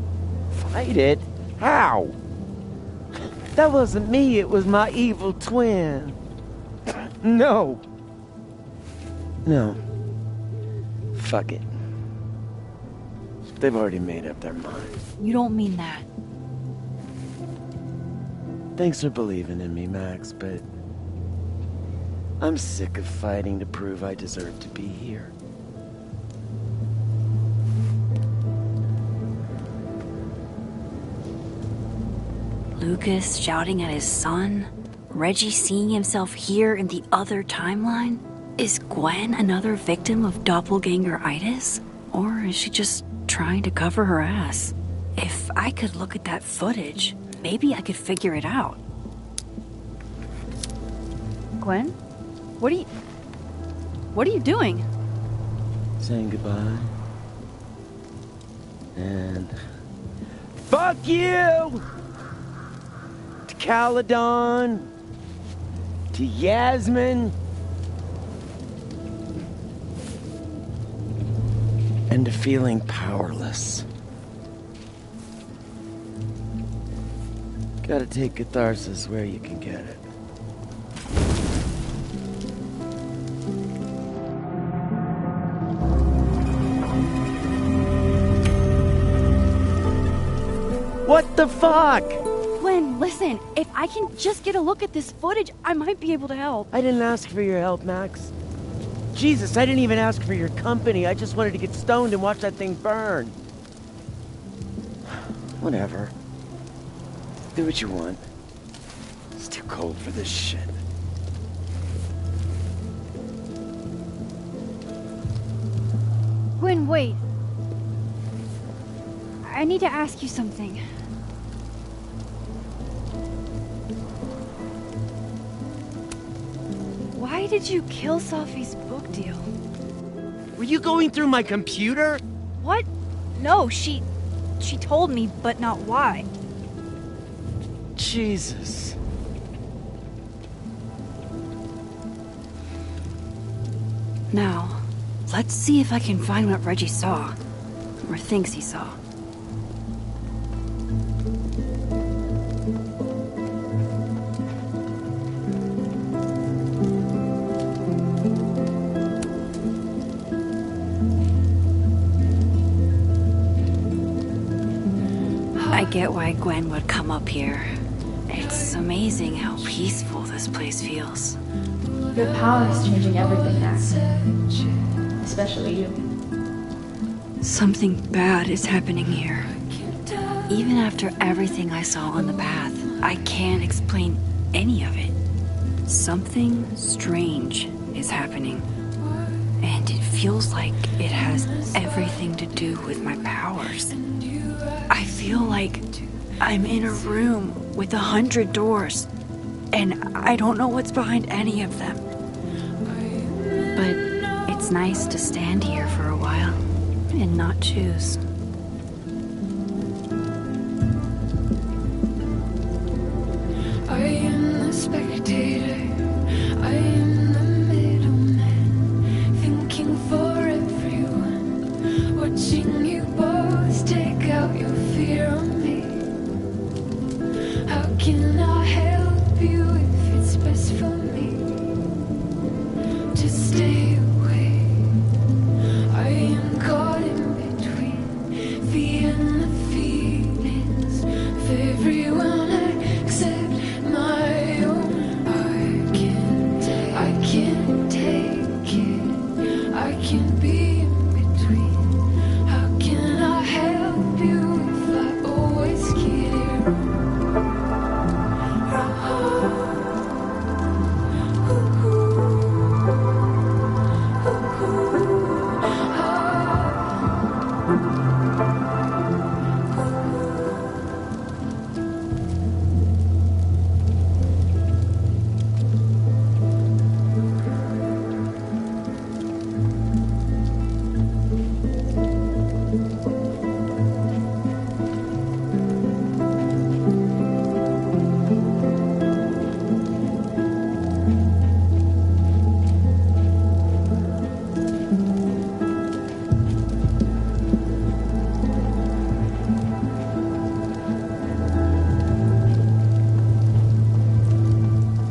Fight it? How? That wasn't me, it was my evil twin. No. No. Fuck it. They've already made up their mind. You don't mean that. Thanks for believing in me, Max, but I'm sick of fighting to prove I deserve to be here. Lucas shouting at his son? Reggie seeing himself here in the other timeline? Is Gwen another victim of doppelganger-itis? Or is she just trying to cover her ass? If I could look at that footage, maybe I could figure it out. Gwen? What are you doing? Saying goodbye. And fuck you! To Caledon. To Yasmin. And to feeling powerless. Gotta take catharsis where you can get it. What the fuck? Gwen, listen. If I can just get a look at this footage, I might be able to help. I didn't ask for your help, Max. Jesus, I didn't even ask for your company. I just wanted to get stoned and watch that thing burn. Whatever. Do what you want. It's too cold for this shit. Gwen, wait. I need to ask you something. Why did you kill Safi's book deal? Were you going through my computer? What? No, she told me, but not why. Jesus. Now, let's see if I can find what Reggie saw. Or thinks he saw. I get why Gwen would come up here. It's amazing how peaceful this place feels. Your power is changing everything, Max. Especially you. Something bad is happening here. Even after everything I saw on the path, I can't explain any of it. Something strange is happening. And it feels like it has everything to do with my powers. I feel like I'm in a room with 100 doors, and I don't know what's behind any of them. But it's nice to stand here for a while and not choose. I am the spectator. I am the middleman, thinking for everyone, watching you both take out your fear on me. How can I help you if it's best for me to stay away? I am caught in between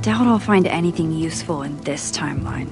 Doubt I'll find anything useful in this timeline.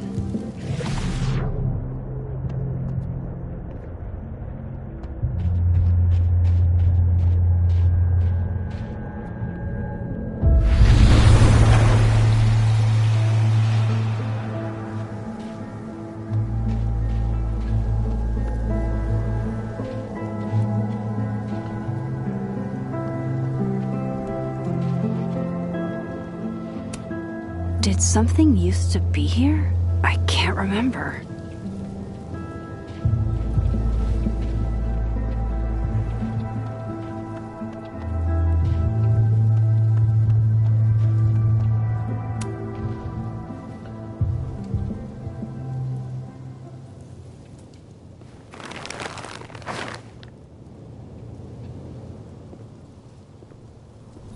Did something used to be here? I can't remember.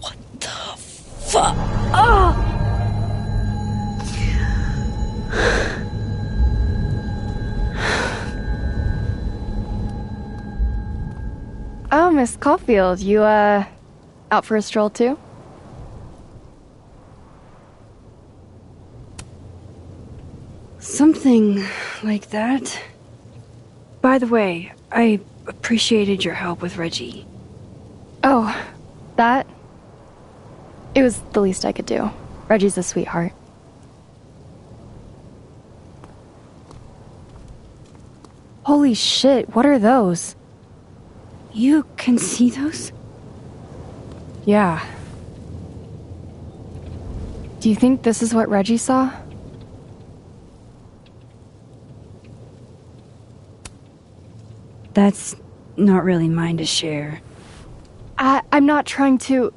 What the fuck? Oh! Oh, Miss Caulfield, you, out for a stroll too? Something like that. By the way, I appreciated your help with Reggie. Oh, that? It was the least I could do. Reggie's a sweetheart. Holy shit, what are those? You can see those? Yeah. Do you think this is what Reggie saw? That's not really mine to share. I'm not trying to...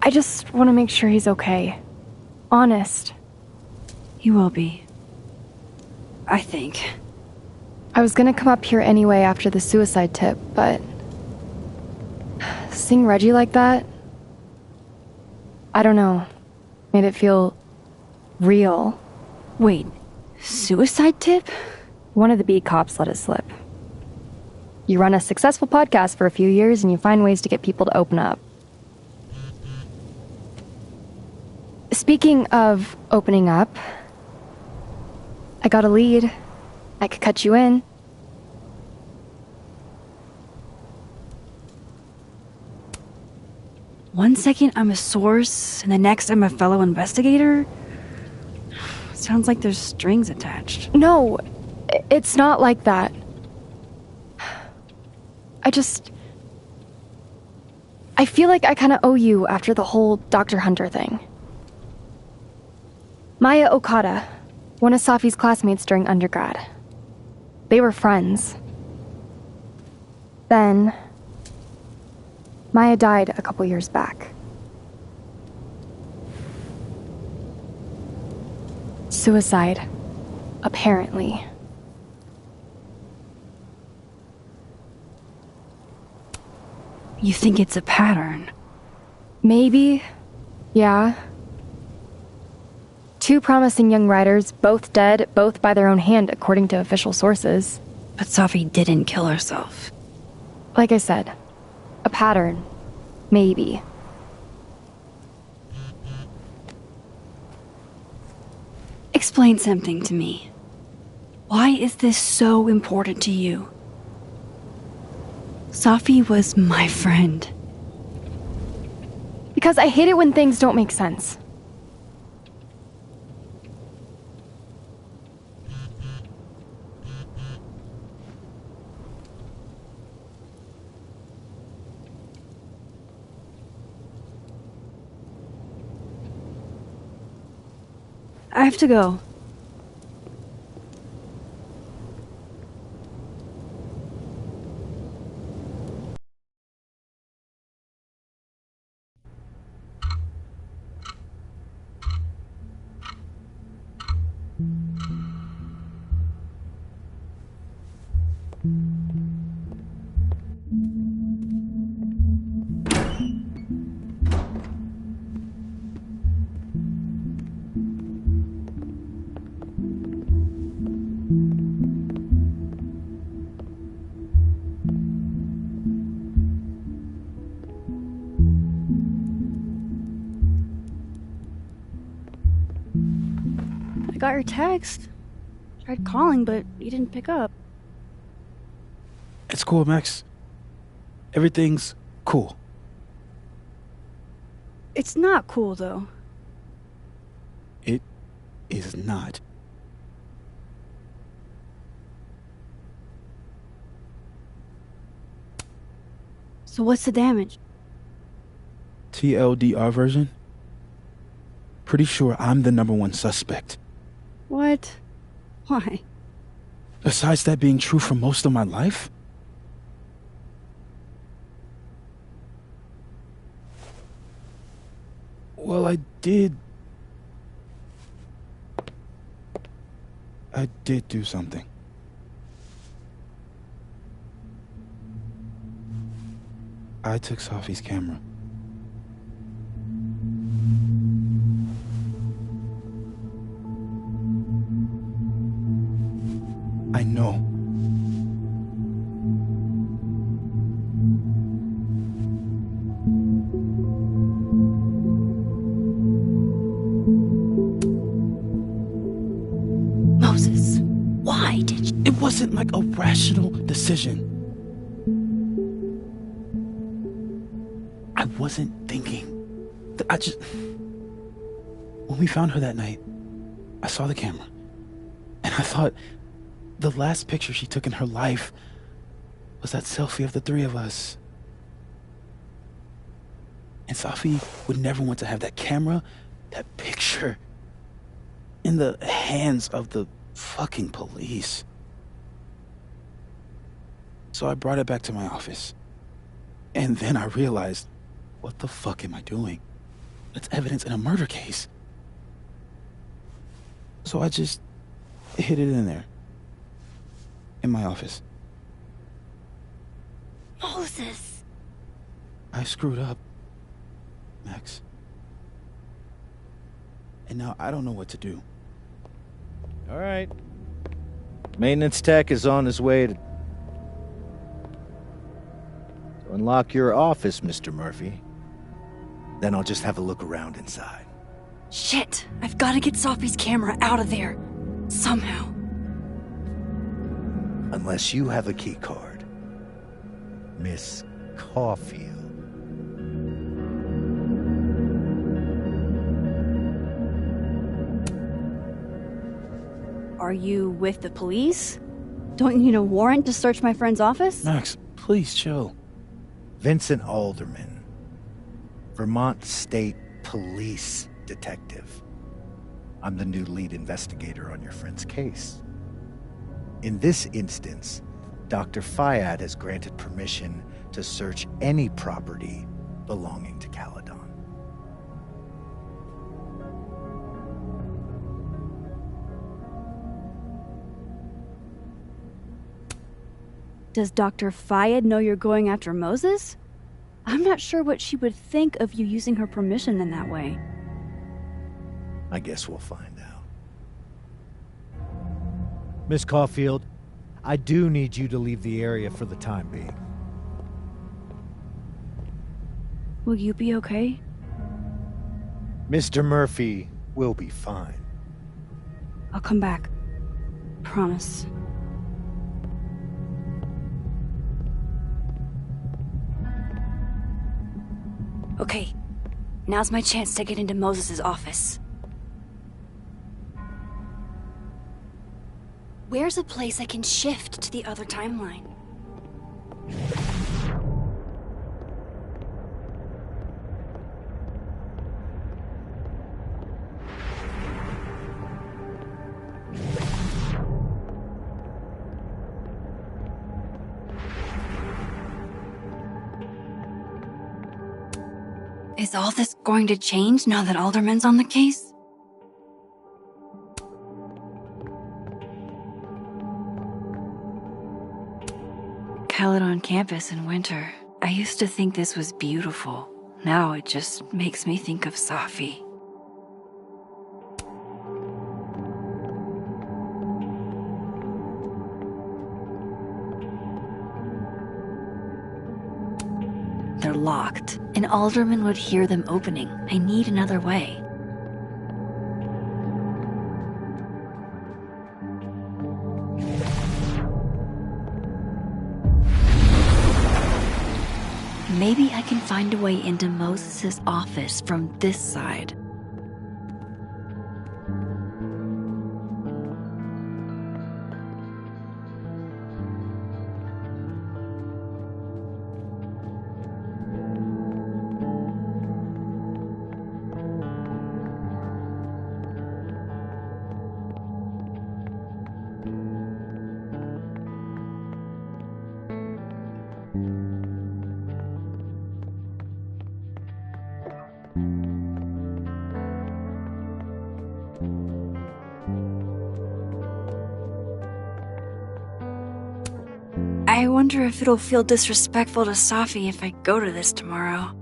I just want to make sure he's okay. Honest. He will be. I think. I was gonna come up here anyway after the suicide tip, but... seeing Reggie like that... I don't know. Made it feel... real. Wait, suicide tip? One of the beat cops let it slip. You run a successful podcast for a few years and you find ways to get people to open up. Speaking of opening up... I got a lead. I could cut you in. One second I'm a source, and the next I'm a fellow investigator? Sounds like there's strings attached. No, it's not like that. I feel like I kinda owe you after the whole Dr. Hunter thing. Maya Okada, one of Safi's classmates during undergrad. They were friends. Then, Maya died a couple years back. Suicide, apparently. You think it's a pattern? Maybe. Yeah. 2 promising young writers, both dead, both by their own hand, according to official sources. But Safi didn't kill herself. Like I said, a pattern. Maybe. Explain something to me. Why is this so important to you? Safi was my friend. Because I hate it when things don't make sense. I have to go. got your text. Tried calling, but you didn't pick up. It's cool, Max. Everything's cool. It's not cool, though. It is not. So what's the damage? TLDR version? Pretty sure I'm the #1 suspect. What? Why? Besides that being true for most of my life? Well, I did do something. I took Sophie's camera. I know. Moses, why did you? It wasn't like a rational decision. I wasn't thinking. When we found her that night, I saw the camera. And I thought the last picture she took in her life was that selfie of the three of us. And Sophie would never want to have that camera, that picture, in the hands of the fucking police. So I brought it back to my office. And then I realized, what the fuck am I doing? It's evidence in a murder case. So I just hid it in there. In my office. Moses! I screwed up, Max. And now I don't know what to do. All right. Maintenance tech is on his way to unlock your office, Mr. Murphy. Then I'll just have a look around inside. Shit! I've got to get Sophie's camera out of there. Somehow. Unless you have a key card. Miss Caulfield. Are you with the police? Don't you need a warrant to search my friend's office? Max, please chill. Vincent Alderman, Vermont State Police Detective. I'm the new lead investigator on your friend's case. In this instance, Dr. Fayad has granted permission to search any property belonging to Caledon. Does Dr. Fayed know you're going after Moses? I'm not sure what she would think of you using her permission in that way. I guess we'll find out. Miss Caulfield, I do need you to leave the area for the time being. Will you be okay? Mr. Murphy will be fine. I'll come back. Promise. Okay, now's my chance to get into Moses' office. Where's a place I can shift to the other timeline? Is all this going to change now that Alderman's on the case? Caledon campus in winter. I used to think this was beautiful. Now it just makes me think of Safi. They're locked. An alderman would hear them opening. I need another way. Maybe I can find a way into Moses' office from this side. I wonder if it'll feel disrespectful to Safi if I go to this tomorrow.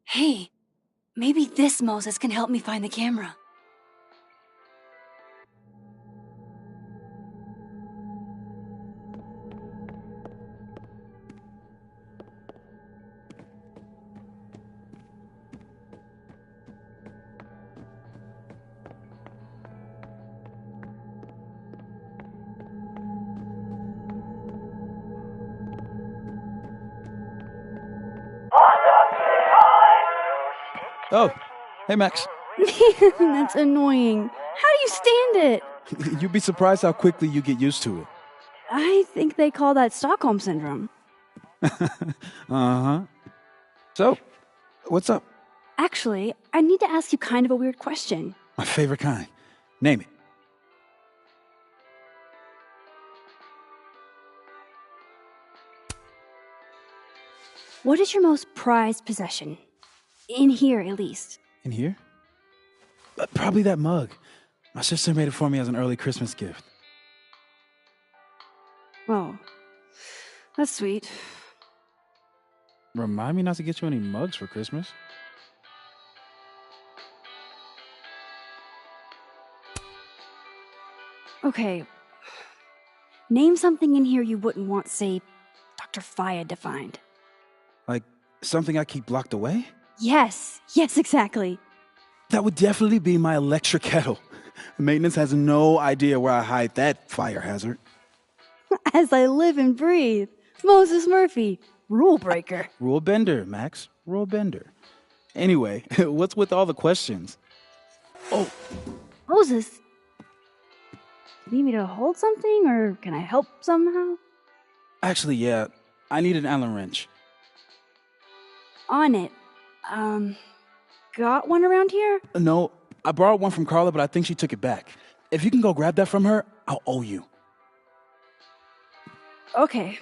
Hey, maybe this Moses can help me find the camera. Oh, hey Max. That's annoying. How do you stand it? You'd be surprised how quickly you get used to it. I think they call that Stockholm Syndrome. Uh-huh. So, what's up? Actually, I need to ask you kind of a weird question. My favorite kind. Name it. What is your most prized possession? In here, at least. In here? Probably that mug. My sister made it for me as an early Christmas gift. Oh, that's sweet. Remind me not to get you any mugs for Christmas. Okay. Name something in here you wouldn't want, say, Dr. Fayed to find. Like something I keep locked away? Yes, exactly. That would definitely be my electric kettle. Maintenance has no idea where I hide that fire hazard. As I live and breathe. Moses Murphy, rule breaker. Rule bender, Max. Rule bender. Anyway, what's with all the questions? Oh, Moses, you need me to hold something, or can I help somehow? actually, yeah. I need an Allen wrench. On it. Got one around here? No, I borrowed one from Carla, but I think she took it back. If you can go grab that from her, I'll owe you. Okay.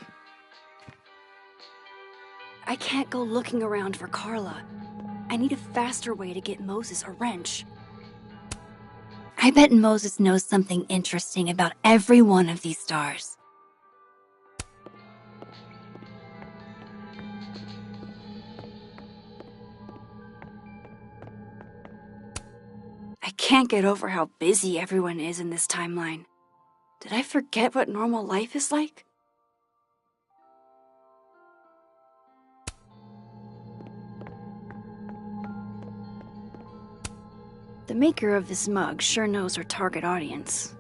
I can't go looking around for Carla. I need a faster way to get Moses a wrench. I bet Moses knows something interesting about every one of these stars. I can't get over how busy everyone is in this timeline. Did I forget what normal life is like? The maker of this mug sure knows her target audience.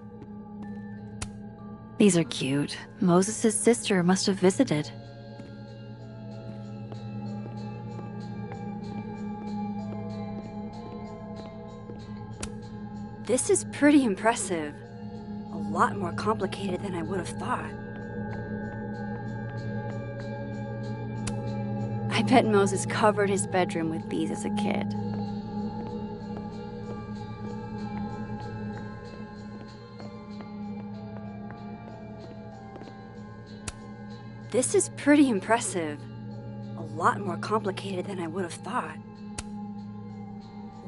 These are cute. Moses' sister must have visited. This is pretty impressive. A lot more complicated than I would have thought. I bet Moses covered his bedroom with these as a kid. This is pretty impressive. A lot more complicated than I would have thought.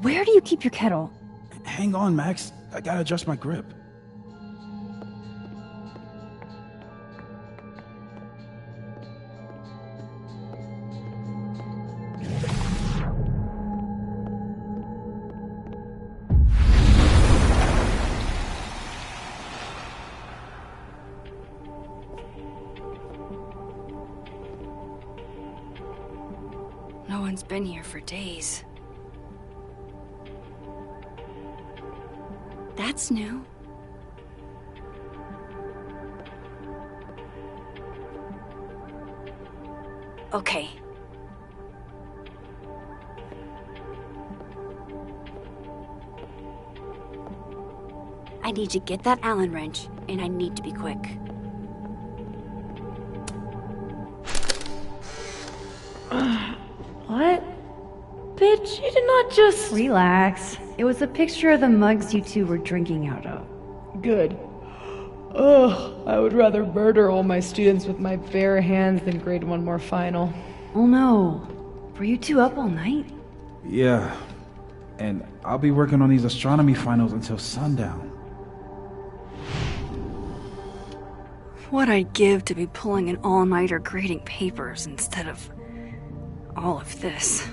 Where do you keep your kettle? Hang on, Max. I gotta adjust my grip. Someone's been here for days. That's new. Okay. I need to get that Allen wrench, and I need to be quick. What? Bitch, you did not just... Relax. It was a picture of the mugs you two were drinking out of. Good. Ugh, I would rather murder all my students with my bare hands than grade one more final. Oh no. Were you two up all night? Yeah. And I'll be working on these astronomy finals until sundown. What I'd give to be pulling an all-nighter grading papers instead of all of this.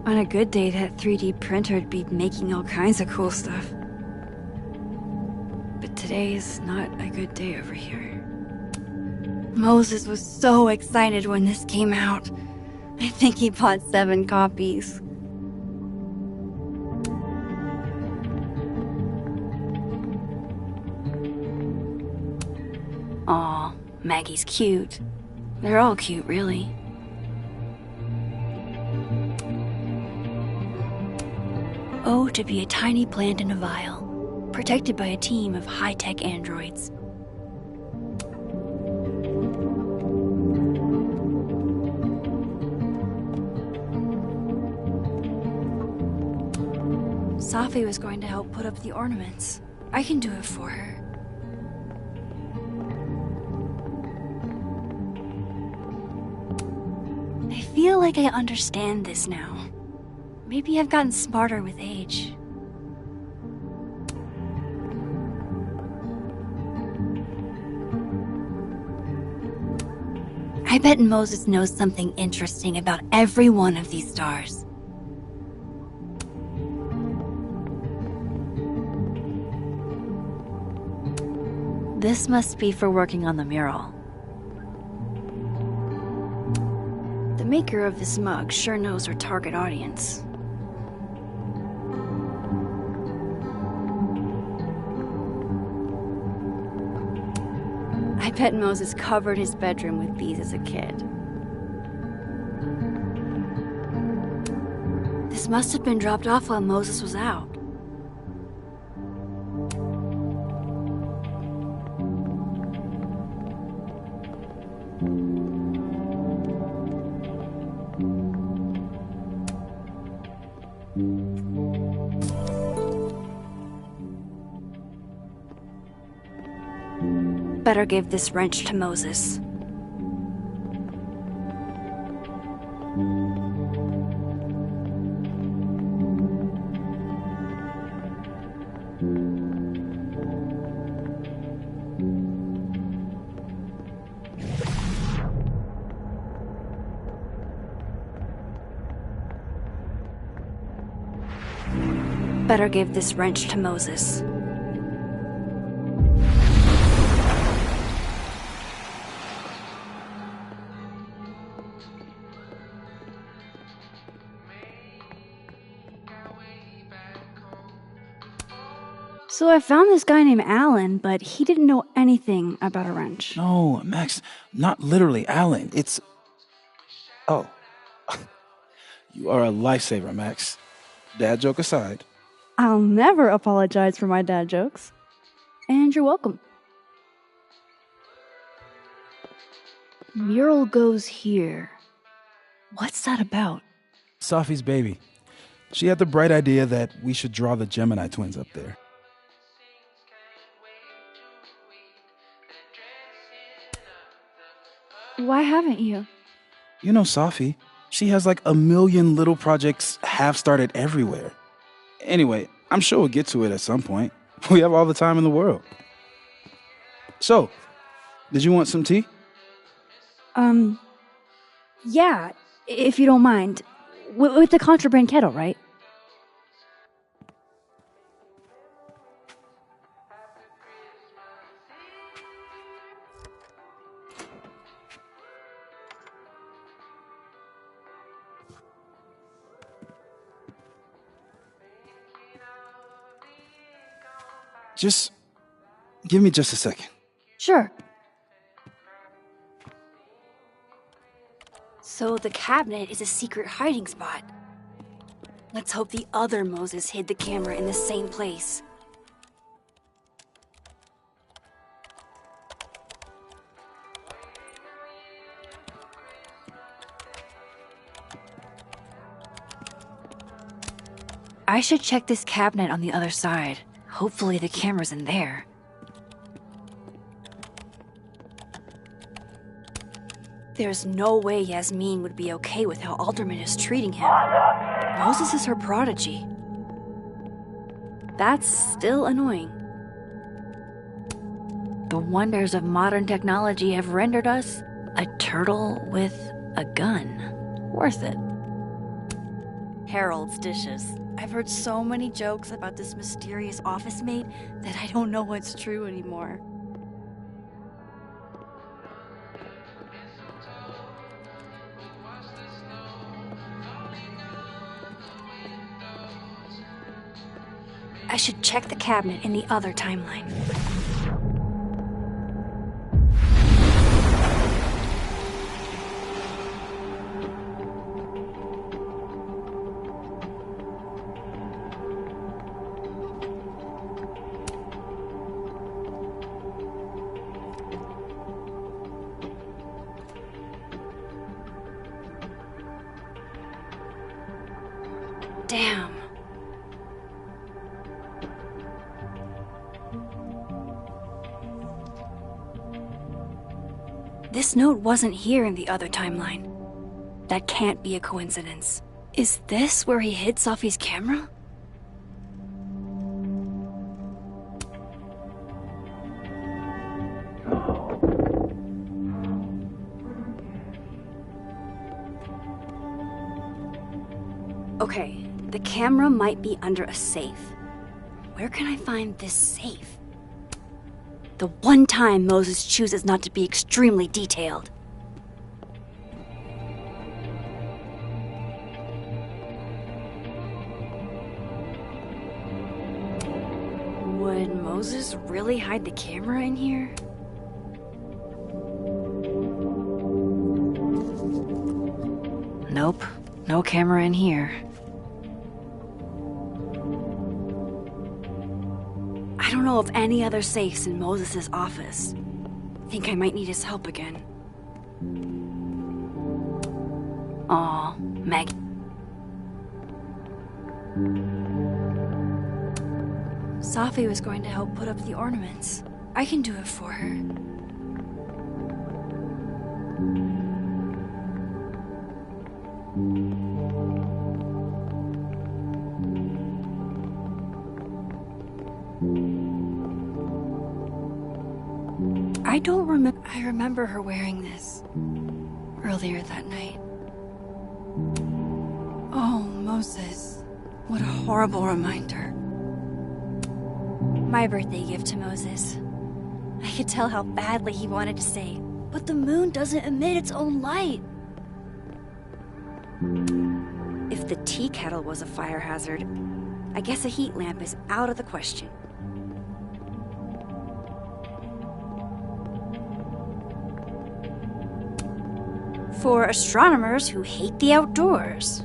On a good day, that 3D printer'd be making all kinds of cool stuff. But today is not a good day over here. Moses was so excited when this came out. I think he bought 7 copies. Aw, Maggie's cute. They're all cute, really. Oh, to be a tiny plant in a vial, protected by a team of high-tech androids. Safi was going to help put up the ornaments. I can do it for her. I feel like I understand this now. Maybe I've gotten smarter with age. I bet Moses knows something interesting about every one of these stars. This must be for working on the mural. The maker of this mug sure knows her target audience. I bet Moses covered his bedroom with these as a kid. This must have been dropped off while Moses was out. Better give this wrench to Moses. Better give this wrench to Moses. So I found this guy named Alan, but he didn't know anything about a wrench. No, Max, not literally Alan. It's... Oh. You are a lifesaver, Max. Dad joke aside. I'll never apologize for my dad jokes. And you're welcome. Mural goes here. What's that about? Safi's baby. She had the bright idea that we should draw the Gemini twins up there. Why haven't you? You know Safi. She has like 1 million little projects half-started everywhere. Anyway, I'm sure we'll get to it at some point. We have all the time in the world. So, did you want some tea? Yeah, if you don't mind. With the contraband kettle, right? Just give me just a second. Sure. So the cabinet is a secret hiding spot. Let's hope the other Moses hid the camera in the same place. I should check this cabinet on the other side. Hopefully the camera's in there. There's no way Yasmin would be okay with how Alderman is treating him. Moses is her prodigy. That's still annoying. The wonders of modern technology have rendered us a turtle with a gun. Worth it. Harold's dishes. I've heard so many jokes about this mysterious office mate that I don't know what's true anymore. I should check the cabinet in the other timeline. Damn. This note wasn't here in the other timeline. That can't be a coincidence. Is this where he hid Safi's camera? Okay, the camera might be under a safe. Where can I find this safe? The one time Moses chooses not to be extremely detailed. Would Moses really hide the camera in here? Nope, no camera in here. I don't know of any other safes in Moses' office. Think I might need his help again. Aw, Maggie. Safi was going to help put up the ornaments. I can do it for her. I remember her wearing this earlier that night. Oh, Moses. What a horrible reminder. My birthday gift to Moses. I could tell how badly he wanted to say, but the moon doesn't emit its own light. If the tea kettle was a fire hazard, I guess a heat lamp is out of the question. For astronomers who hate the outdoors.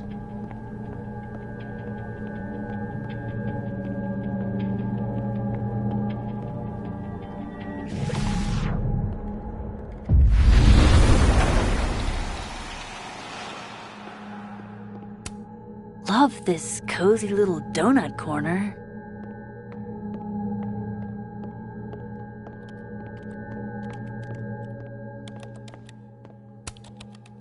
Love this cozy little donut corner.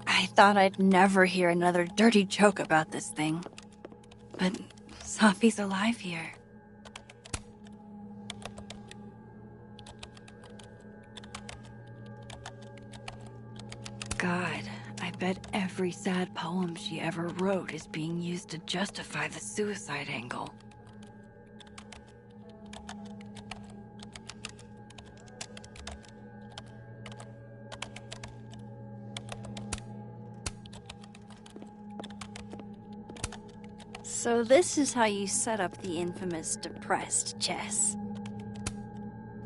I thought I'd never hear another dirty joke about this thing. But Safi's alive here. God, I bet every sad poem she ever wrote is being used to justify the suicide angle. So this is how you set up the infamous depressed chess.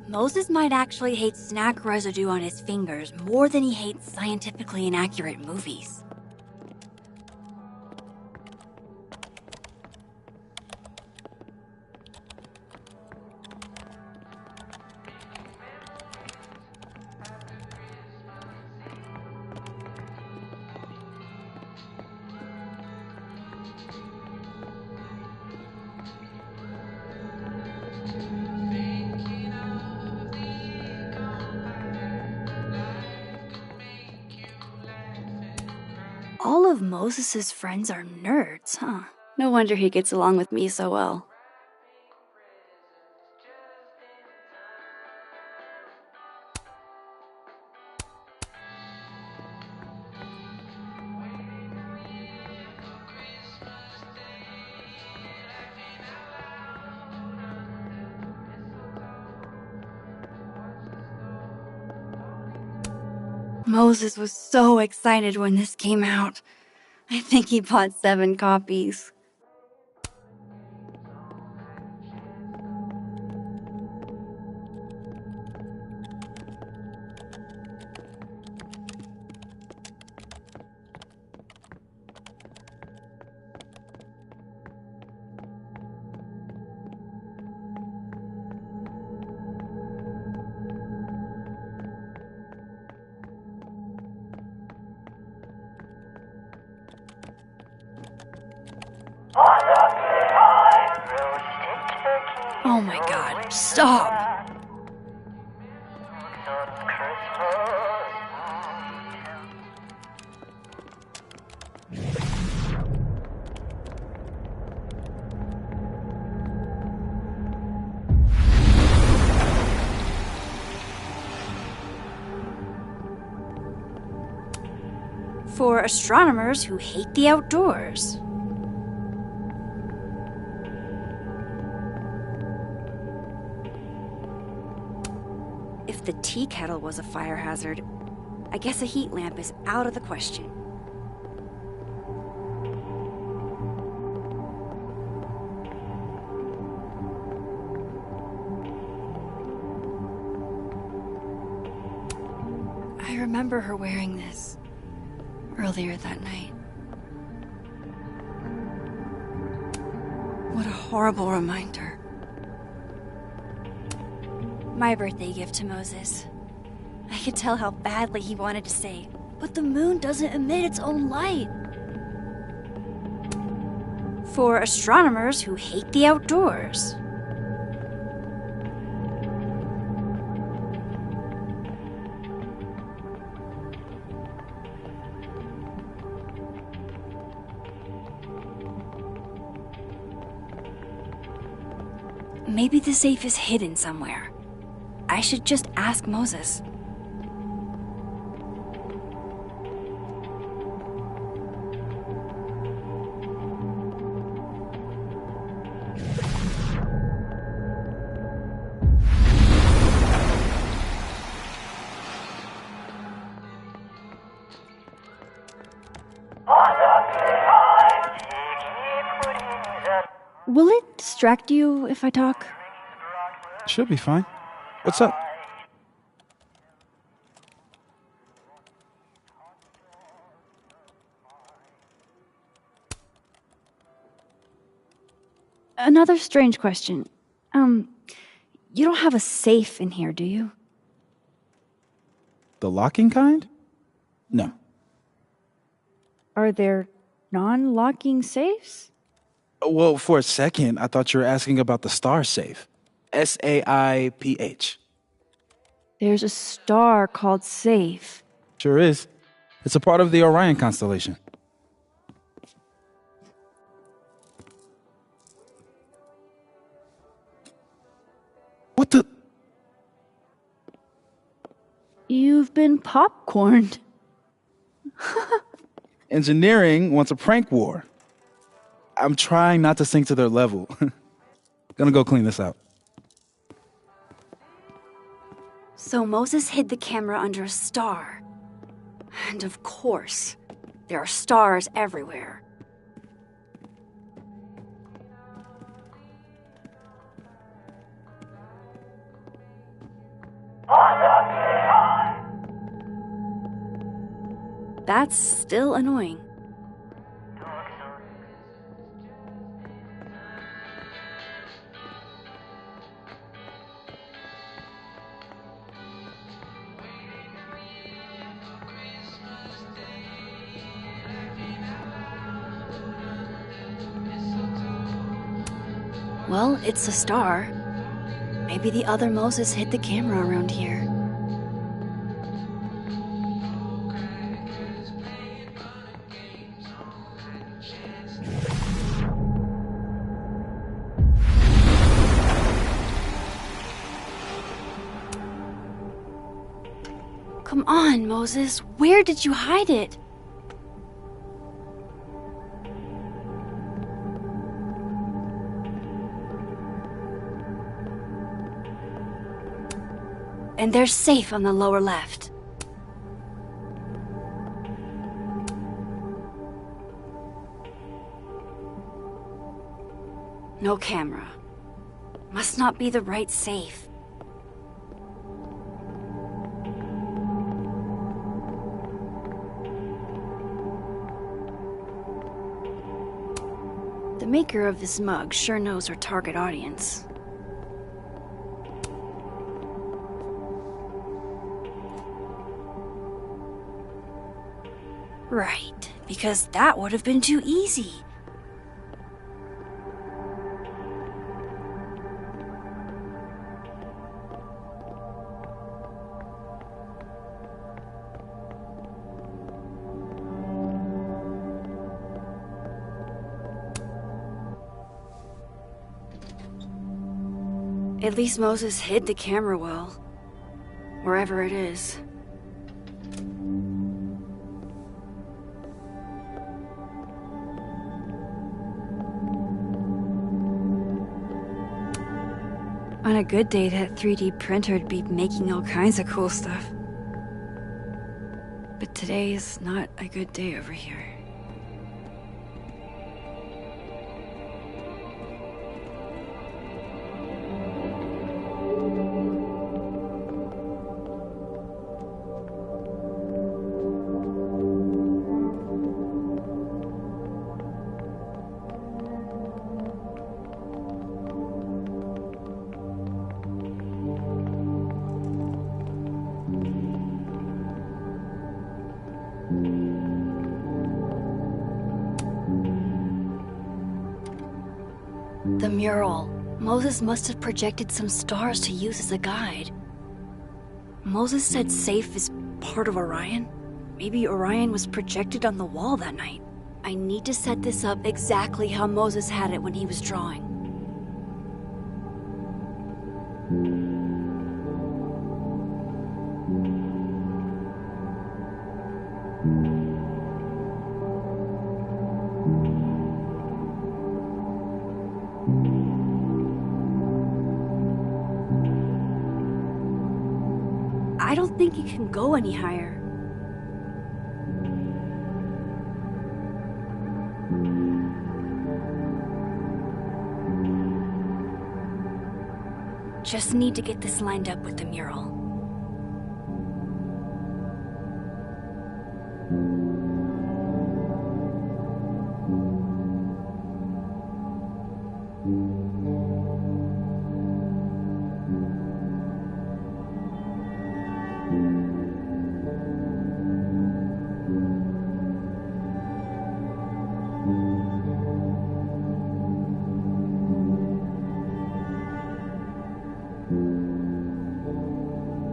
Moses might actually hate snack residue on his fingers more than he hates scientifically inaccurate movies. All of Moses's friends are nerds, huh? No wonder he gets along with me so well. Moses was so excited when this came out. I think he bought 7 copies. Oh my god, stop! For astronomers who hate the outdoors. If the tea kettle was a fire hazard, I guess a heat lamp is out of the question. I remember her wearing this earlier that night. What a horrible reminder. My birthday gift to Moses. I could tell how badly he wanted to say, but the moon doesn't emit its own light. For astronomers who hate the outdoors. Maybe the safe is hidden somewhere. I should just ask Moses. Will it distract you if I talk? She'll be fine. What's up? Another strange question. You don't have a safe in here, do you? The locking kind? No. Are there non-locking safes? Well, for a second, I thought you were asking about the star safe. SAIPH. There's a star called Safe. Sure is. It's a part of the Orion constellation. What the? You've been popcorned. Engineering wants a prank war. I'm trying not to sink to their level. Gonna go clean this out. So Moses hid the camera under a star. And of course, there are stars everywhere. that's still annoying. Well, it's a star. Maybe the other Moses hid the camera around here. Come on, Moses. Where did you hide it? And they're safe on the lower left. No camera. Must not be the right safe. The maker of this mug sure knows her target audience. Right, because that would have been too easy. At least Moses hid the camera well, wherever it is. On a good day, that 3D printer would be making all kinds of cool stuff. But today is not a good day over here. The mural. Moses must have projected some stars to use as a guide. Moses said safe is part of Orion. Maybe Orion was projected on the wall that night. I need to set this up exactly how Moses had it when he was drawing. I don't think it can go any higher. Just need to get this lined up with the mural.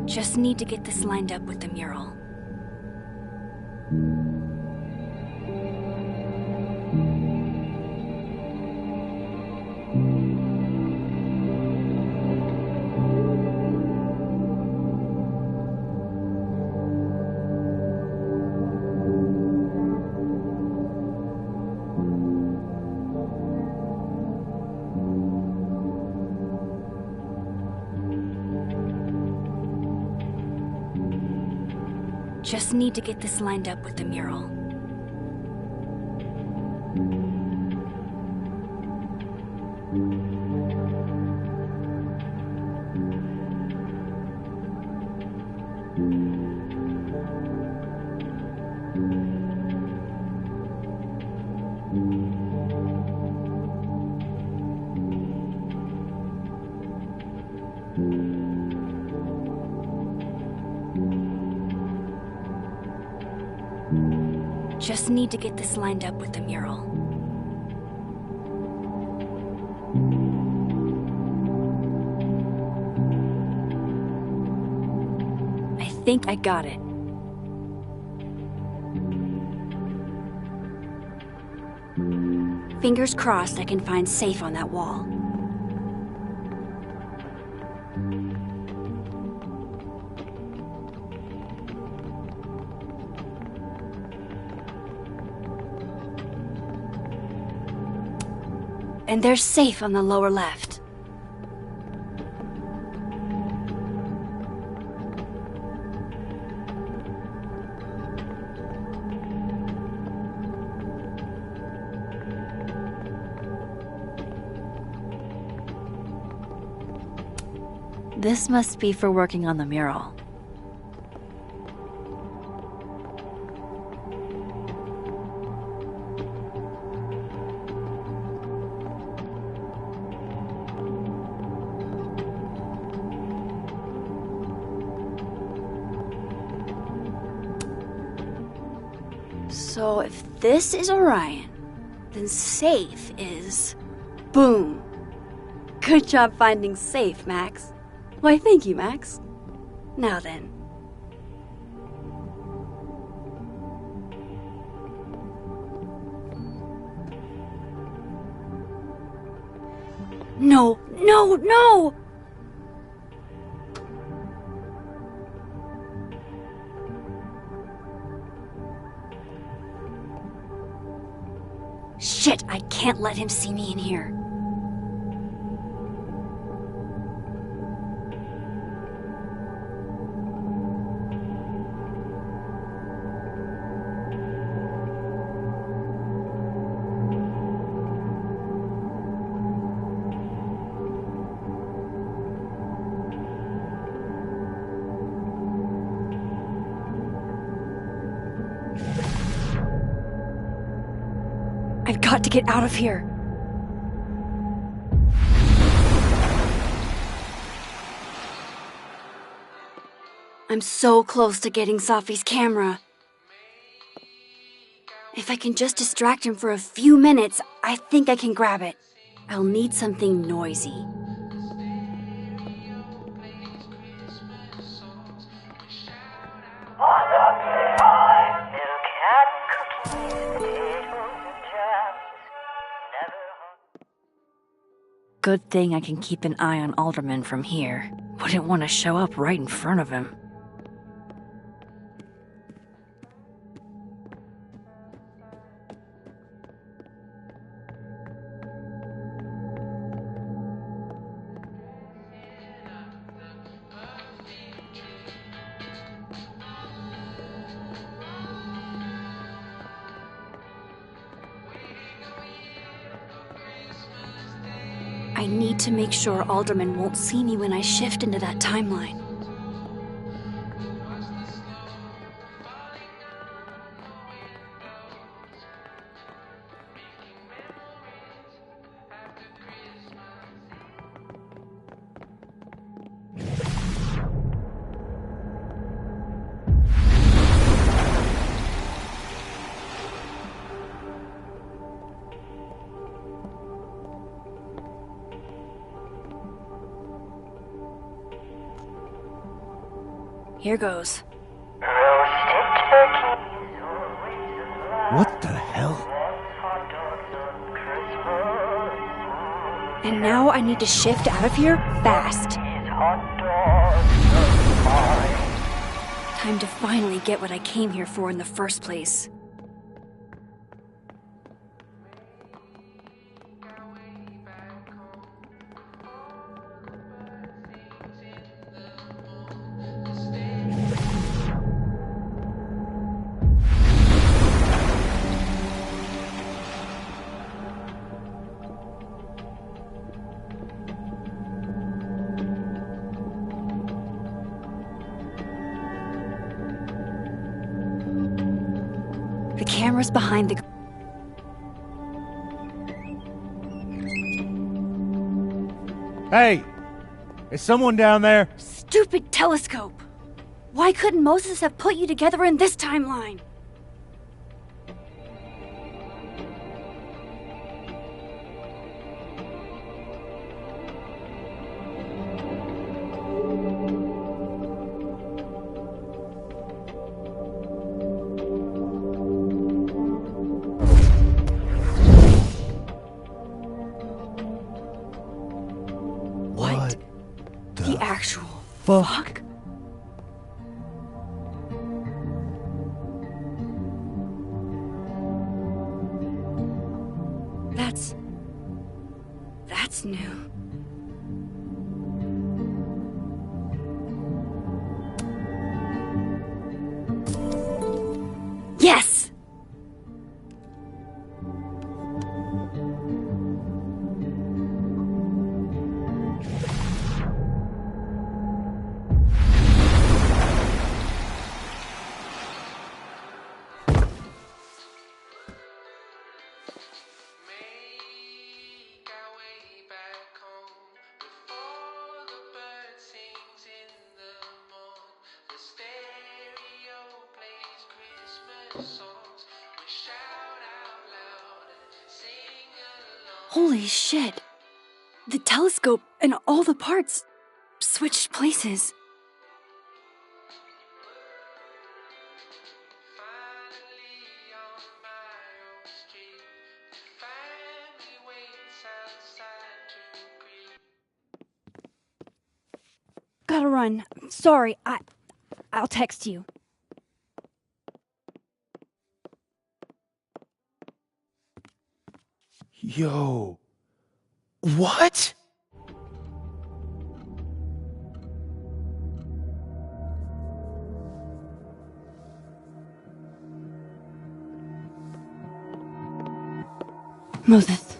Just need to get this lined up with the mural. Just need to get this lined up with the mural. Just need to get this lined up with the mural. I think I got it. Fingers crossed I can find safe on that wall. And there's safe on the lower left. This must be for working on the mural. So if this is Orion, then safe is... boom! Good job finding safe, Max. Why, thank you, Max. Now then. No, no, no! Shit, I can't let him see me in here. I've got to get out of here. I'm so close to getting Safi's camera. If I can just distract him for a few minutes, I think I can grab it. I'll need something noisy. Good thing I can keep an eye on Alderman from here. Wouldn't want to show up right in front of him. I need to make sure Alderman won't see me when I shift into that timeline. Here goes. What the hell? And now I need to shift out of here fast. Time to finally get what I came here for in the first place. The camera's behind the... Hey! Is someone down there? Stupid telescope! Why couldn't Moses have put you together in this timeline? fuck? That's new. Yes! Holy shit. The telescope and all the parts switched places. Gotta run. Sorry, I'll text you. Yo. What? Moses.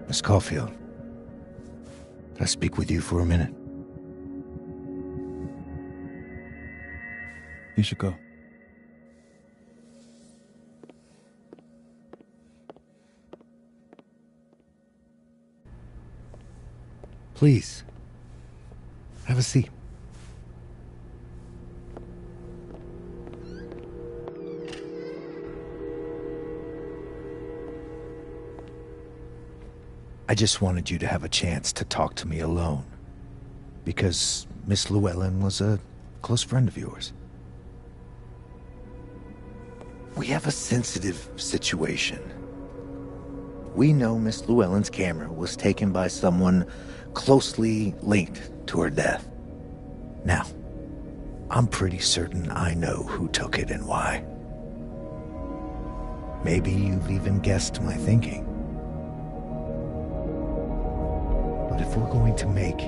Miss Caulfield, can I speak with you for a minute? You should go. Please, have a seat. I just wanted you to have a chance to talk to me alone, because Miss Llewellyn was a close friend of yours. We have a sensitive situation. We know Miss Llewellyn's camera was taken by someone closely linked to her death. Now, I'm pretty certain I know who took it and why. Maybe you've even guessed my thinking. But if we're going to make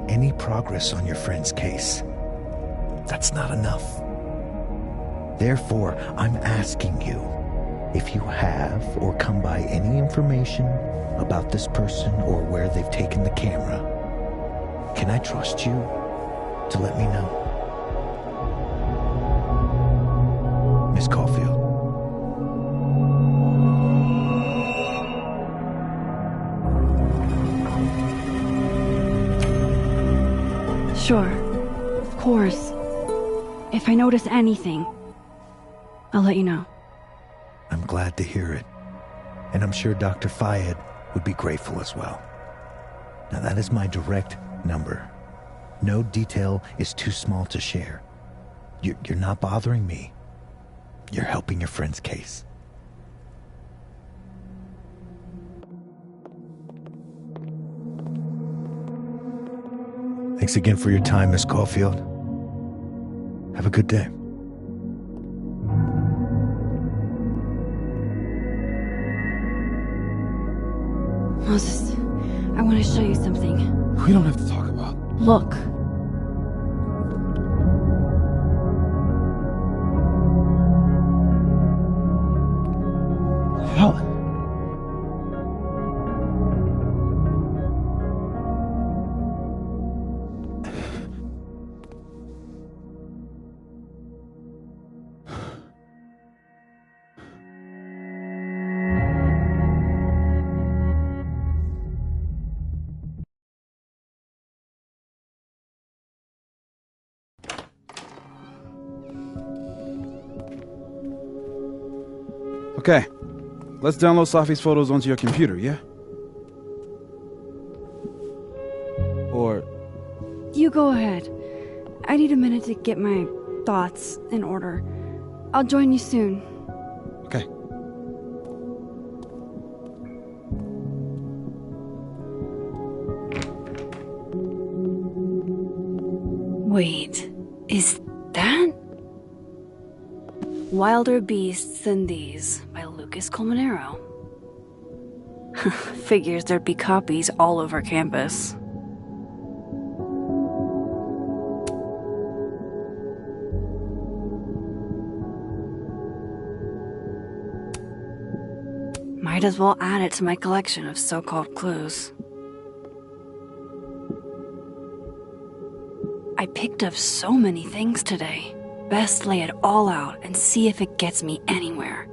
any progress on your friend's case, that's not enough. Therefore, I'm asking you if you have or come by any information about this person or where they've taken the camera. Can I trust you to let me know? Miss Caulfield. Sure. Of course. If I notice anything, I'll let you know. I'm glad to hear it. And I'm sure Dr. Fayed would be grateful as well. Now that is my direct number. No detail is too small to share. You're not bothering me. You're helping your friend's case. Thanks again for your time, Miss Caulfield. Have a good day. Moses, I want to show you something. We don't have to talk about. Look. Helen. Okay, let's download Safi's photos onto your computer, yeah? go ahead. I need a minute to get my thoughts in order. I'll join you soon. Okay. Wait, is that? Wilder Beasts Than These by Lucas Colmenero. Figures there'd be copies all over campus. Might as well add it to my collection of so-called clues. I picked up so many things today. Best lay it all out and see if it gets me anywhere.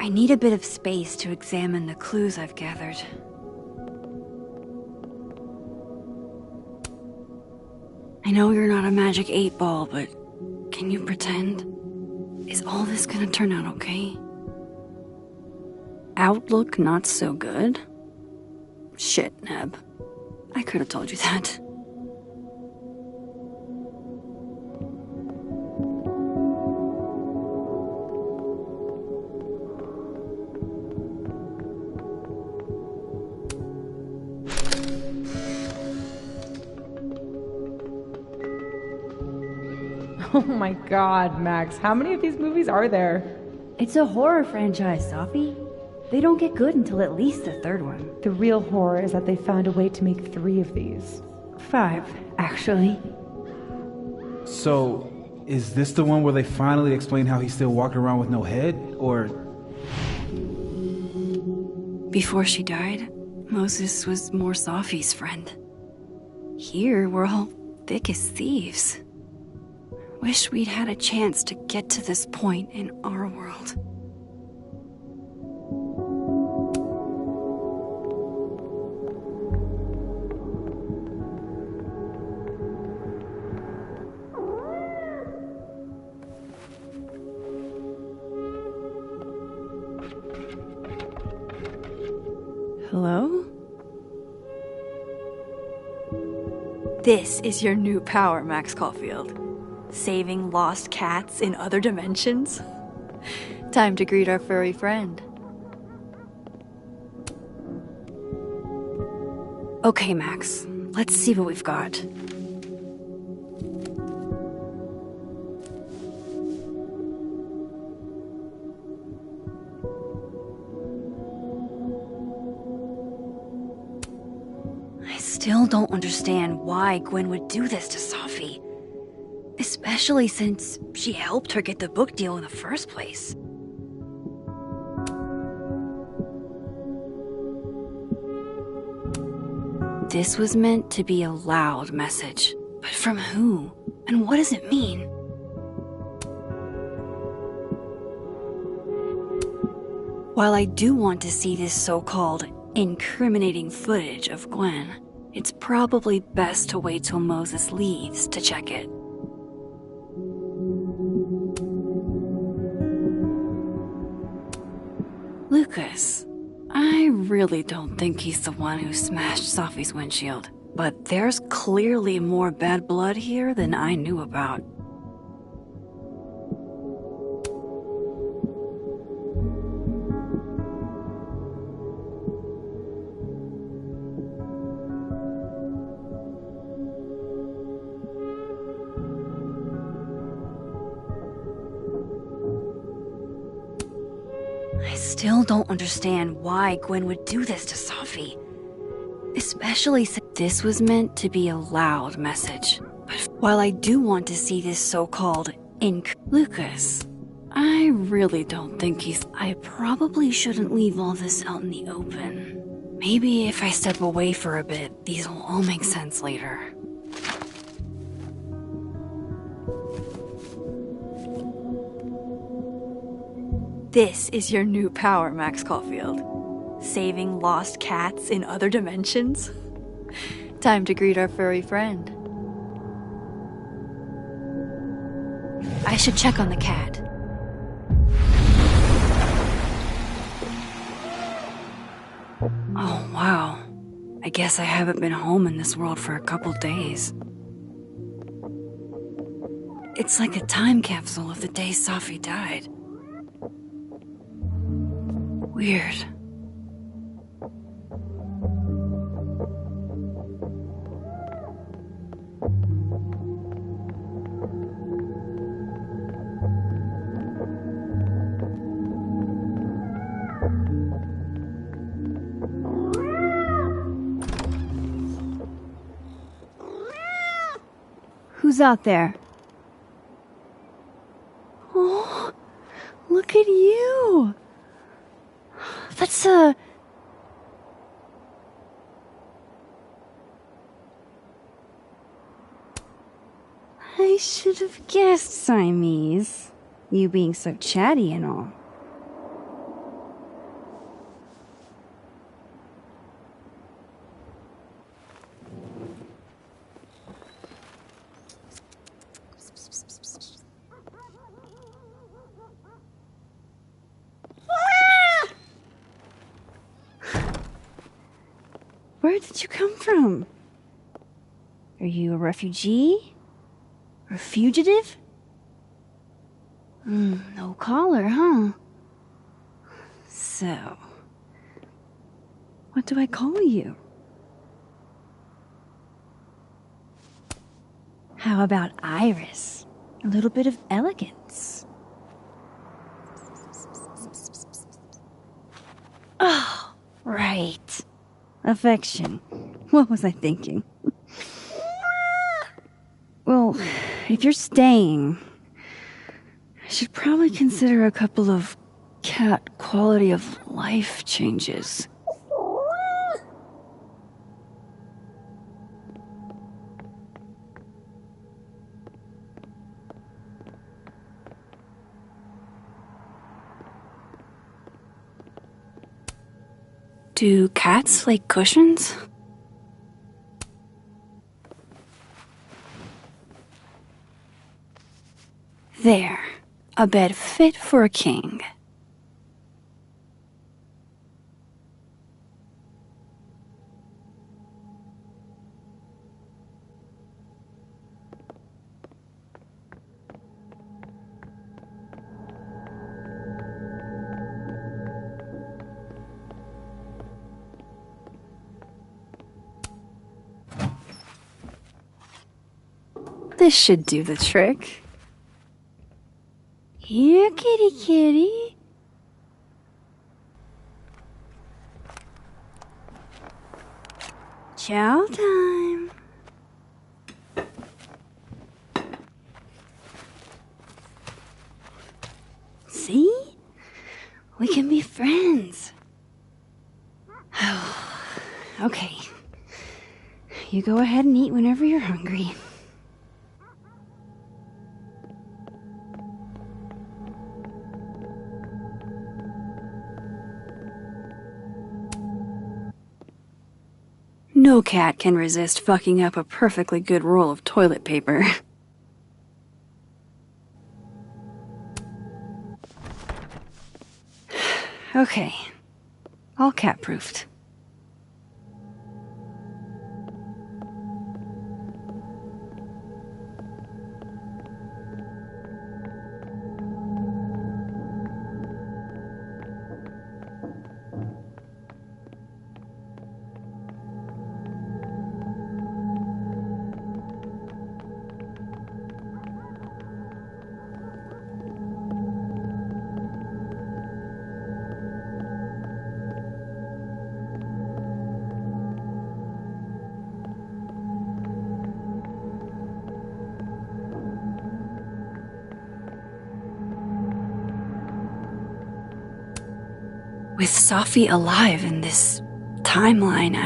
I need a bit of space to examine the clues I've gathered. I know you're not a magic 8-ball, but can you pretend? Is all this gonna turn out okay? Outlook not so good? Shit, Neb. I could have told you that. Oh my god, Max, how many of these movies are there? It's a horror franchise, Sophie. They don't get good until at least the third one. The real horror is that they found a way to make 3 of these. 5, actually. So, is this the one where they finally explain how he's still walking around with no head? Or... Before she died, Moses was more Sophie's friend. Here, we're all thick as thieves. Wish we'd had a chance to get to this point in our world. Hello? This is your new power, Max Caulfield. Saving lost cats in other dimensions? Time to greet our furry friend. Okay, Max. Let's see what we've got. I still don't understand why Gwen would do this to Sophie. Especially since she helped her get the book deal in the first place. This was meant to be a loud message. But from who? And what does it mean? While I do want to see this so-called incriminating footage of Gwen, it's probably best to wait till Moses leaves to check it. Lucas, I really don't think he's the one who smashed Sophie's windshield, but there's clearly more bad blood here than I knew about. I still don't understand why Gwen would do this to Sophie. Especially since this was meant to be a loud message. But while I do want to see this so-called Lucas, I really don't think he's... I probably shouldn't leave all this out in the open. Maybe if I step away for a bit, these will all make sense later. This is your new power, Max Caulfield. Saving lost cats in other dimensions? Time to greet our furry friend. I should check on the cat. Oh, wow. I guess I haven't been home in this world for a couple days. It's like a time capsule of the day Sophie died. Weird. Who's out there? Oh, look at you! That's a... I should have guessed, Siamese. You being so chatty and all. Where did you come from? Are you a refugee? Or a fugitive? No collar, huh? So, what do I call you? How about Iris? A little bit of elegance. Oh, right. Affection. What was I thinking? Well, if you're staying, I should probably consider a couple of cat quality of life changes. Do cats like cushions? There. A bed fit for a king. This should do the trick. Here, kitty kitty. Chow time. See? We can be friends. Okay. You go ahead and eat whenever you're hungry. No cat can resist fucking up a perfectly good roll of toilet paper. Okay. All cat-proofed. With Safi alive in this timeline,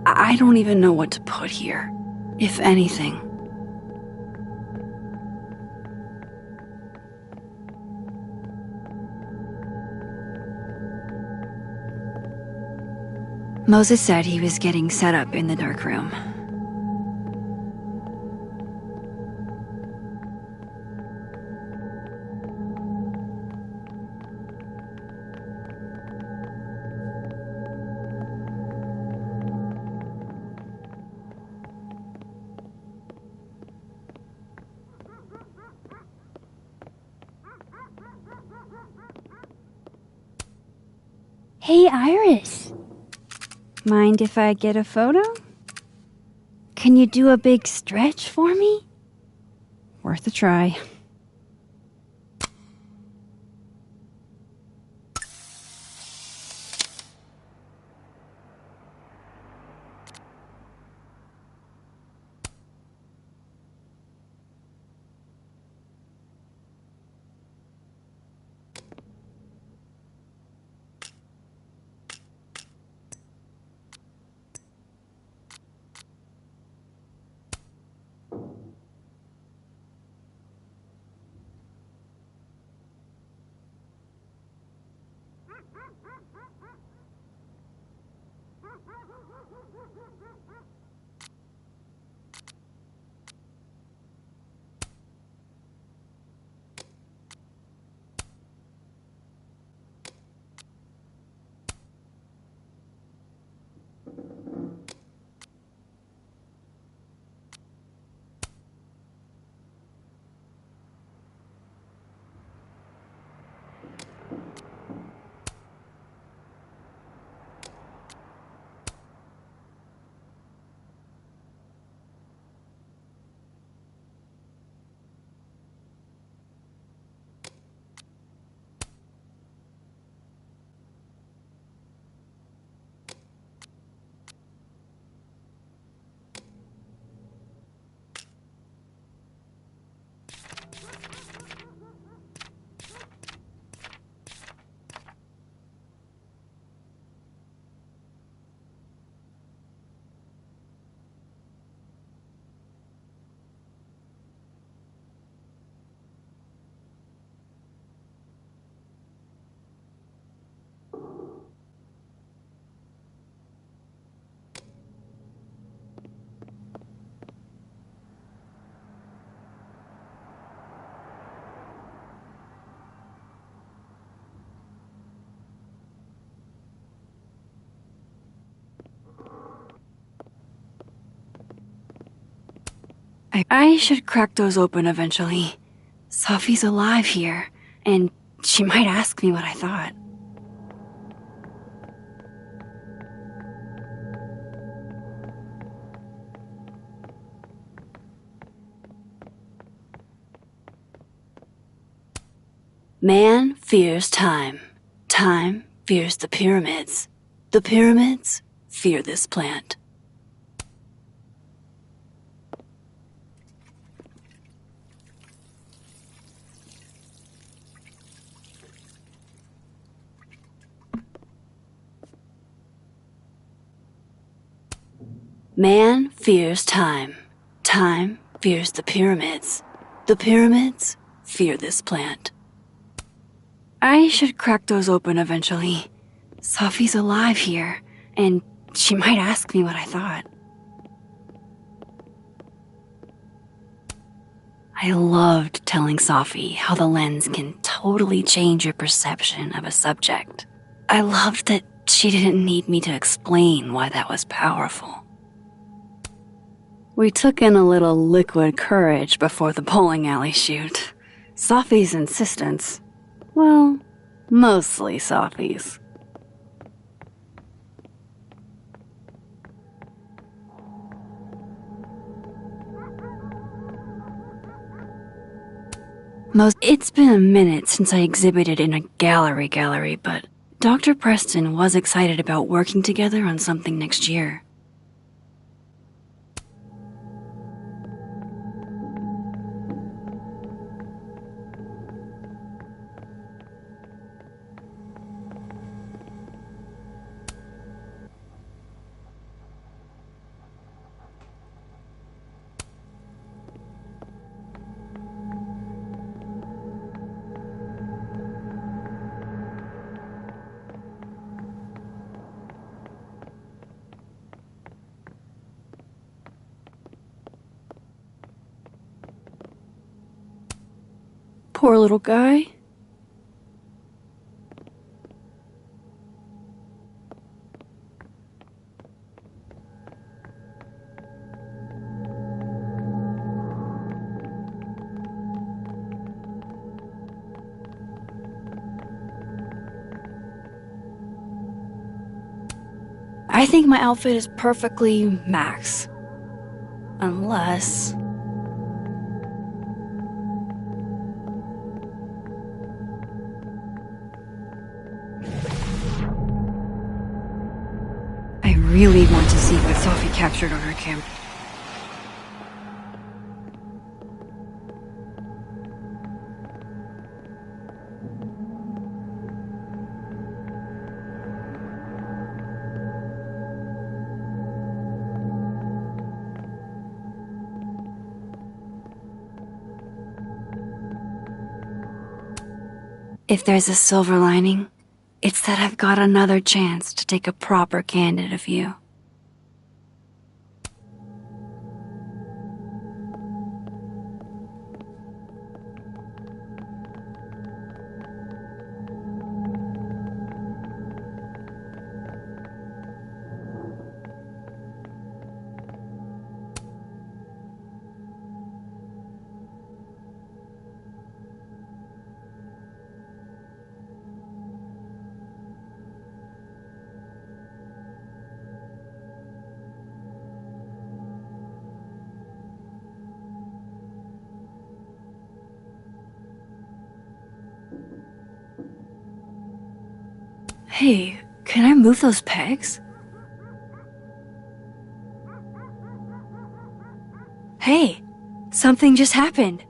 I don't even know what to put here, if anything. Moses said he was getting set up in the dark room. Hey, Iris. Mind if I get a photo? Can you do a big stretch for me? Worth a try. I should crack those open eventually. Sophie's alive here, and she might ask me what I thought. Man fears time. Time fears the pyramids. The pyramids fear this plant. Man fears time. Time fears the pyramids. The pyramids fear this plant. I should crack those open eventually. Sophie's alive here, and she might ask me what I thought. I loved telling Sophie how the lens can totally change your perception of a subject. I loved that she didn't need me to explain why that was powerful. We took in a little liquid courage before the bowling alley shoot. Sophie's insistence, well, mostly Sophie's. It's been a minute since I exhibited in a gallery, but Dr. Preston was excited about working together on something next year. Poor little guy. I think my outfit is perfectly Max. Unless... I really want to see what Sophie captured on her camera. If there's a silver lining, it's that I've got another chance to take a proper candid view. Hey, can I move those pegs? Hey, something just happened.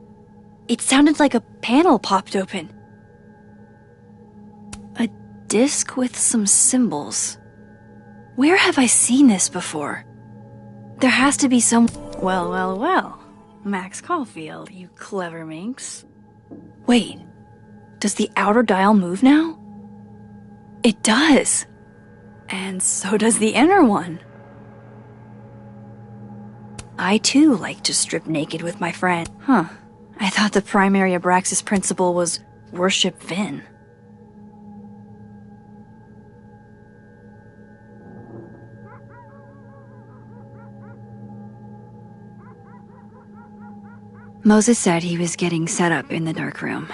It sounded like a panel popped open. A disc with some symbols. Where have I seen this before? There has to be some... Well. Max Caulfield, you clever minx. Wait, does the outer dial move now? It does. And so does the inner one. I too like to strip naked with my friend. Huh. I thought the primary Abraxas principle was worship Vin. Moses said he was getting set up in the dark room.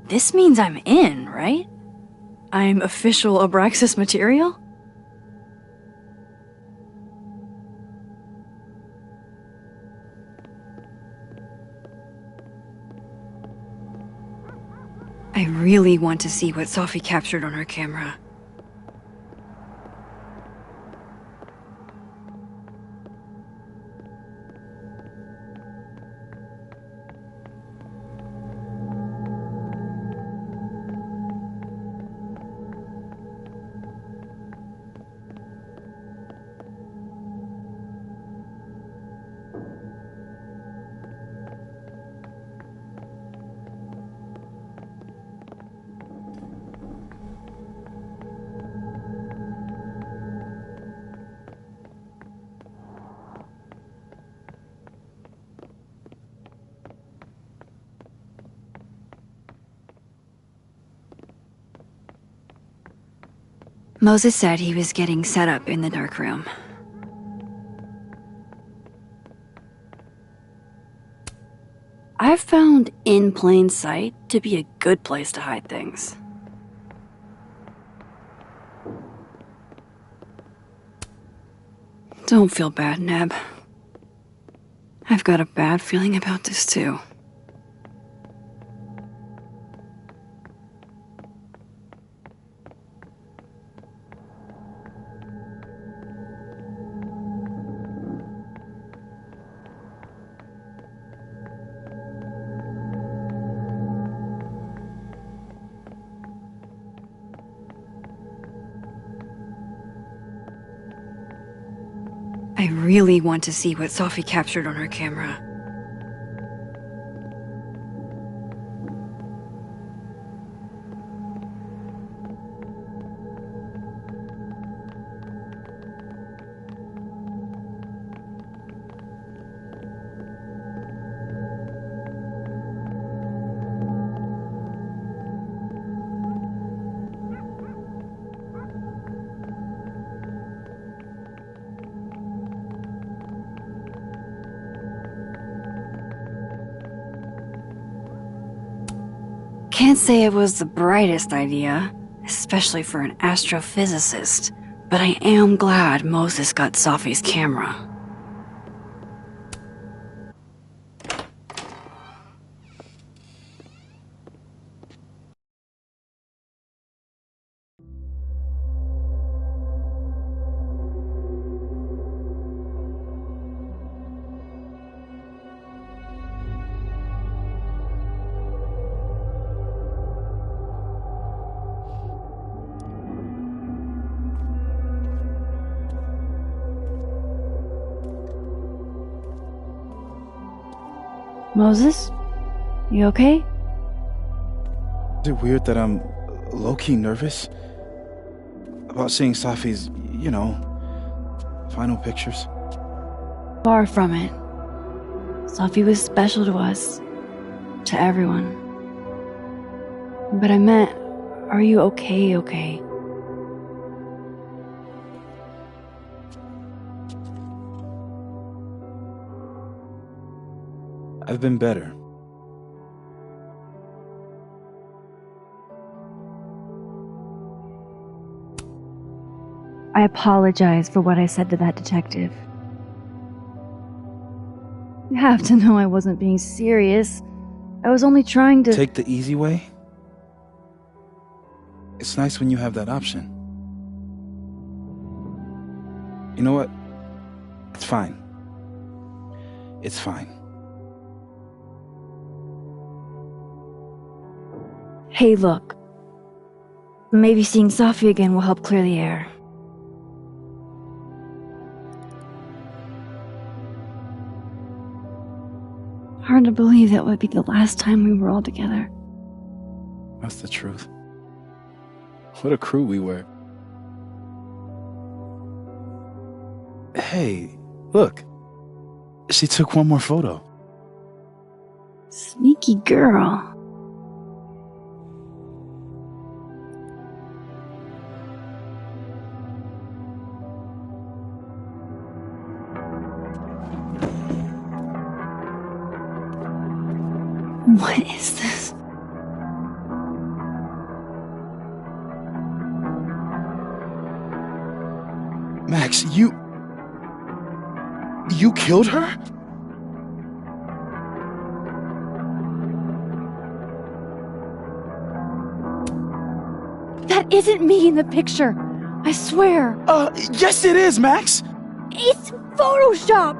This means I'm in, right? I'm official Abraxas material? I really want to see what Sophie captured on her camera. Moses said he was getting set up in the dark room. I've found in plain sight to be a good place to hide things. Don't feel bad, Neb. I've got a bad feeling about this too. I really want to see what Sophie captured on her camera. Can't say it was the brightest idea, especially for an astrophysicist, but I am glad Moses got Sophie's camera. Moses? You okay? Is it weird that I'm low-key nervous about seeing Safi's, final pictures? Far from it. Sophie was special to us. To everyone. But I meant, are you okay? I've been better. I apologize for what I said to that detective. You have to know I wasn't being serious. I was only trying to... Take the easy way? It's nice when you have that option. You know what? It's fine. It's fine. Hey, look. Maybe seeing Sophie again will help clear the air. Hard to believe that would be the last time we were all together. That's the truth. What a crew we were. Hey, look. She took one more photo. Sneaky girl. What is this? Max, you killed her? That isn't me in the picture. I swear. Yes it is, Max. It's Photoshop.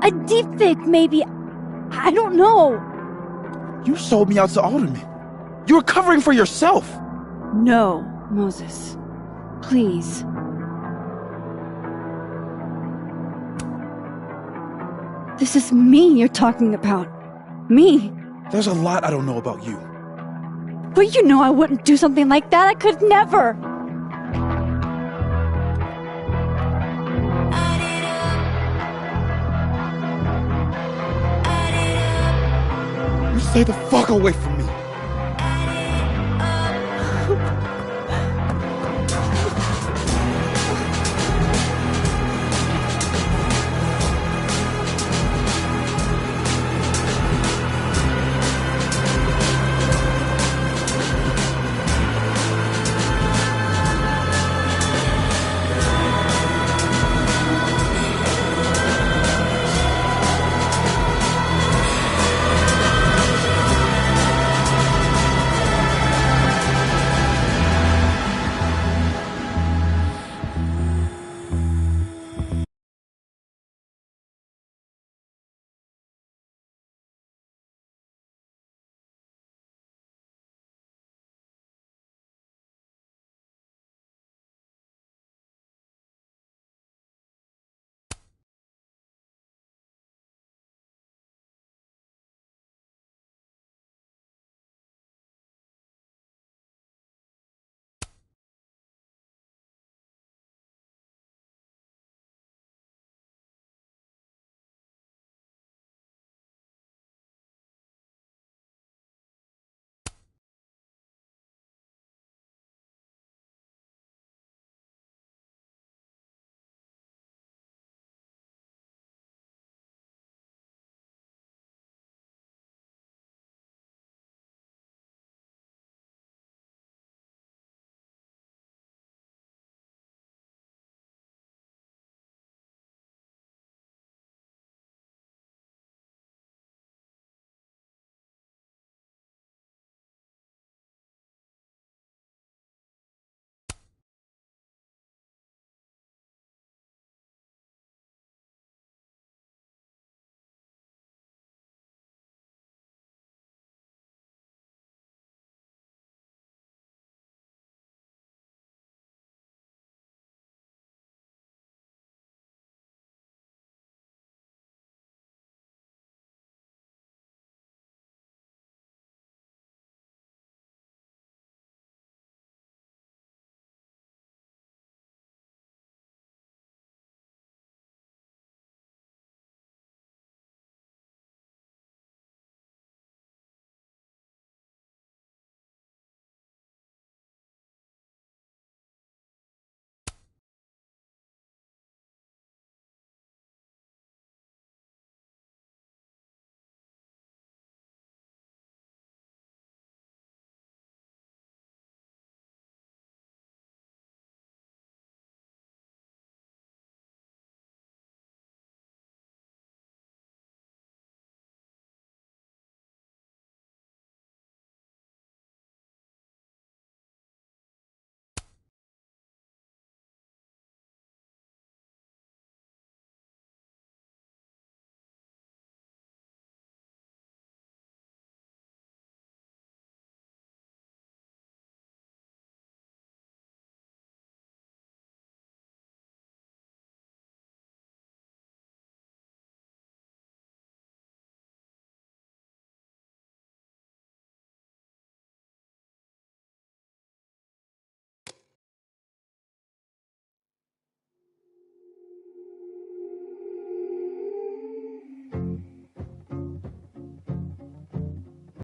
A deepfake, maybe. I don't know. You sold me out to Alderman. You were covering for yourself. No, Moses. Please. This is me you're talking about. Me. There's a lot I don't know about you. But you know I wouldn't do something like that. I could never. You stay the fuck away from me.